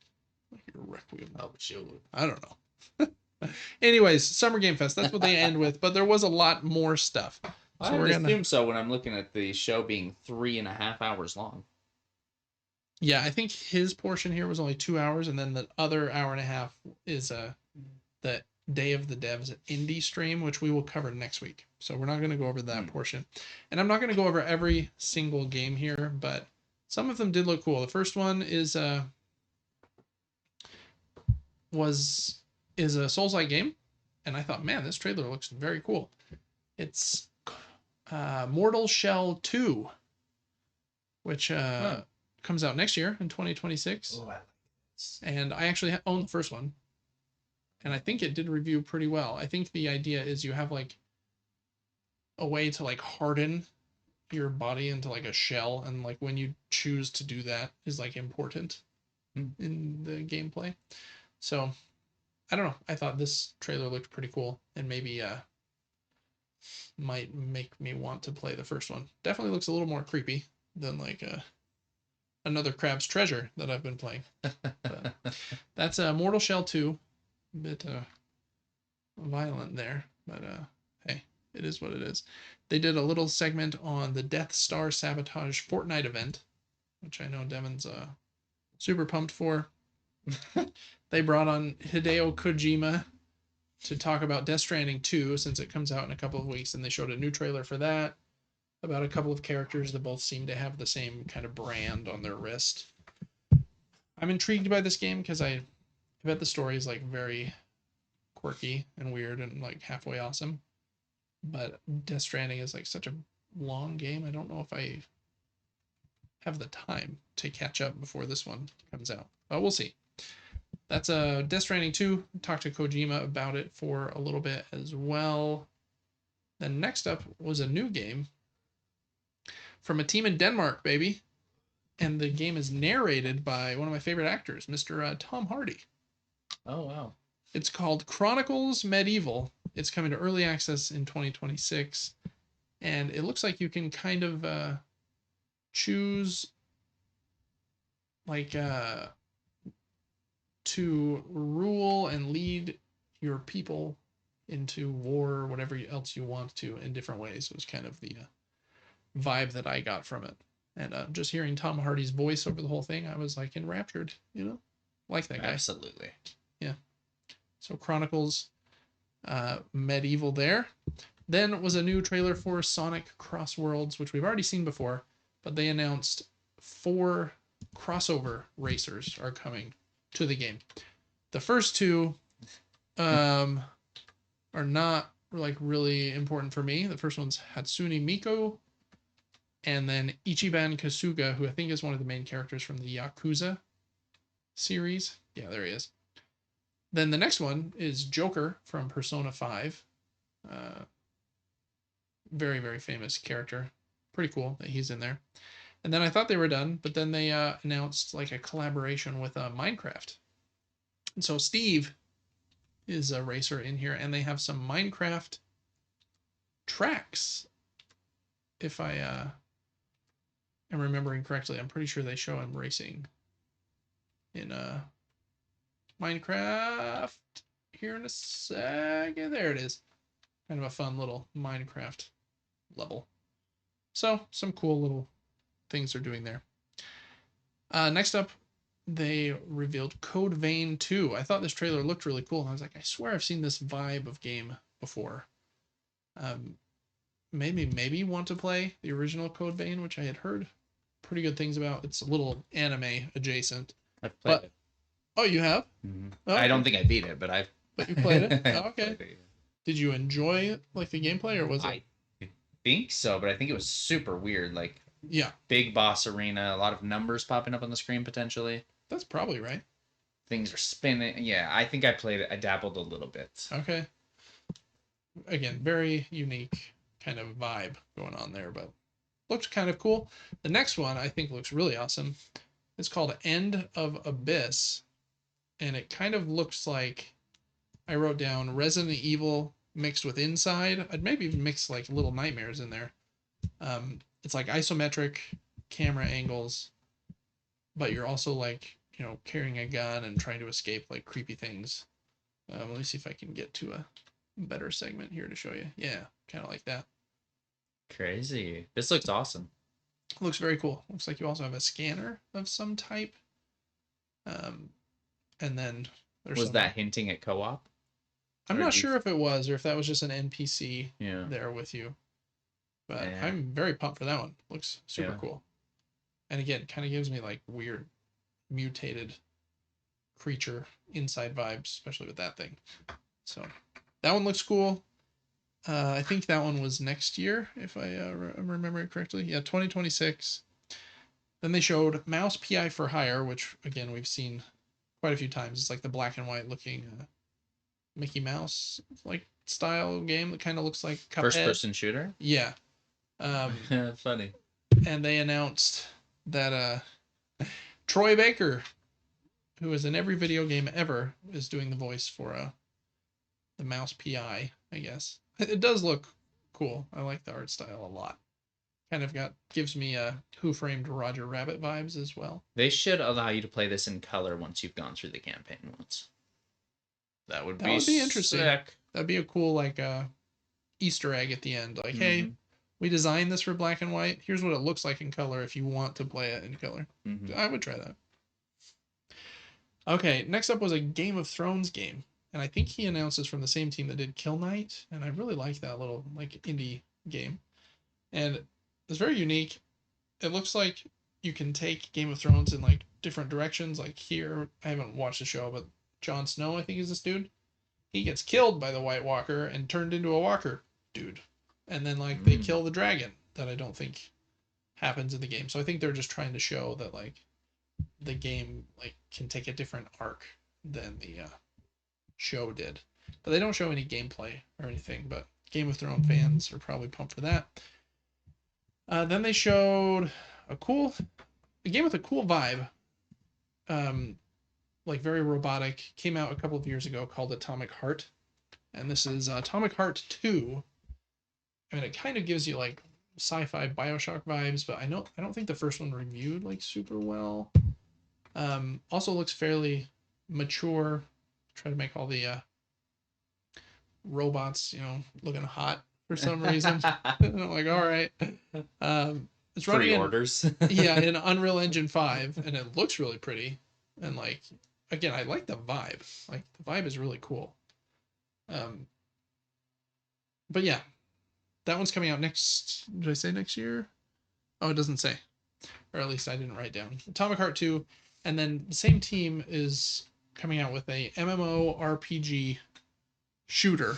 Like your Requiem. Oh, shoot. I don't know. Anyways, Summer Game Fest. That's what they end with, but there was a lot more stuff. I would assume so when I'm looking at the show being 3.5 hours long. Yeah, I think his portion here was only 2 hours, and then the other hour and a half is the Day of the Devs indie stream, which we will cover next week. So we're not going to go over that portion, and I'm not going to go over every single game here, but some of them did look cool. The first one is a Souls-like game, and I thought, man, this trailer looks very cool. It's Mortal Shell 2, which comes out next year in 2026. Oh, I like this. And I actually own the first one, and I think it did review pretty well. I think the idea is you have like a way to like harden your body into like a shell, and like when you choose to do that is like important in the gameplay. So I don't know. I thought this trailer looked pretty cool, and maybe might make me want to play the first one. Definitely looks a little more creepy than like another Crab's Treasure that I've been playing. But that's Mortal Shell 2. A bit violent there, but hey, it is what it is. They did a little segment on the Death Star Sabotage Fortnite event, which I know Devin's super pumped for. They brought on Hideo Kojima to talk about Death Stranding 2 since it comes out in a couple of weeks, and they showed a new trailer for that about a couple of characters that both seem to have the same kind of brand on their wrist. I'm intrigued by this game because I bet the story is like very quirky and weird and like halfway awesome. But Death Stranding is like such a long game. I don't know if I have the time to catch up before this one comes out. But we'll see. That's Death Stranding 2. Talked to Kojima about it for a little bit as well. Then next up was a new game from a team in Denmark, baby. And the game is narrated by one of my favorite actors, Mr. Tom Hardy. Oh, wow. It's called Chronicles Medieval. It's coming to early access in 2026. And it looks like you can kind of choose like to rule and lead your people into war or whatever else you want to in different ways. It was kind of the vibe that I got from it. And just hearing Tom Hardy's voice over the whole thing, I was like enraptured, you know? Like that guy. Absolutely. Yeah. So Chronicles Medieval there. Then was a new trailer for Sonic Cross Worlds, which we've already seen before, but they announced 4 crossover racers are coming to the game. The first 2 are not like really important for me. The first one's Hatsune Miku, and then Ichiban Kasuga, who I think is one of the main characters from the Yakuza series. Yeah, there he is. Then the next one is Joker from Persona 5. Very, very famous character. Pretty cool that he's in there. And then I thought they were done, but then they announced like a collaboration with Minecraft. And so Steve is a racer in here, and they have some Minecraft tracks. If I am remembering correctly, I'm pretty sure they show him racing in Minecraft here in a second. There it is. Kind of a fun little Minecraft level. So some cool little things they're doing there. Next up, they revealed Code Vein 2. I thought this trailer looked really cool. And I was like, I swear I've seen this vibe of game before. Maybe want to play the original Code Vein, which I had heard pretty good things about. It's a little anime adjacent. I've played it. Oh, you have? Mm-hmm. Oh, I don't think I beat it, but But you played it? Oh, okay. Played it, yeah. Did you enjoy like the gameplay, or was it? I think so, but I think it was super weird. Like, yeah, big boss arena, a lot of numbers popping up on the screen potentially. that's probably right. Things are spinning. Yeah, I think I played it. I dabbled a little bit. Okay. Again, very unique kind of vibe going on there, but looked kind of cool. The next one I think looks really awesome. It's called End of Abyss, and it kind of looks like, I wrote down Resident Evil mixed with Inside. I'd maybe even mix like Little Nightmares in there. It's like isometric camera angles, but you're also like, you know, carrying a gun and trying to escape like creepy things. Let me see if I can get to a better segment here to show you. Yeah, kind of like that. Crazy. This looks awesome. Looks very cool. Looks like you also have a scanner of some type. And then there's Was that hinting at co-op? I'm not sure if it was or if that was just an NPC Yeah. there with you. But Yeah. I'm very pumped for that one. Looks super Yeah. cool. And again, kind of gives me like weird mutated creature inside vibes, especially with that thing. So that one looks cool. I think that one was next year, if I remember it correctly. Yeah, 2026. Then they showed Mouse PI for Hire, which again we've seen quite a few times. It's like the black and white looking Mickey Mouse like style game that kind of looks like Cuphead. First person shooter? Yeah. Funny. And they announced that Troy Baker, who is in every video game ever, is doing the voice for the Mouse PI, I guess. It does look cool. I like the art style a lot. Kind of gives me Who Framed Roger Rabbit vibes as well. They should allow you to play this in color once you've gone through the campaign once. That would be interesting. Sick. That'd be a cool like Easter egg at the end. Like, hey, we designed this for black and white. Here's what it looks like in color if you want to play it in color. Mm-hmm. I would try that. Okay, next up was a Game of Thrones game. And I think he announced this from the same team that did Kill Knight. And I really like that little like indie game. And it's very unique. It looks like you can take Game of Thrones in like different directions. Like here, I haven't watched the show, but Jon Snow, I think is this dude. He gets killed by the White Walker and turned into a Walker dude. And then like they kill the dragon that I don't think happens in the game. So I think they're just trying to show that like the game like can take a different arc than the show did. But they don't show any gameplay or anything. But Game of Thrones fans are probably pumped for that. Then they showed a game with a cool vibe. Like very robotic. Came out a couple of years ago called Atomic Heart. And this is Atomic Heart 2. I mean, it kind of gives you like sci-fi Bioshock vibes, but I don't think the first one reviewed like super well. Also looks fairly mature. Try to make all the robots, looking hot for some reason. I'm like, all right. It's running Pre-orders. yeah, in Unreal Engine 5, and it looks really pretty. And like, again, I like the vibe. Like the vibe is really cool. But yeah, that one's coming out next. Did I say next year? Oh, it doesn't say, or at least I didn't write down. Atomic Heart 2, and then the same team is coming out with a MMORPG shooter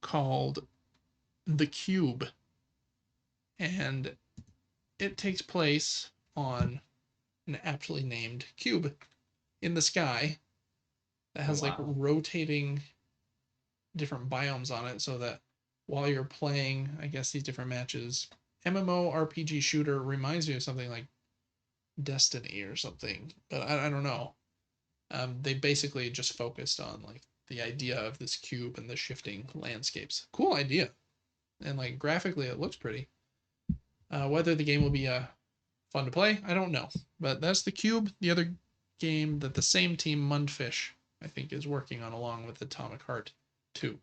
called The Cube, and it takes place on an aptly named cube in the sky that has like rotating different biomes on it, so that while you're playing, I guess, these different matches, MMORPG shooter reminds me of something like Destiny or something, but I don't know. They basically just focused on like the idea of this cube and the shifting landscapes. Cool idea, and like graphically, it looks pretty. Whether the game will be fun to play, I don't know. But that's The Cube, the other game that the same team, Mundfish, I think, is working on along with Atomic Heart 2.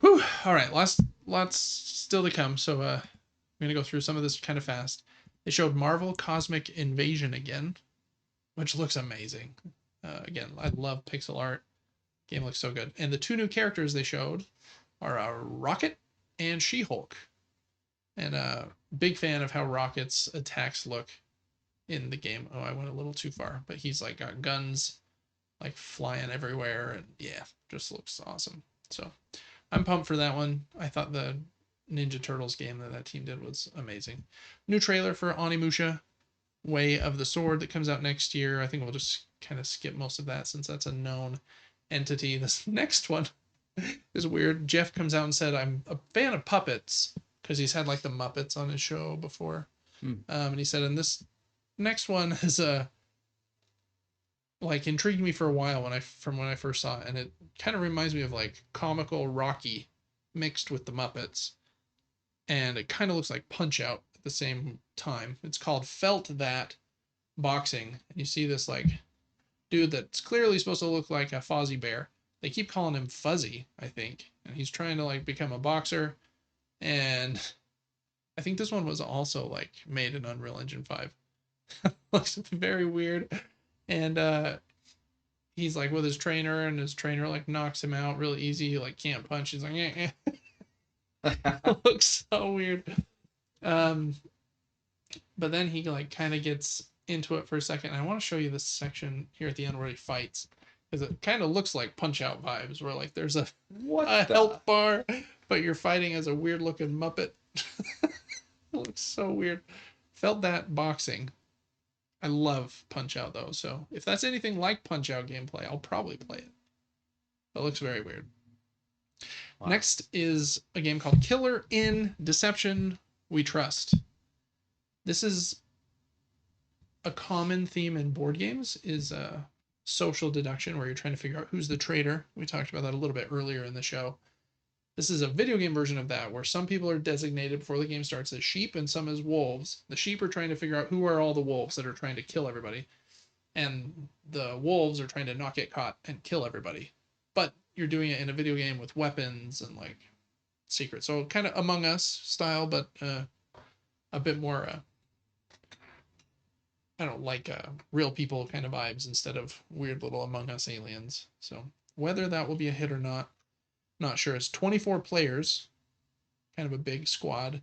Whew. All right, lots still to come. So I'm going to go through some of this kind of fast. They showed Marvel Cosmic Invasion again, which looks amazing. Again, I love pixel art. Game looks so good. And the two new characters they showed are Rocket and She-Hulk. And big fan of how Rocket's attacks look in the game. Oh, I went a little too far, but he's like got guns like flying everywhere, and yeah, just looks awesome. So I'm pumped for that one. I thought the Ninja Turtles game that team did was amazing. New trailer for Onimusha, Way of the Sword, that comes out next year. I think we'll just kind of skip most of that since that's a known entity. This next one is weird. Jeff comes out and said, I'm a fan of puppets, because he's had like the Muppets on his show before. And he said, and this next one is like intrigued me for a while when I first saw it, and it kind of reminds me of like comical Rocky mixed with the Muppets, and it kind of looks like Punch Out at the same time. It's called Felt That Boxing, and you see this like dude that's clearly supposed to look like a Fozzie Bear. They keep calling him Fuzzy, I think, and he's trying to like become a boxer. And I think this one was also like made in Unreal Engine 5. Looks very weird. And he's like with his trainer, and his trainer like knocks him out really easy. He like can't punch. He's like, eh. Looks so weird. But then he like kind of gets into it for a second. I want to show you this section here at the end where he fights, because it kind of looks like Punch Out vibes, where like there's a health bar, but you're fighting as a weird looking Muppet. It looks so weird. Felt That Boxing. I love Punch Out though, so if that's anything like Punch Out gameplay, I'll probably play it. It looks very weird. Wow. Next is a game called Killer in Deception We Trust. This is a common theme in board games, is social deduction, where you're trying to figure out who's the traitor. We talked about that a little bit earlier in the show. This is a video game version of that, where some people are designated before the game starts as sheep and some as wolves. The sheep are trying to figure out who are all the wolves that are trying to kill everybody, and the wolves are trying to not get caught and kill everybody. But you're doing it in a video game with weapons and like secrets. So kind of Among Us style, but a bit more I don't like real people kind of vibes instead of weird little Among Us aliens. So whether that will be a hit or not sure. It's 24 players, kind of a big squad,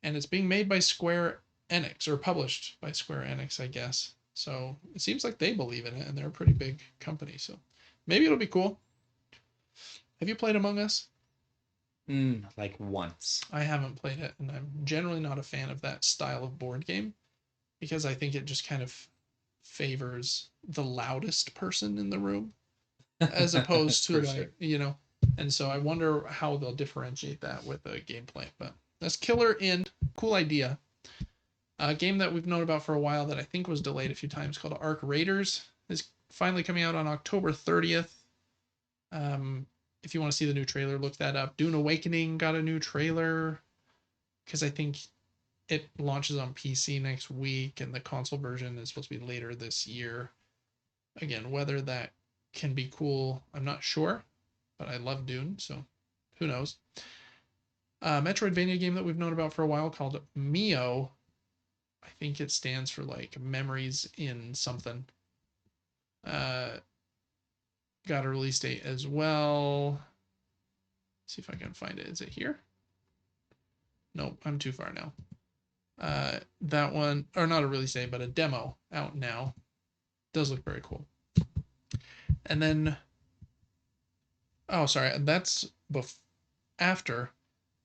and it's being made by Square Enix, or published by Square Enix, I guess. So it seems like they believe in it, and they're a pretty big company. So maybe it'll be cool. Have you played Among Us? Like once. I haven't played it, and I'm generally not a fan of that style of board game because I think it just kind of favors the loudest person in the room as opposed to For like, sure. you know, and so I wonder how they'll differentiate that with a gameplay. But that's Killer End. Cool idea. A game that we've known about for a while that I think was delayed a few times called Arc Raiders is finally coming out on October 30th. If you want to see the new trailer, look that up. Dune Awakening got a new trailer because I think it launches on PC next week and the console version is supposed to be later this year. Again, whether that can be cool, I'm not sure, but I love Dune, so who knows. Metroidvania game that we've known about for a while called Mio. I think it stands for like memories in something. Got a release date as well. Let's see if I can find it. Is it here? Nope, I'm too far now. That one, or not a release date, but a demo out now. Does look very cool. And then, oh, sorry, that's after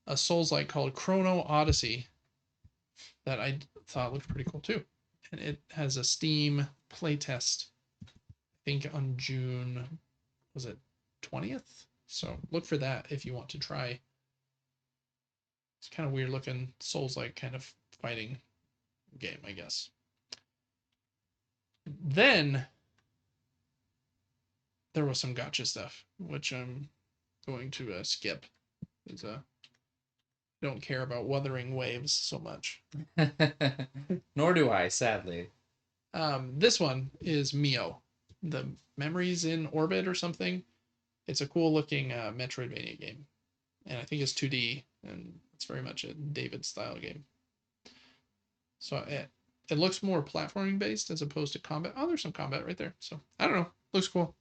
a Souls-like called Chrono Odyssey that I thought looked pretty cool too. And it has a Steam playtest, I think on June, was it 20th? So look for that if you want to try. It's kind of weird looking Souls-like kind of fighting game, I guess. Then there was some gotcha stuff, which I'm going to skip because I don't care about Wuthering Waves so much. Nor do I, sadly. This one is Mio, the Memories in Orbit or something. It's a cool looking Metroidvania game, and I think it's 2D, and it's very much a David style game. So it looks more platforming based as opposed to combat. Oh, there's some combat right there. So I don't know. Looks cool.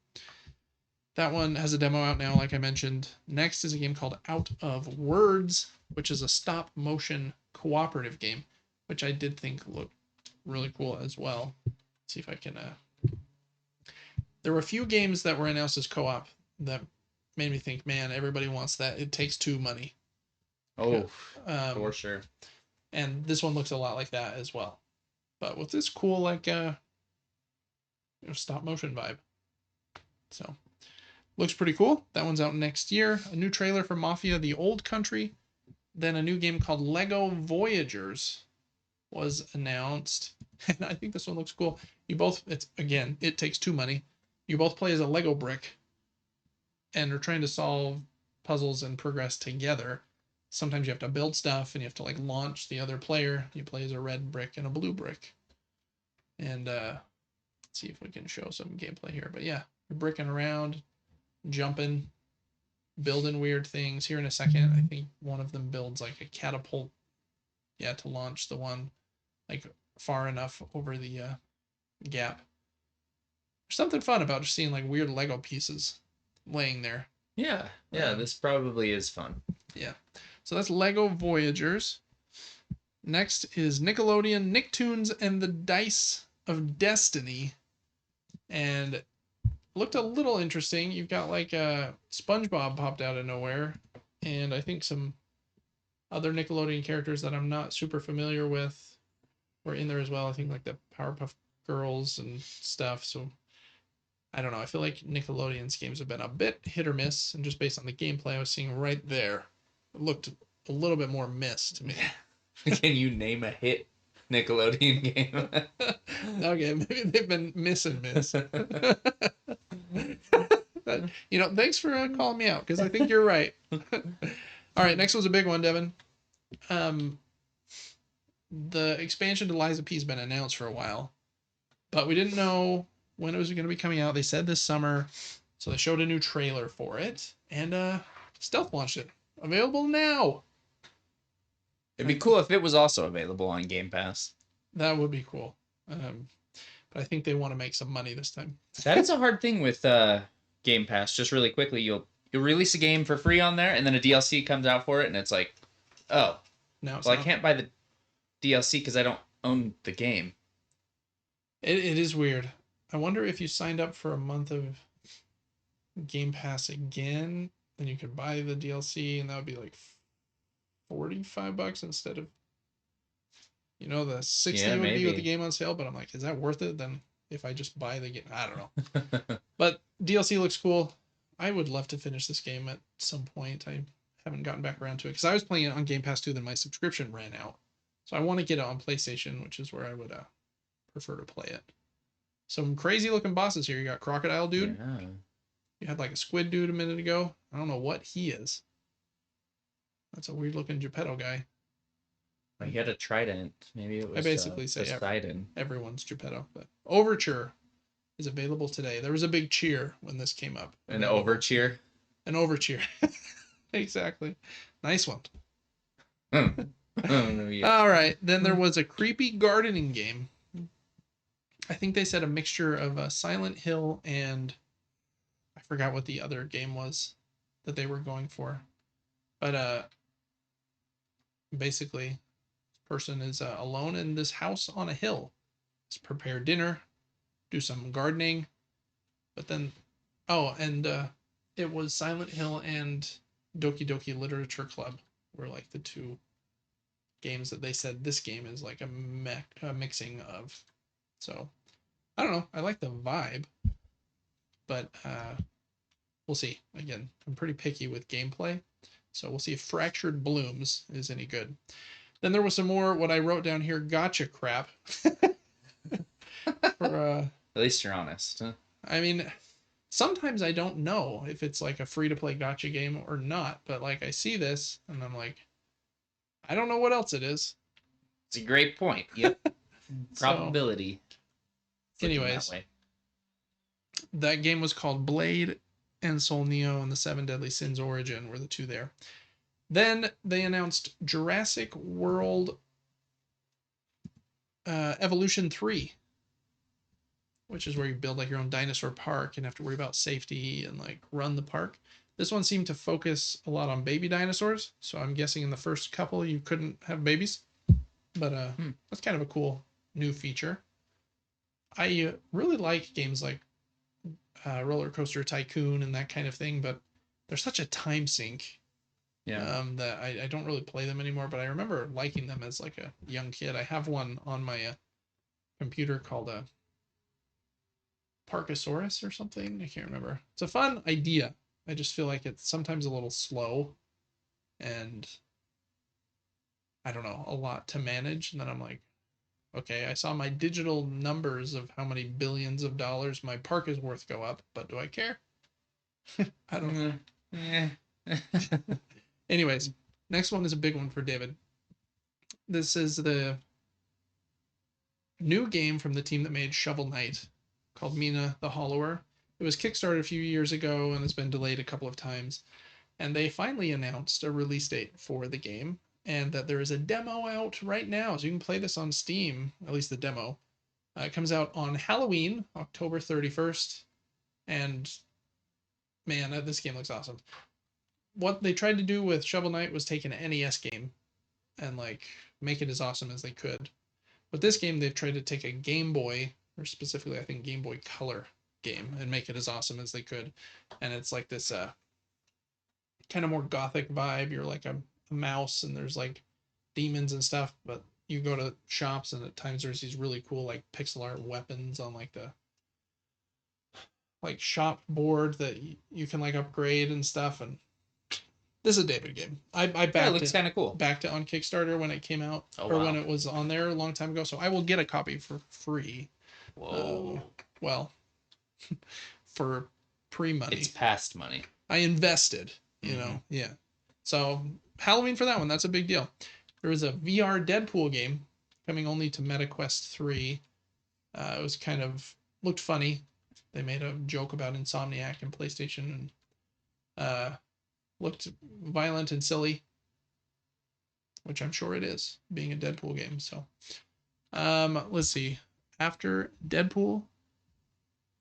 That one has a demo out now, like I mentioned. Next is a game called Out of Words, which is a stop motion cooperative game, which I did think looked really cool as well. Let's see if I can. There were a few games that were announced as co-op that made me think, man, everybody wants that. It Takes Two money. Oh, for sure. And this one looks a lot like that as well, but with this cool like stop motion vibe. So looks pretty cool. That one's out next year. A new trailer for Mafia: The Old Country. Then a new game called Lego Voyagers was announced, and I think this one looks cool. It Takes Two money. You both play as a Lego brick, and are trying to solve puzzles and progress together. Sometimes you have to build stuff, and you have to like launch the other player. You play as a red brick and a blue brick, and let's see if we can show some gameplay here. But yeah, you're bricking around, jumping, building weird things. Here in a second, I think one of them builds like a catapult, to launch the one like far enough over the gap. There's something fun about just seeing like weird Lego pieces laying there. Yeah, this probably is fun. Yeah. So that's Lego Voyagers. Next is Nickelodeon Nicktoons and the Dice of Destiny. And looked a little interesting. You've got like SpongeBob popped out of nowhere. And I think some other Nickelodeon characters that I'm not super familiar with were in there as well. I think like the Powerpuff Girls and stuff. So I don't know. I feel like Nickelodeon's games have been a bit hit or miss. And just based on the gameplay I was seeing right there, it looked a little bit more miss to me. Can you name a hit Nickelodeon game? Okay, maybe they've been miss and miss. But, thanks for calling me out because I think you're right. All right, next one's a big one, Devin. The expansion to Lies of P has been announced for a while, but we didn't know when it was going to be coming out. They said this summer, so they showed a new trailer for it, and stealth launched it. Available now. It'd be cool if it was also available on Game Pass. That would be cool. But I think they want to make some money this time. That is a hard thing with Game Pass. Just really quickly, you'll release a game for free on there, and then a DLC comes out for it, and it's like, oh, No, well, I can't buy the DLC because I don't own the game. It is weird. I wonder if you signed up for a month of Game Pass again, and you could buy the DLC, and that would be like $45 instead of, the 60 Yeah, would be with the maybe. game on sale. But I'm like, is that worth it? Then if I just buy the game, I don't know. But DLC looks cool. I would love to finish this game at some point. I haven't gotten back around to it because I was playing it on Game Pass too. Then my subscription ran out, so I want to get it on PlayStation, which is where I would prefer to play it. Some crazy looking bosses here. You got Crocodile Dude. Yeah. You had like a Squid Dude a minute ago. I don't know what he is. That's a weird looking Geppetto guy. He had a trident. Maybe it was I basically say Poseidon. everyone's Geppetto. But Overture is available today. There was a big cheer when this came up. An overcheer. An overcheer. Exactly. Nice one. Yeah. All right. Then there was a creepy gardening game. I think they said a mixture of Silent Hill and I forgot what the other game was that they were going for. But basically, this person is alone in this house on a hill. Let's prepare dinner, do some gardening, but then, and it was Silent Hill and Doki Doki Literature Club were like the two games that they said this game is like a mixing of. So I don't know. I like the vibe, but we'll see. Again, I'm pretty picky with gameplay, so we'll see if Fractured Blooms is any good. Then there was some more what I wrote down here, gotcha crap. For At least you're honest. Huh? I mean, sometimes I don't know if it's like a free to play gotcha game or not, but like I see this and I'm like, I don't know what else it is. It's a great point. Yep. Probability. Anyways, that game was called Blade and Soul Neo and the Seven Deadly Sins Origin were the two there. Then they announced Jurassic World Evolution 3, which is where you build like your own dinosaur park and have to worry about safety and like run the park. This one seemed to focus a lot on baby dinosaurs, so I'm guessing in the first couple you couldn't have babies, but that's kind of a cool new feature. I really like games like Roller Coaster Tycoon and that kind of thing, but they're such a time sink. Yeah. That I don't really play them anymore, but I remember liking them as like a young kid. I have one on my computer called a Parkosaurus or something. I can't remember. It's a fun idea. I just feel like it's sometimes a little slow and I don't know, a lot to manage. And then I'm like, okay, I saw my digital numbers of how many billions of dollars my park is worth go up, but do I care? I don't know. Yeah. Anyways, next one is a big one for David. This is the new game from the team that made Shovel Knight called Mina the Hollower. It was kickstarted a few years ago and it's been delayed a couple of times. And they finally announced a release date for the game and that there is a demo out right now. So you can play this on Steam, at least the demo. It comes out on Halloween, October 31st. And man, this game looks awesome. What they tried to do with Shovel Knight was take an NES game and like make it as awesome as they could. With this game, they've tried to take a Game Boy, or specifically I think Game Boy Color game, and make it as awesome as they could. And it's like this kind of more gothic vibe. You're like a mouse and there's like demons and stuff, but you go to shops and at times there's these really cool like pixel art weapons on like the like shop board that you can like upgrade and stuff. And this is a David game. I backed it looks kind of cool. Backed it on Kickstarter when it came out, when it was on there a long time ago. So I will get a copy for free. Whoa. Well, for pre-money. It's past money. I invested, you know. Yeah. So Halloween for that one. That's a big deal. There was a VR Deadpool game coming only to MetaQuest 3. It was kind of looked funny. They made a joke about Insomniac and PlayStation and looked violent and silly, which I'm sure it is, being a Deadpool game. So let's see. After Deadpool,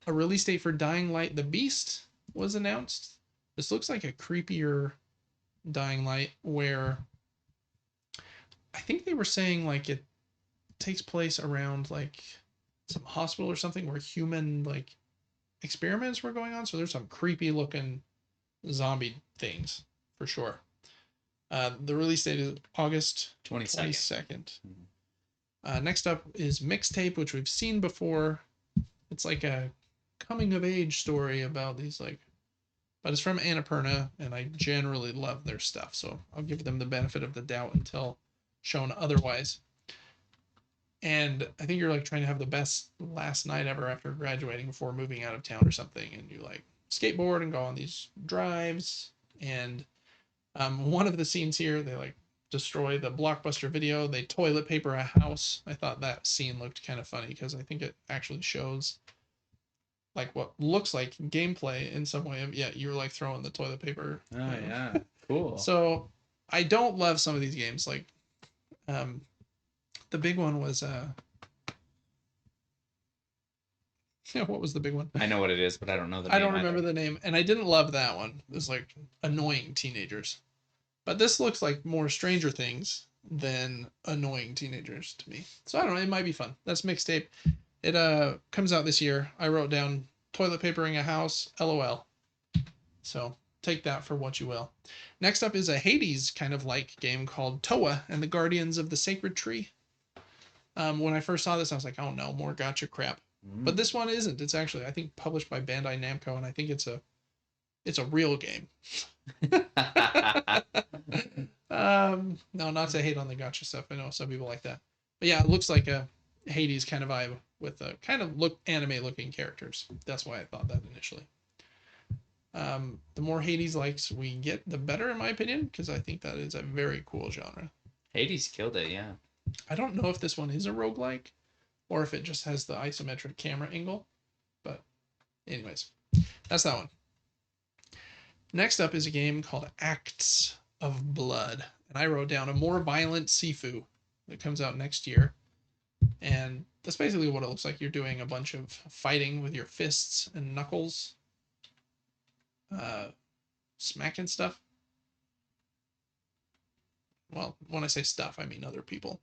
a release date for Dying Light the Beast was announced. This looks like a creepier Dying Light where I think they were saying like it takes place around like some hospital or something where human like experiments were going on. So there's some creepy looking zombie things for sure. The release date is August 22nd. 22nd. Next up is Mixtape, which we've seen before. It's like a coming of age story about these but it's from Annapurna, and I generally love their stuff, so I'll give them the benefit of the doubt until shown otherwise. And I think you're like trying to have the best last night ever after graduating before moving out of town or something, and you like skateboard and go on these drives. And one of the scenes here, they like destroy the Blockbuster Video. They toilet paper a house. I thought that scene looked kind of funny because I think it actually shows like what looks like gameplay in some way of you're like throwing the toilet paper. Oh yeah, cool. So I don't love some of these games. Like the big one was what was the big one? I know what it is, but I don't know the name. I don't remember the name, and I didn't love that one. It was like annoying teenagers. But this looks like more Stranger Things than annoying teenagers to me. So I don't know, it might be fun. That's Mixtape. It comes out this year. I wrote down toilet papering a house, LOL. So take that for what you will. Next up is a Hades kind of like game called Toa and the Guardians of the Sacred Tree. When I first saw this, I was like, oh no, more gotcha crap. But this one isn't. It's actually, I think, published by Bandai Namco, and I think it's a real game. No, not to hate on the gotcha stuff. I know some people like that. But yeah, it looks like a Hades kind of vibe with a kind of anime looking characters. That's why I thought that initially. The more Hades likes we get, the better, in my opinion, because I think that is a very cool genre. Hades killed it, yeah. I don't know if this one is a roguelike or if it just has the isometric camera angle. But anyways, that's that one. Next up is a game called Acts of Blood. And I wrote down a more violent Sifu that comes out next year. And that's basically what it looks like. You're doing a bunch of fighting with your fists and knuckles. Smacking stuff. Well, when I say stuff, I mean other people.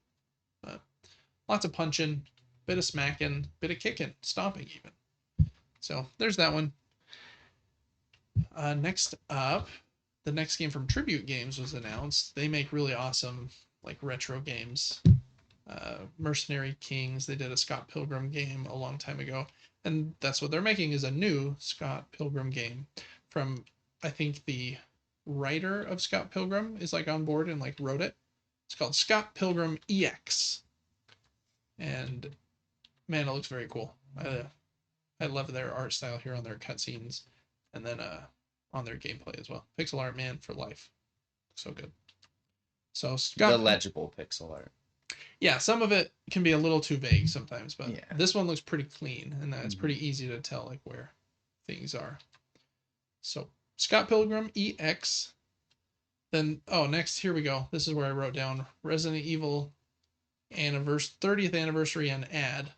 Lots of punching, bit of smacking, bit of kicking, stomping even. So there's that one. Next up, the next game from Tribute Games was announced. They make really awesome like retro games. Mercenary Kings. They did a Scott Pilgrim game a long time ago, and that's what they're making is a new Scott Pilgrim game from, I think the writer of Scott Pilgrim is like on board and like wrote it. It's called Scott Pilgrim EX, and man, it looks very cool. I love their art style here on their cutscenes, and then on their gameplay as well. Pixel art, man, for life. So good. So Scott, the legible pixel art. Yeah, some of it can be a little too vague sometimes, but Yeah. this one looks pretty clean, and it's pretty easy to tell like where things are. So Scott Pilgrim EX. Then next, here we go. This is where I wrote down Resident Evil 30th anniversary and ad.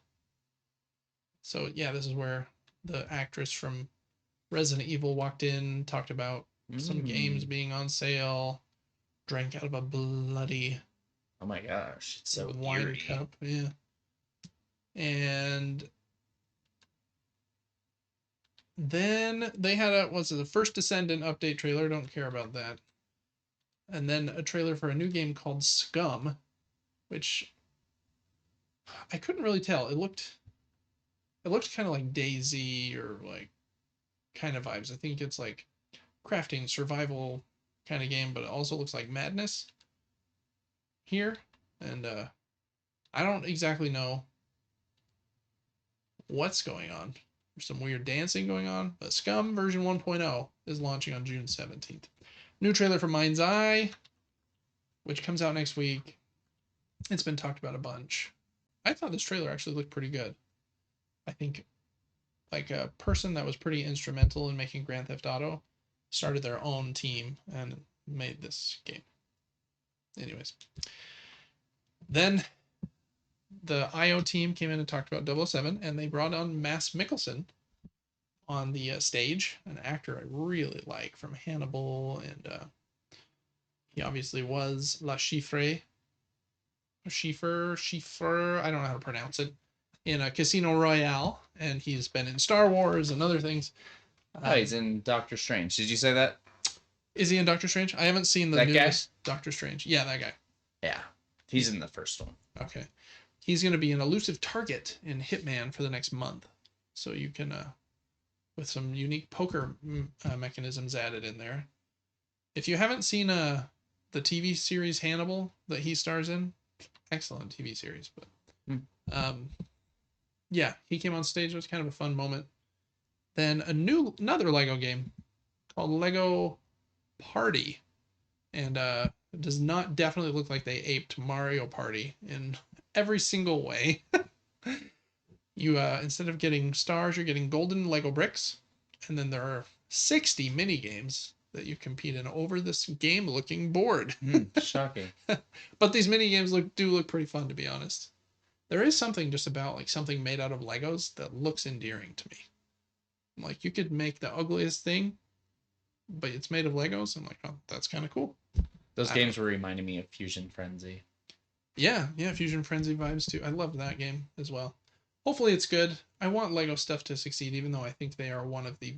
So yeah, this is where the actress from Resident Evil walked in, talked about some games being on sale, drank out of a bloody Oh my gosh, it's so wine eerie. cup, yeah. And then they had the First Descendant update trailer. Don't care about that. And then a trailer for a new game called Scum, which I couldn't really tell. It looked kind of like DayZ or like kind of vibes. I think it's like crafting survival kind of game, but it also looks like madness here. And I don't exactly know what's going on. There's some weird dancing going on, but Scum version 1.0 is launching on June 17th. New trailer for Mind's Eye, which comes out next week. It's been talked about a bunch. I thought this trailer actually looked pretty good. I think like a person that was pretty instrumental in making Grand Theft Auto started their own team and made this game. Anyways. Then the IO team came in and talked about 007, and they brought on Mads Mikkelsen on the stage, an actor I really like from Hannibal, and he obviously was La Chiffre, I don't know how to pronounce it, in a Casino Royale, and he's been in Star Wars and other things. He's in Doctor Strange. Did you say that? Is he in Doctor Strange? I haven't seen the That guy? newest Doctor Strange. Yeah, that guy. Yeah, he's in the first one. Okay. He's going to be an elusive target in Hitman for the next month. So you can, with some unique poker mechanisms added in there. If you haven't seen the TV series Hannibal that he stars in, excellent TV series. But yeah, he came on stage. It was kind of a fun moment. Then another Lego game called Lego Party, and it does not definitely look like they aped Mario Party in every single way. You instead of getting stars, you're getting golden Lego bricks, and then there are 60 mini games that you compete in over this game-looking board. Shocking. But these mini games do look pretty fun, to be honest. There is something just about like something made out of Legos that looks endearing to me. Like you could make the ugliest thing, but it's made of Legos. I'm like, oh, that's kind of cool. Those games were reminding me of Fusion Frenzy. Yeah, Fusion Frenzy vibes too. I loved that game as well. Hopefully it's good. I want Lego stuff to succeed, even though I think they are one of the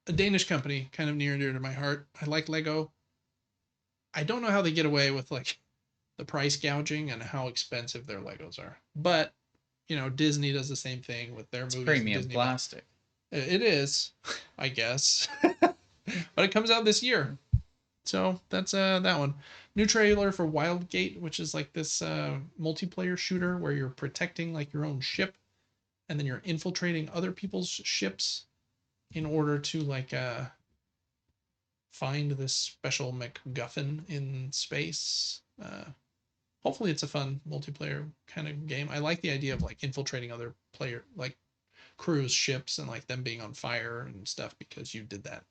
a Danish company, kind of near and dear to my heart. I like Lego. I don't know how they get away with like the price gouging and how expensive their Legos are. But Disney does the same thing with their movies. Premium plastic. It is, I guess. But it comes out this year. So that's that one. New trailer for Wildgate, which is like this multiplayer shooter where you're protecting like your own ship, and then you're infiltrating other people's ships in order to like find this special MacGuffin in space. Hopefully it's a fun multiplayer kind of game. I like the idea of like infiltrating other player like crews ships and like them being on fire and stuff because you did that.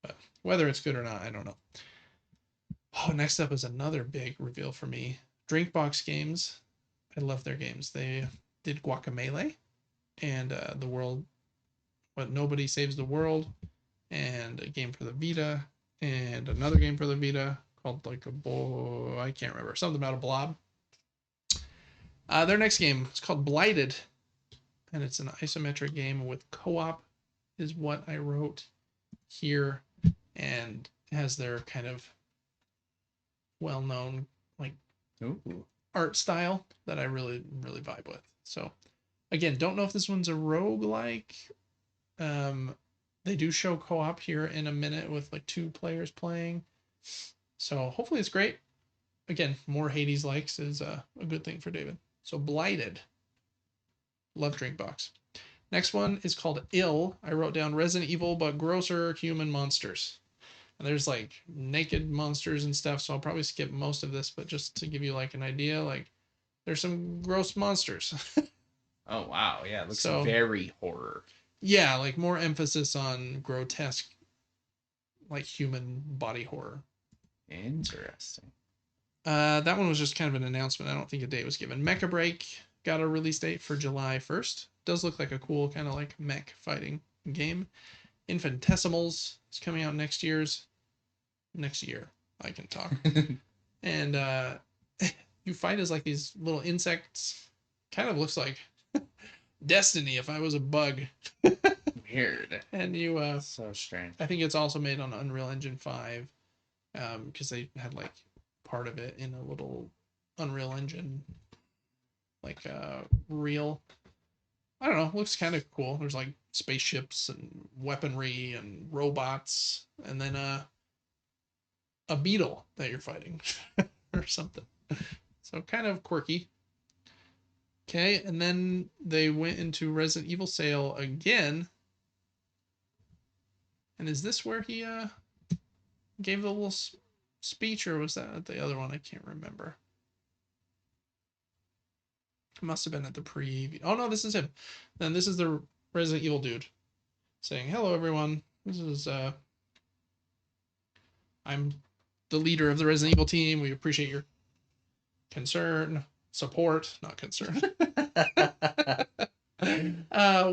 But whether it's good or not, I don't know. Oh, next up is another big reveal for me. Drinkbox Games. I love their games. They did Guacamelee and the world, but Nobody Saves the World, and a game for the Vita, and another game for the Vita called like I can't remember, something about a blob. Their next game is called Blighted, and it's an isometric game with co-op, is what I wrote here, and has their kind of well-known like art style that I really vibe with. So again, don't know if this one's a roguelike. They do show co-op here in a minute with like 2 players playing. So hopefully it's great. Again, more Hades likes is a good thing for David. So Blighted. Love Drinkbox. Next one is called Ill. I wrote down Resident Evil, but grosser human monsters. And there's like naked monsters and stuff, so I'll probably skip most of this, but just to give you like an idea, like there's some gross monsters. Oh wow, yeah, it looks very horror. Yeah, like more emphasis on grotesque, like human body horror. Interesting. That one was just kind of an announcement. I don't think a date was given. Mecha Break got a release date for July 1st. Does look like a cool kind of like mech fighting game. Infinitesimals is coming out next year. I can talk. And you fight as like these little insects. Kind of looks like Destiny if I was a bug. Weird. And you so strange. I think it's also made on Unreal Engine 5 because they had like part of it in a little Unreal Engine like reel. I don't know, looks kind of cool. There's like spaceships and weaponry and robots, and then a beetle that you're fighting or something. So kind of quirky. Okay, and then they went into Resident Evil sale again. And is this where he gave the little speech, or was that at the other one? I can't remember. It must have been at the preview. Oh no, this is him. Then this is the Resident Evil dude saying, "Hello everyone. This is I'm the leader of the Resident Evil team. We appreciate your support, not concern.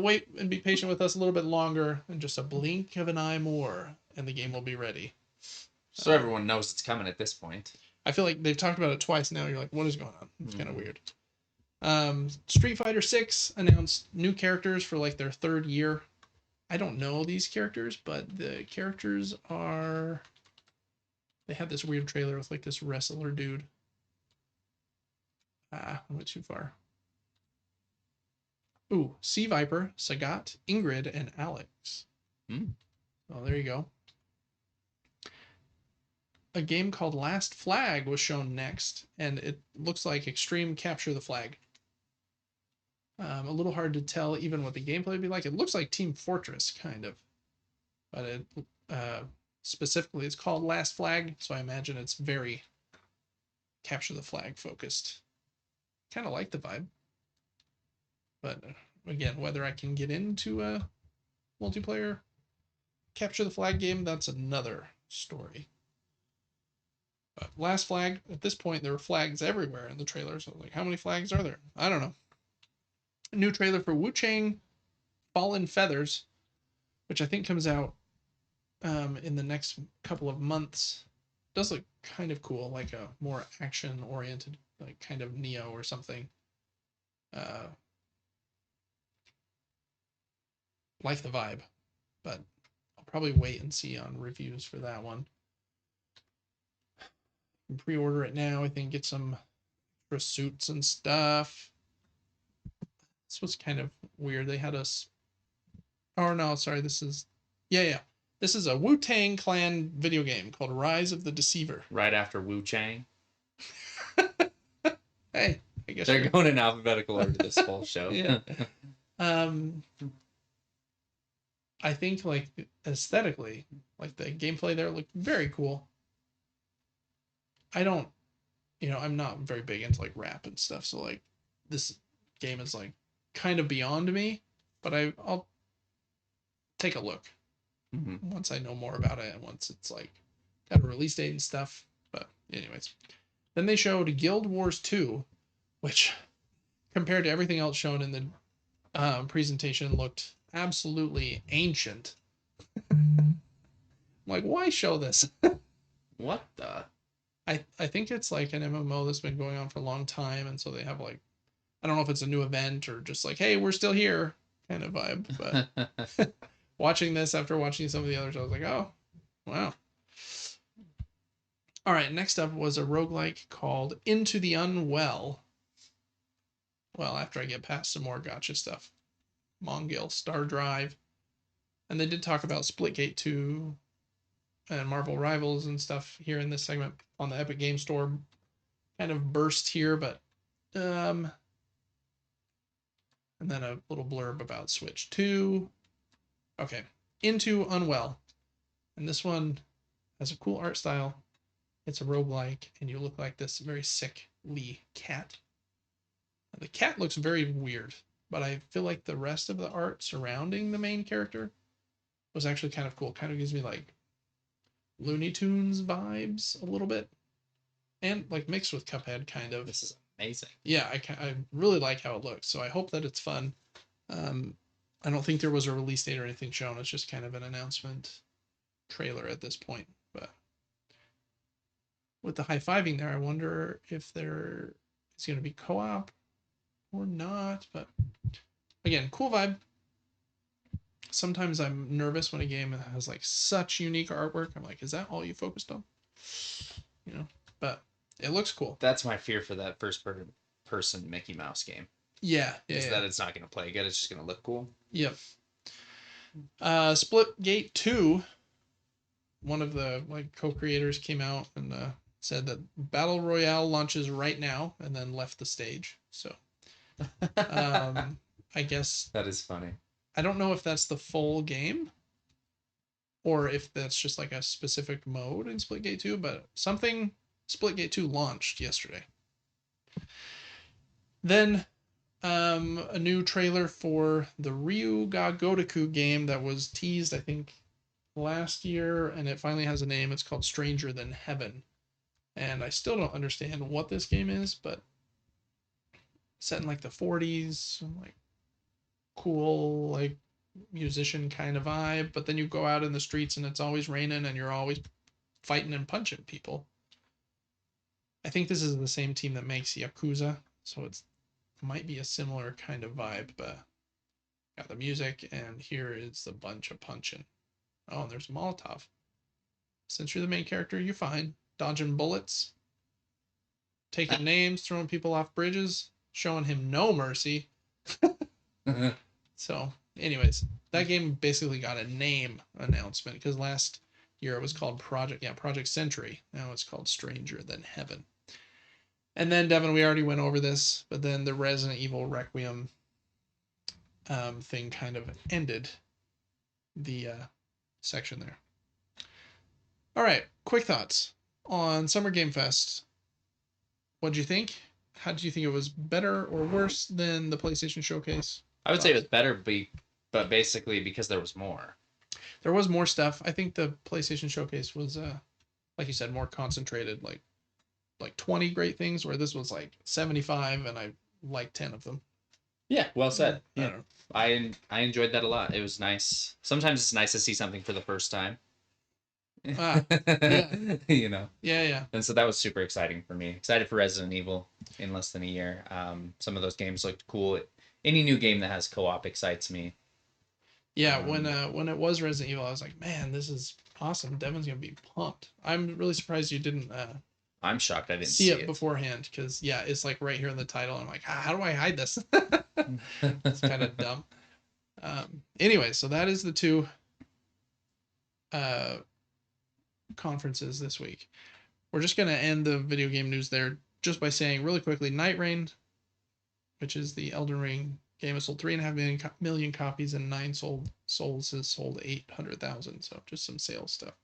Wait and be patient with us a little bit longer, and just a blink of an eye more, and the game will be ready." So everyone knows it's coming at this point. I feel like they've talked about it twice now. You're like, what is going on? It's kind of weird. Street Fighter 6 announced new characters for like their 3rd year. I don't know these characters, but the characters are. They had this weird trailer with like this wrestler dude. I went too far. Ooh, Sea Viper, Sagat, Ingrid, and Alex. Oh, there you go. A game called Last Flag was shown next, and it looks like Extreme Capture the Flag. A little hard to tell even what the gameplay would be like. It looks like Team Fortress, kind of. But it specifically, it's called Last Flag, so I imagine it's very Capture the Flag focused. Kind of like the vibe. But again, whether I can get into a multiplayer Capture the Flag game, that's another story. But Last Flag, at this point, there were flags everywhere in the trailer. So, like, how many flags are there? I don't know. A new trailer for Wu Chang Fallen Feathers, which I think comes out in the next couple of months. Does look kind of cool, like a more action-oriented, like kind of Neo or something. Like the vibe, but I'll probably wait and see on reviews for that one. You can pre-order it now. I think get some extra suits and stuff. This was kind of weird. They had us. Oh no, sorry. This is yeah. This is a Wu-Tang Clan video game called Rise of the Deceiver. Right after Wu Chang. Hey, I guess They're going in alphabetical order this whole show. Yeah. I think like aesthetically, like the gameplay there looked very cool. I don't, I'm not very big into like rap and stuff, so like this game is like kind of beyond me, but I'll take a look once I know more about it and once it's like got a release date and stuff. But anyways, then they showed Guild Wars 2, which compared to everything else shown in the presentation looked absolutely ancient. I'm like, why show this? What the? I think it's like an MMO that's been going on for a long time, and so they have like, I don't know if it's a new event or just like, hey, we're still here kind of vibe. But watching this after watching some of the others, I was like, oh, wow. All right, next up was a roguelike called Into the Unwell. Well, after I get past some more gotcha stuff. Mongil, Star Drive. And they did talk about Splitgate 2 and Marvel Rivals and stuff here in this segment on the Epic Game Store. Kind of burst here, but and then a little blurb about Switch 2. Okay, Into Unwell. And this one has a cool art style. It's a roguelike, and you look like this very sickly cat. And the cat looks very weird, but I feel like the rest of the art surrounding the main character was actually kind of cool. Kind of gives me like Looney Tunes vibes a little bit, and like mixed with Cuphead kind of. This is amazing. Yeah, I really like how it looks, so I hope that it's fun. I don't think there was a release date or anything shown. It's just kind of an announcement trailer at this point. But with the high-fiving there, I wonder if there is going to be co-op or not. But again, cool vibe. Sometimes I'm nervous when a game has like such unique artwork. I'm like, is that all you focused on? But it looks cool. That's my fear for that first-person Mickey Mouse game. Yeah. That it's not going to play good. It's just going to look cool. Yep. Splitgate 2, one of the like co-creators came out and said that Battle Royale launches right now, and then left the stage. So I guess that is funny. I don't know if that's the full game or if that's just like a specific mode in Splitgate 2, but something Splitgate 2 launched yesterday. Then a new trailer for the Ryu Ga Gotoku game that was teased, I think, last year, and it finally has a name. It's called Stranger Than Heaven. And I still don't understand what this game is, but set in like the 40s, like cool, like musician kind of vibe. But then you go out in the streets and it's always raining and you're always fighting and punching people. I think this is the same team that makes Yakuza, so it might be a similar kind of vibe, but got the music, and here is a bunch of punching. Oh, and there's a Molotov. Since you're the main character, you're fine. Dodging bullets, taking names, throwing people off bridges, showing him no mercy. So, anyways, that game basically got a name announcement because last year it was called Project Century. Now it's called Stranger Than Heaven. And then, Devin, we already went over this, but then the Resident Evil Requiem thing kind of ended the section there. All right, quick thoughts on Summer Game Fest. What did you think? How did you think it was better or worse than the PlayStation Showcase? I would say it was better, but basically because there was more. There was more stuff. I think the PlayStation Showcase was, like you said, more concentrated, like 20 great things, where this was like 75, and I liked 10 of them. Yeah, well said. Yeah. I enjoyed that a lot. It was nice. Sometimes it's nice to see something for the first time. Yeah. You know. Yeah. And so that was super exciting for me. Excited for Resident Evil in less than a year. Some of those games looked cool. Any new game that has co-op excites me. Yeah, when it was Resident Evil, I was like, man, this is awesome. Devin's gonna be pumped. I'm really surprised you didn't I'm shocked I didn't see it beforehand, because yeah, it's like right here in the title. I'm like, how do I hide this? It's kind of dumb. Anyway, so that is the two conferences this week. We're just gonna end the video game news there just by saying really quickly, Night Rain, which is the Elden Ring game, has sold 3.5 million copies, and 9 souls has sold 800,000. So just some sales stuff.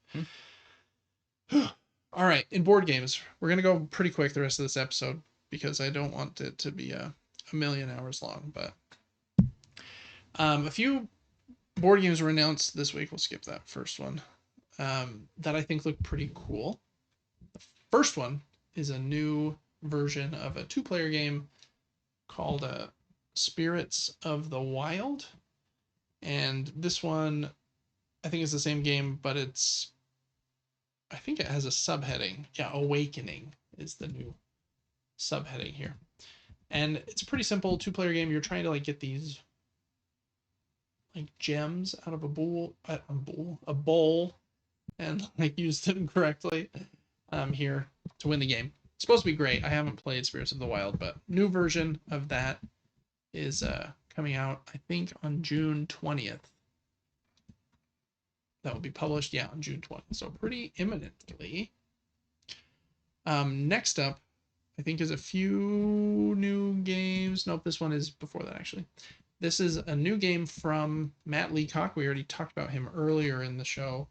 All right, in board games, we're gonna go pretty quick the rest of this episode because I don't want it to be a million hours long. But a few board games were announced this week. We'll skip that first one. That I think look pretty cool. The first one is a new version of a 2-player game called Spirits of the Wild, and this one I think is the same game, but I think it has a subheading. Yeah, Awakening is the new subheading here, and it's a pretty simple 2-player game. You're trying to like get these like gems out of a bowl, and like use them correctly here to win the game. It's supposed to be great. I haven't played Spirits of the Wild, but new version of that is coming out, I think, on June 20th. That will be published, on June 20th. So pretty imminently. Next up, I think, is a few new games. Nope, this one is before that, actually. This is a new game from Matt Leacock. We already talked about him earlier in the show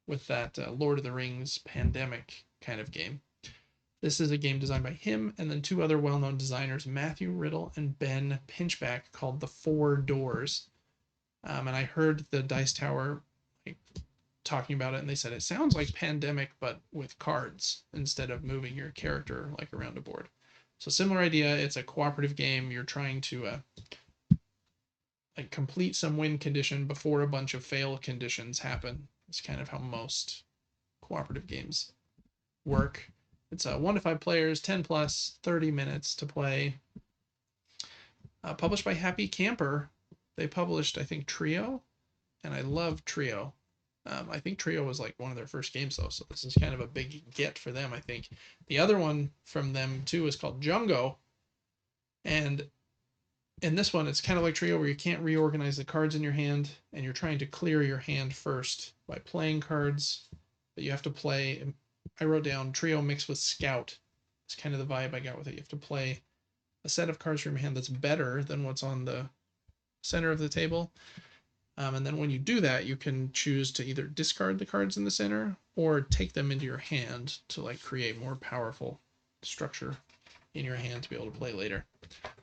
with that Lord of the Rings Pandemic kind of game. This is a game designed by him and then 2 other well-known designers, Matthew Riddle and Ben Pinchback, called The Four Doors. And I heard the Dice Tower talking about it, and they said it sounds like Pandemic, but with cards instead of moving your character like around a board. So similar idea. It's a cooperative game. You're trying to complete some win condition before a bunch of fail conditions happen. It's kind of how most cooperative games work. It's 1 to 5 players, 10 plus, 30 minutes to play. Published by Happy Camper. They published, I think, Trio, and I love Trio. I think Trio was like one of their first games, though, so this is kind of a big get for them, I think. The other one from them, too, is called Jungo, and in this one, it's kind of like Trio, where you can't reorganize the cards in your hand, and you're trying to clear your hand first by playing cards, but you have to play... I wrote down Trio mixed with Scout. It's kind of the vibe I got with it. You have to play a set of cards from your hand that's better than what's on the center of the table. And then when you do that, you can choose to either discard the cards in the center or take them into your hand to like create more powerful structure in your hand to be able to play later.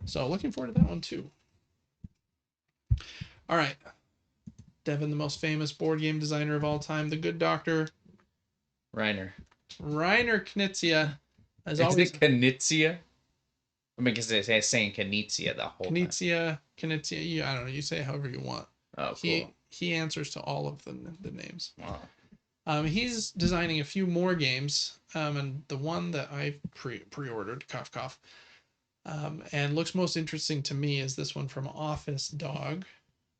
So looking forward to that one too. All right. Devin, the most famous board game designer of all time, the good doctor. Reiner Knizia. Is it Knizia? I mean, because they're saying Knizia the whole time. Knizia. I don't know. You say it however you want. Oh, cool. He answers to all of the names. Wow. He's designing a few more games, and the one that I pre-ordered, cough cough, and looks most interesting to me is this one from Office Dog,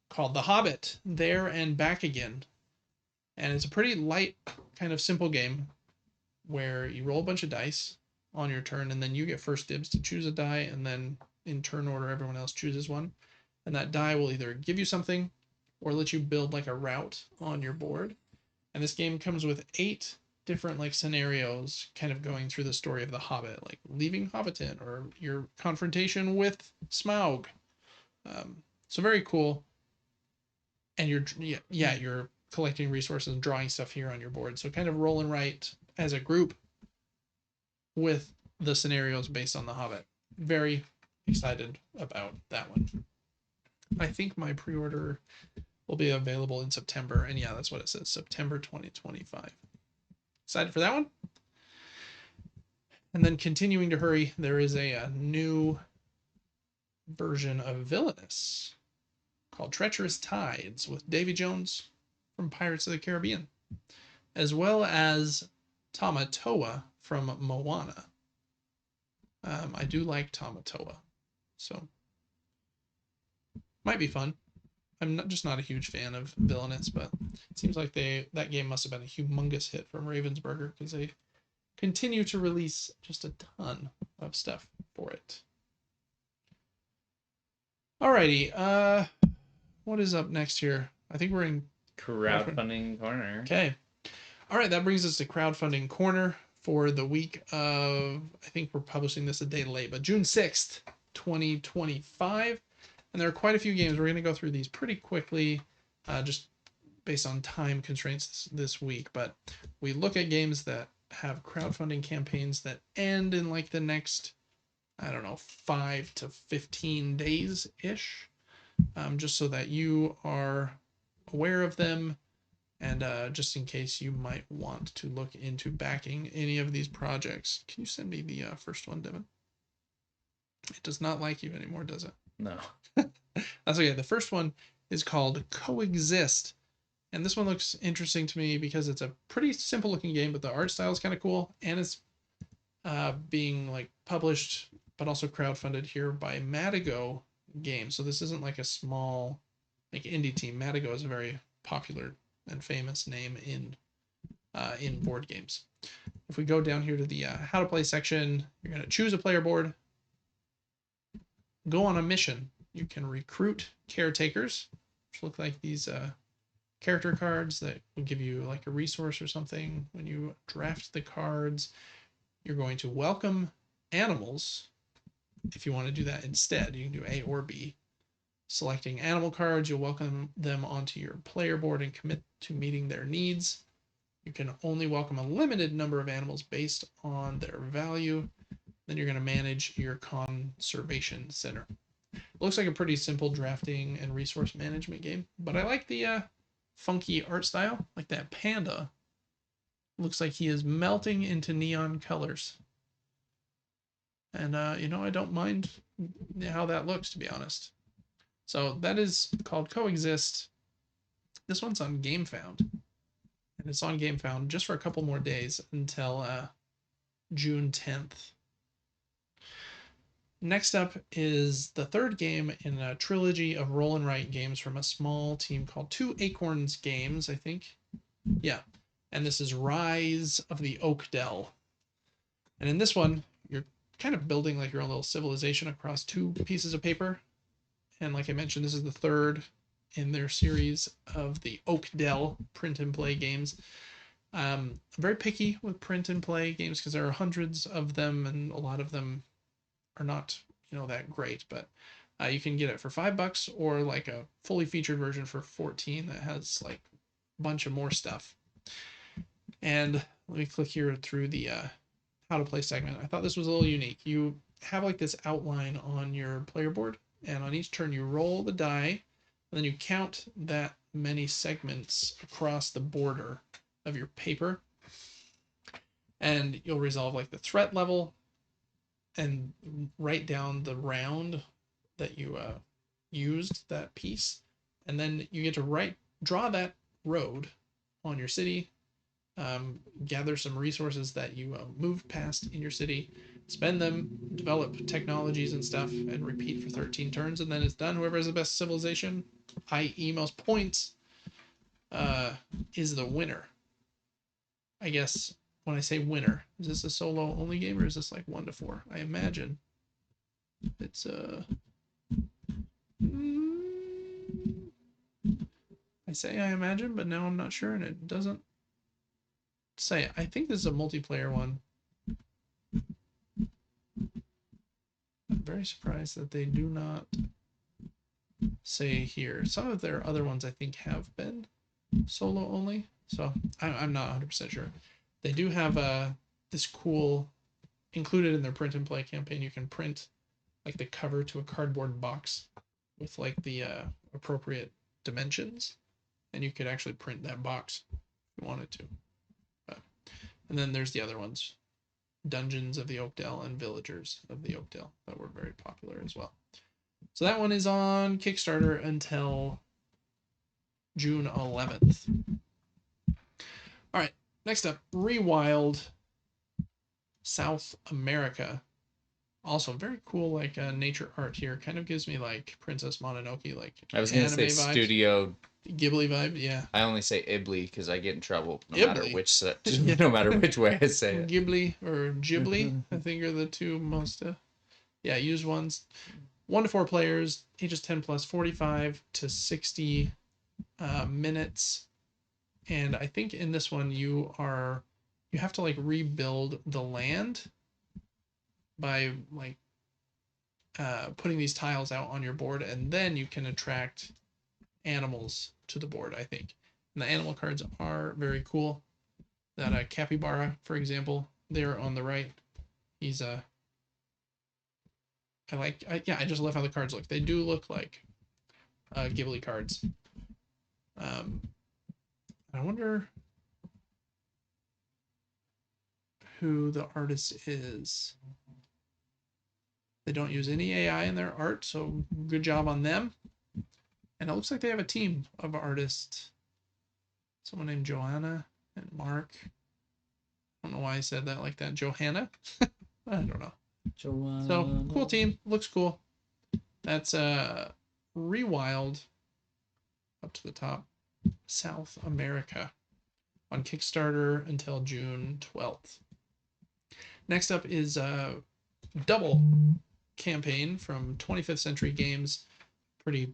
called The Hobbit: There and Back Again. And it's a pretty light, kind of simple game where you roll a bunch of dice on your turn, and then you get first dibs to choose a die, and then in turn order, everyone else chooses one. And that die will either give you something or let you build like a route on your board. And this game comes with 8 different like scenarios kind of going through the story of the Hobbit, like leaving Hobbiton or your confrontation with Smaug. So very cool. And you're collecting resources and drawing stuff here on your board. So kind of roll and write as a group with the scenarios based on the Hobbit. Very excited about that one. I think my pre-order will be available in September. And yeah, that's what it says, September 2025. Excited for that one. And then continuing to hurry, there is a new version of Villainous called Treacherous Tides with Davy Jones from Pirates of the Caribbean, as well as Tamatoa from Moana. I do like Tamatoa, so might be fun. I'm not a huge fan of Villainous, but it seems like that game must have been a humongous hit from Ravensburger because they continue to release just a ton of stuff for it. Alrighty, what is up next here? I think we're in Crowdfunding Corner. Okay. All right, that brings us to Crowdfunding Corner for the week of, I think we're publishing this a day late, but June 6th, 2025. And there are quite a few games. We're going to go through these pretty quickly, just based on time constraints this week. But we look at games that have crowdfunding campaigns that end in like the next, 5 to 15 days-ish, just so that you are aware of them, and just in case you might want to look into backing any of these projects. Can you send me the first one, Devin? It does not like you anymore, does it? No. That's okay. The first one is called Coexist, and this one looks interesting to me because it's a pretty simple looking game, but the art style is kind of cool, and it's being like published but also crowdfunded here by Madigo Games. So this isn't like a small like indie team. Madigo is a very popular and famous name in board games. If we go down here to the how to play section, you're going to choose a player board, go on a mission. You can recruit caretakers, which look like these character cards that will give you like a resource or something. When you draft the cards, you're going to welcome animals. If you want to do that instead, you can do A or B. Selecting animal cards, you'll welcome them onto your player board and commit to meeting their needs. You can only welcome a limited number of animals based on their value. Then you're going to manage your conservation center. It looks like a pretty simple drafting and resource management game, but I like the funky art style. Like that panda looks like he is melting into neon colors. And, I don't mind how that looks, to be honest. So that is called Coexist. This one's on GameFound. And it's on GameFound just for a couple more days until June 10th. Next up is the third game in a trilogy of roll and write games from a small team called Two Acorns Games, I think. Yeah. And this is Rise of the Oakdell. And in this one, you're kind of building like your own little civilization across 2 pieces of paper. And like I mentioned, this is the third in their series of the Oakdell print and play games. I'm very picky with print and play games because there are hundreds of them, and a lot of them are not, that great. But you can get it for $5 or like a fully featured version for $14 that has like a bunch of more stuff. And let me click here through the how to play segment. I thought this was a little unique. You have like this outline on your player board, and on each turn you roll the die, and then you count that many segments across the border of your paper, and you'll resolve like the threat level and write down the round that you used that piece, and then you get to draw that road on your city, gather some resources that you moved past in your city, spend them, develop technologies and stuff, and repeat for 13 turns, and then it's done. Whoever has the best civilization, i.e. most points, is the winner. I guess when I say winner, is this a solo only game or is this like 1 to 4? I imagine it's I say I imagine, but now I'm not sure, and it doesn't say. I think this is a multiplayer one. I'm very surprised that they do not say here. Some of their other ones I think have been solo only, so I'm not 100% sure. They do have this cool, included in their print and play campaign, you can print like the cover to a cardboard box with like the appropriate dimensions, and you could actually print that box if you wanted to. And then there's the other ones, Dungeons of the Oakdale and Villagers of the Oakdale, that were very popular as well. So that one is on Kickstarter until June 11th. All right, next up, Rewild South America. Also very cool, like nature art here. Kind of gives me like Princess Mononoke, like I was gonna say vibes. Studio Ghibli vibe, yeah. I only say Ghibli because I get in trouble no matter which Yeah. no matter which way I say it. Ghibli or Ghibli, I think are the two most used ones. 1 to 4 players, ages 10 plus, 45 to 60 minutes. And I think in this one you have to like rebuild the land by like putting these tiles out on your board, and then you can attract animals to the board, I think. And the animal cards are very cool. That capybara, for example, there on the right, he's I just love how the cards look. They do look like Ghibli cards. I wonder who the artist is. They don't use any AI in their art, so good job on them. And it looks like they have a team of artists. Someone named Joanna and Mark. I don't know why I said that like that. Johanna? I don't know. Joanna. So, cool team. Looks cool. That's Rewild up to the top. South America on Kickstarter until June 12th. Next up is Double campaign from 25th Century Games. Pretty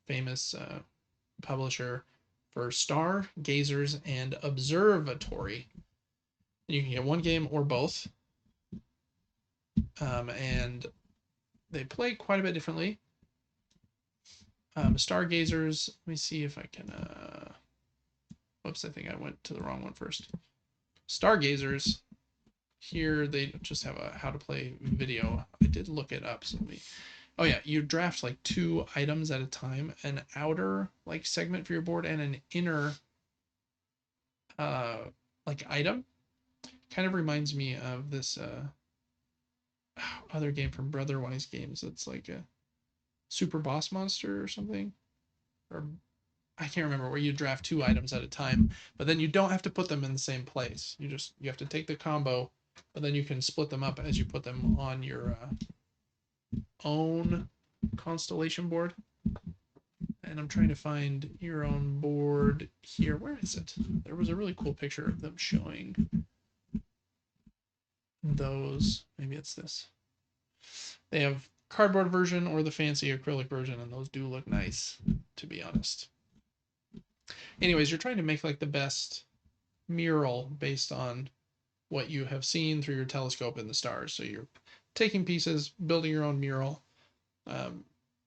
famous publisher for Stargazers and Observatory. You can get one game or both. And they play quite a bit differently. Stargazers, let me see if I can whoops, I think I went to the wrong one first. Stargazers, here they just have a how to play video. I did look it up, so oh yeah, you draft like 2 items at a time, an outer like segment for your board and an inner like item. Kind of reminds me of this other game from Brotherwise Games. It's like a Super Boss Monster or something, or I can't remember, where you draft 2 items at a time, but then you don't have to put them in the same place. You have to take the combo, but then you can split them up as you put them on your own constellation board. And I'm trying to find your own board here. Where is it? There was a really cool picture of them showing those. Maybe it's this. They have cardboard version or the fancy acrylic version, and those do look nice, to be honest. Anyways, you're trying to make like the best mural based on what you have seen through your telescope in the stars. So you're taking pieces, building your own mural,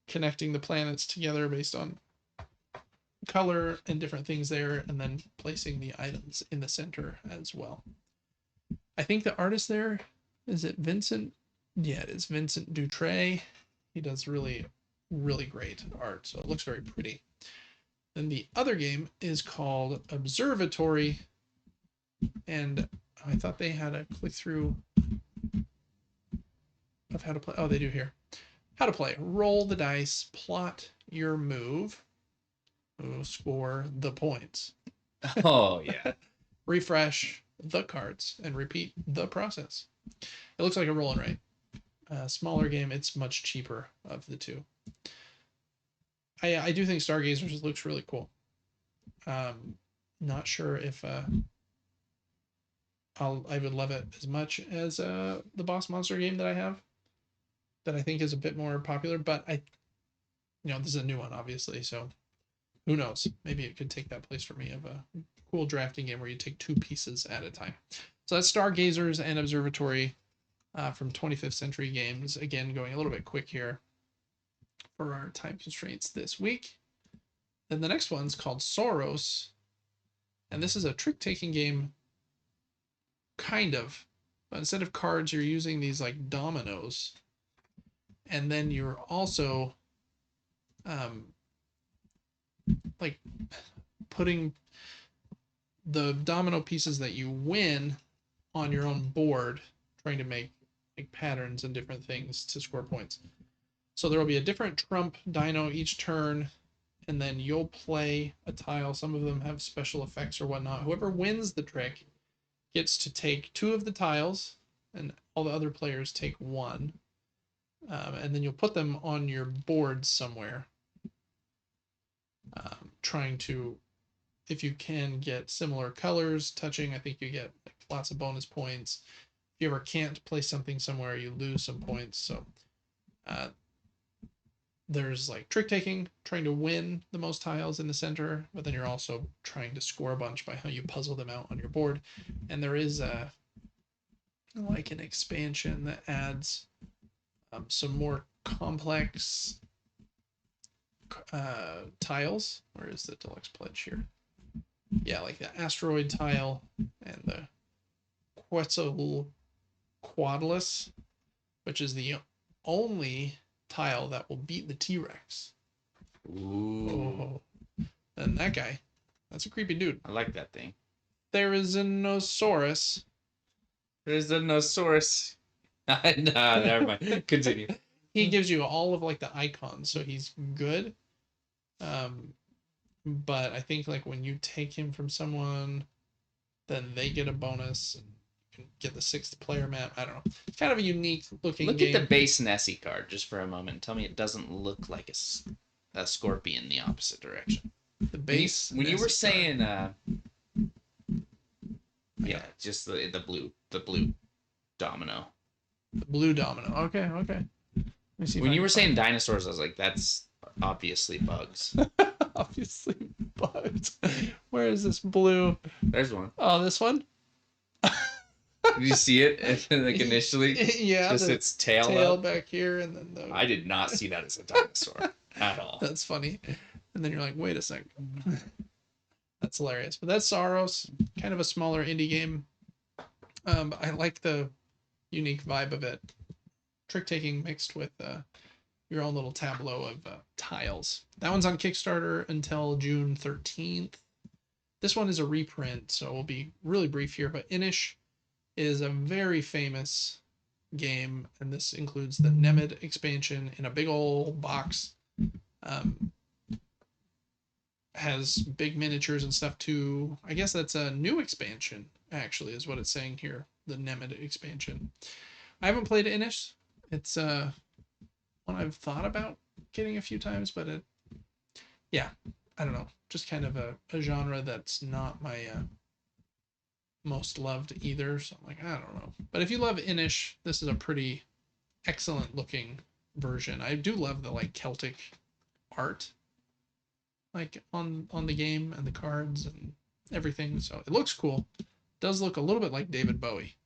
connecting the planets together based on color and different things there, and then placing the items in the center as well. I think the artist there, is it Vincent? Yeah, it is Vincent Dutray. He does really, really great art, so it looks very pretty. Then the other game is called Observatory, and I thought they had a click through of how to play. Oh, they do here. How to play. Roll the dice, plot your move, score the points. Oh, yeah. Refresh the cards and repeat the process. It looks like a roll and write. Smaller game, it's much cheaper of the two. I do think Stargazers looks really cool. Not sure if I would love it as much as the Boss Monster game that I have, that I think is a bit more popular. But this is a new one, obviously, so who knows? Maybe it could take that place for me of a cool drafting game where you take 2 pieces at a time. So that's Stargazers and Observatory from 25th Century Games. Again, going a little bit quick here for our time constraints this week. Then the next one's called Soros, and this is a trick-taking game, kind of, but instead of cards, you're using these like dominoes, and then you're also like putting the domino pieces that you win on your own board, trying to make like patterns and different things to score points. So there will be a different trump dino each turn, and then you'll play a tile. Some of them have special effects or whatnot. Whoever wins the trick gets to take 2 of the tiles, and all the other players take 1. And then you'll put them on your board somewhere, trying to, if you can get similar colors touching, I think you get like lots of bonus points. If you ever can't place something somewhere, you lose some points. So there's like trick taking, trying to win the most tiles in the center, but then you're also trying to score a bunch by how you puzzle them out on your board. And there is like an expansion that adds some more complex tiles. Where is the deluxe pledge here? Yeah, like the asteroid tile and the Quetzalcoatlus, which is the only tile that will beat the T-Rex. Ooh. Oh, and that guy, that's a creepy dude. I like that thing. There is a Nosaurus. There's a Nosaurus. Nah, never mind. Continue. He gives you all of like the icons, so he's good. But I think like when you take him from someone, then they get a bonus and you can get the 6th player map. I don't know. It's kind of a unique looking Look game. at the base Nessie card just for a moment. Tell me it doesn't look like a scorpion the opposite direction. The base. When you were Nessie saying card. yeah, just the blue domino. The blue domino. Okay. Let me see. When you were saying dinosaurs, I was like, that's obviously bugs. obviously bugs. Where is this blue? There's one. Oh, this one. Did you see it? Like initially, yeah, just its tail up. back here, and then the. I did not see that as a dinosaur at all. That's funny. And then you're like, wait a second. That's hilarious. But that's Saros, kind of a smaller indie game. I like the unique vibe of it. Trick taking mixed with your own little tableau of tiles. That one's on Kickstarter until June 13th. This one is a reprint, so we'll be really brief here. But Inish is a very famous game, and this includes the Nemid expansion in a big old box. Has big miniatures and stuff too. I guess that's a new expansion, actually, is what it's saying here. The Nemid expansion. I haven't played Inish. It's one I've thought about getting a few times, but I don't know. Just kind of a genre that's not my most loved either. So I'm like, I don't know. But if you love Inish, this is a pretty excellent looking version. I do love the like Celtic art, like on the game and the cards and everything. So it looks cool. It does look a little bit like David Bowie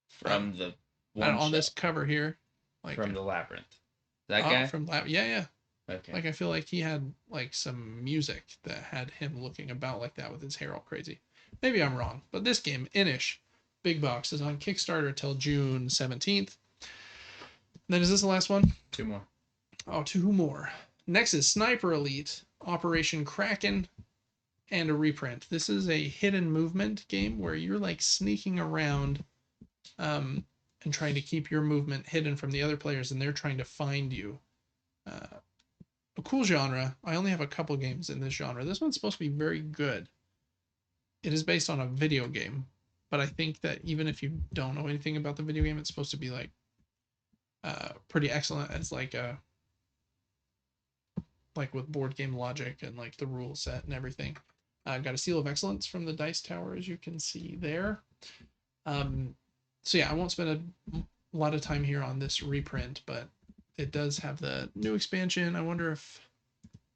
From the on this cover here, like from the Labyrinth. That guy from yeah. Okay. Like I feel like he had like some music that had him looking about like that with his hair all crazy. Maybe I'm wrong, but this game, Inish, big box, is on Kickstarter till June 17th. Then is this the last one? 2 more. Oh, 2 more. Next is Sniper Elite, Operation Kraken, and a reprint. This is a hidden movement game where you're like sneaking around and trying to keep your movement hidden from the other players, and they're trying to find you. A cool genre. I only have a couple games in this genre. This one's supposed to be very good. It is based on a video game. but I think that even if you don't know anything about the video game, it's supposed to be like pretty excellent as like with board game logic and like the rule set and everything. Got a seal of excellence from the Dice Tower, as you can see there. So yeah, I won't spend a lot of time here on this reprint, but it does have the new expansion. I wonder if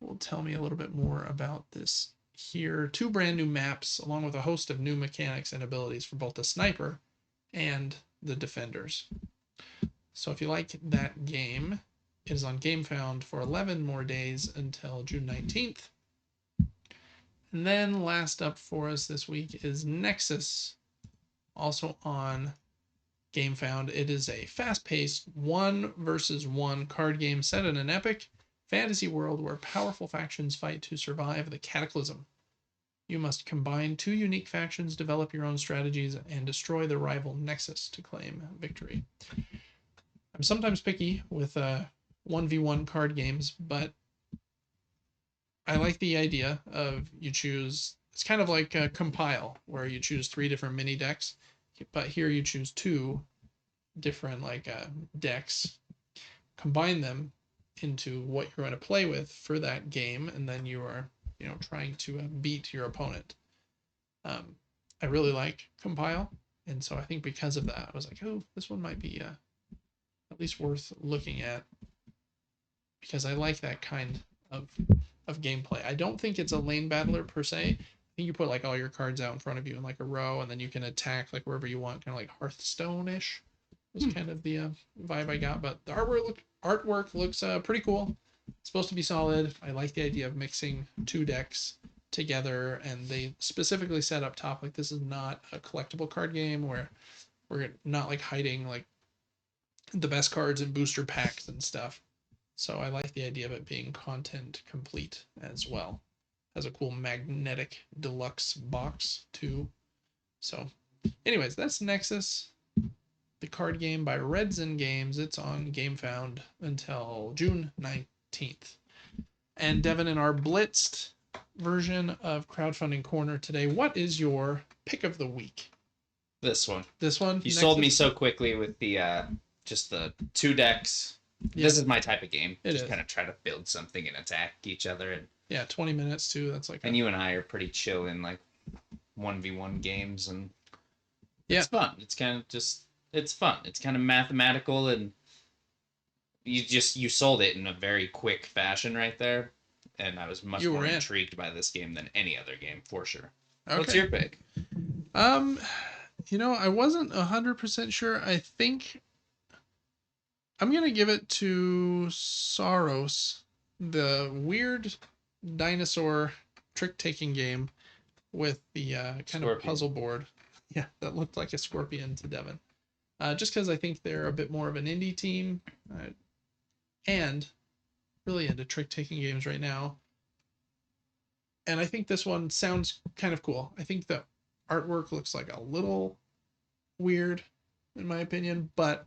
it will tell me a little bit more about this here. 2 brand new maps, along with a host of new mechanics and abilities for both the sniper and the defenders. So if you like that game, it is on GameFound for 11 more days until June 19th. And then last up for us this week is Nexus, also on GameFound. It is a fast-paced 1 versus 1 card game set in an epic fantasy world where powerful factions fight to survive the cataclysm. You must combine 2 unique factions, develop your own strategies, and destroy the rival Nexus to claim victory. I'm sometimes picky with 1v1 card games, but I like the idea of you choose, it's kind of like a compile where you choose 3 different mini decks, but here you choose 2 different decks, combine them into what you're going to play with for that game, and then you are trying to beat your opponent. I really like compile, and so I think because of that I was like, oh, this one might be at least worth looking at, because I like that kind of gameplay. I don't think it's a lane battler per se. I think you put like all your cards out in front of you in like a row, and then you can attack like wherever you want, kind of like Hearthstone-ish was kind of the vibe I got. But the artwork looks pretty cool. It's supposed to be solid. I like the idea of mixing 2 decks together, and they specifically said up top like this is not a collectible card game where we're not like hiding like the best cards in booster packs and stuff. So I like the idea of it being content complete as well. Has a cool magnetic deluxe box too. So anyways, that's Nexus, the card game by Redzen Games. It's on GameFound until June 19th. And Devin, in our blitzed version of Crowdfunding Corner today, what is your pick of the week? This one. This one? You sold me so quickly with the just the 2 decks. Yeah. This is my type of game. It just is. kind of try to build something and attack each other. And yeah, 20 minutes too. That's like. And you and I are pretty chill in like 1v1 games, and yeah, it's fun. It's kind of it's fun. It's kind of mathematical, and you sold it in a very quick fashion right there, and I was much more intrigued by this game than any other game for sure. Okay. What's your pick? I wasn't 100% sure. I think I'm going to give it to Soros, the weird dinosaur trick-taking game with the kind of puzzle board. Yeah, that looked like a scorpion to Devin. Just because I think they're a bit more of an indie team and really into trick-taking games right now. And I think this one sounds kind of cool. I think the artwork looks like a little weird, in my opinion, but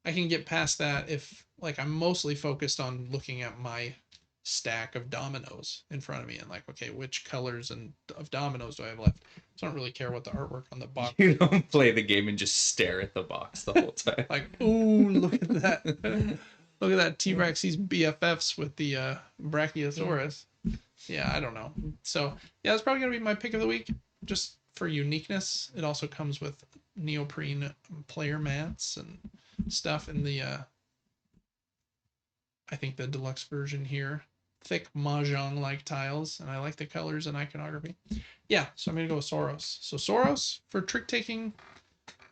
I can get past that if like I'm mostly focused on looking at my stack of dominoes in front of me and like, okay, which colors of dominoes do I have left? So I don't really care what the artwork on the box. You don't play the game and just stare at the box the whole time. Like, ooh, look at that. Look at that T-Rex. He's BFFs with the Brachiosaurus. Yeah, I don't know. So yeah, that's probably gonna be my pick of the week, just for uniqueness. It also comes with neoprene player mats and stuff in the I think the deluxe version here. Thick mahjong like tiles, and I like the colors and iconography. Yeah, so I'm gonna go with Soros. So Soros for trick-taking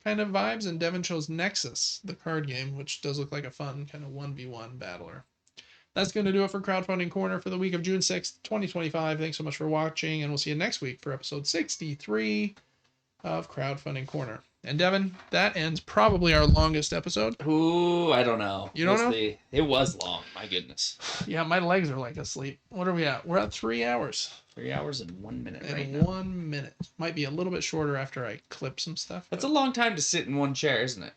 kind of vibes, and Devin chose Nexus, the card game, which does look like a fun kind of 1v1 battler. That's going to do it for Crowdfunding Corner for the week of June 6th, 2025. Thanks so much for watching, and we'll see you next week for episode 63 of Crowdfunding Corner. And Devin, that ends probably our longest episode. Ooh, I don't know. You don't know? It was long, my goodness. Yeah, my legs are like asleep. What are we at? We're at 3 hours. 3 hours and 1 minute right now. 1 minute. Might be a little bit shorter after I clip some stuff. That's a long time to sit in one chair, isn't it?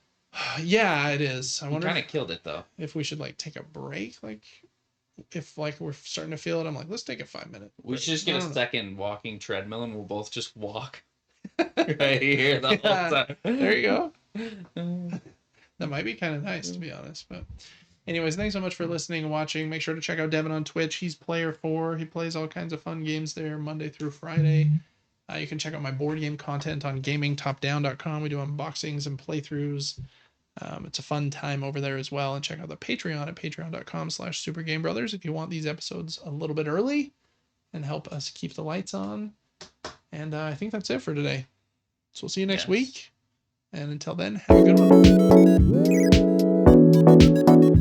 Yeah, it is. I wonder. You kind of killed it, though. If we should, like, take a break, like... If like we're starting to feel it, I'm like, let's take a 5 minute. We should just get a second walking treadmill and we'll both just walk. right here the whole Yeah, time. there you go. That might be kind of nice, to be honest. But anyways, thanks so much for listening and watching. Make sure to check out Devin on Twitch. He's Player 4. He plays all kinds of fun games there Monday through Friday. You can check out my board game content on gamingtopdown.com. We do unboxings and playthroughs. It's a fun time over there as well. And check out the Patreon at patreon.com/supergamebrothers if you want these episodes a little bit early and help us keep the lights on. And I think that's it for today. So we'll see you next week. And until then, have a good one.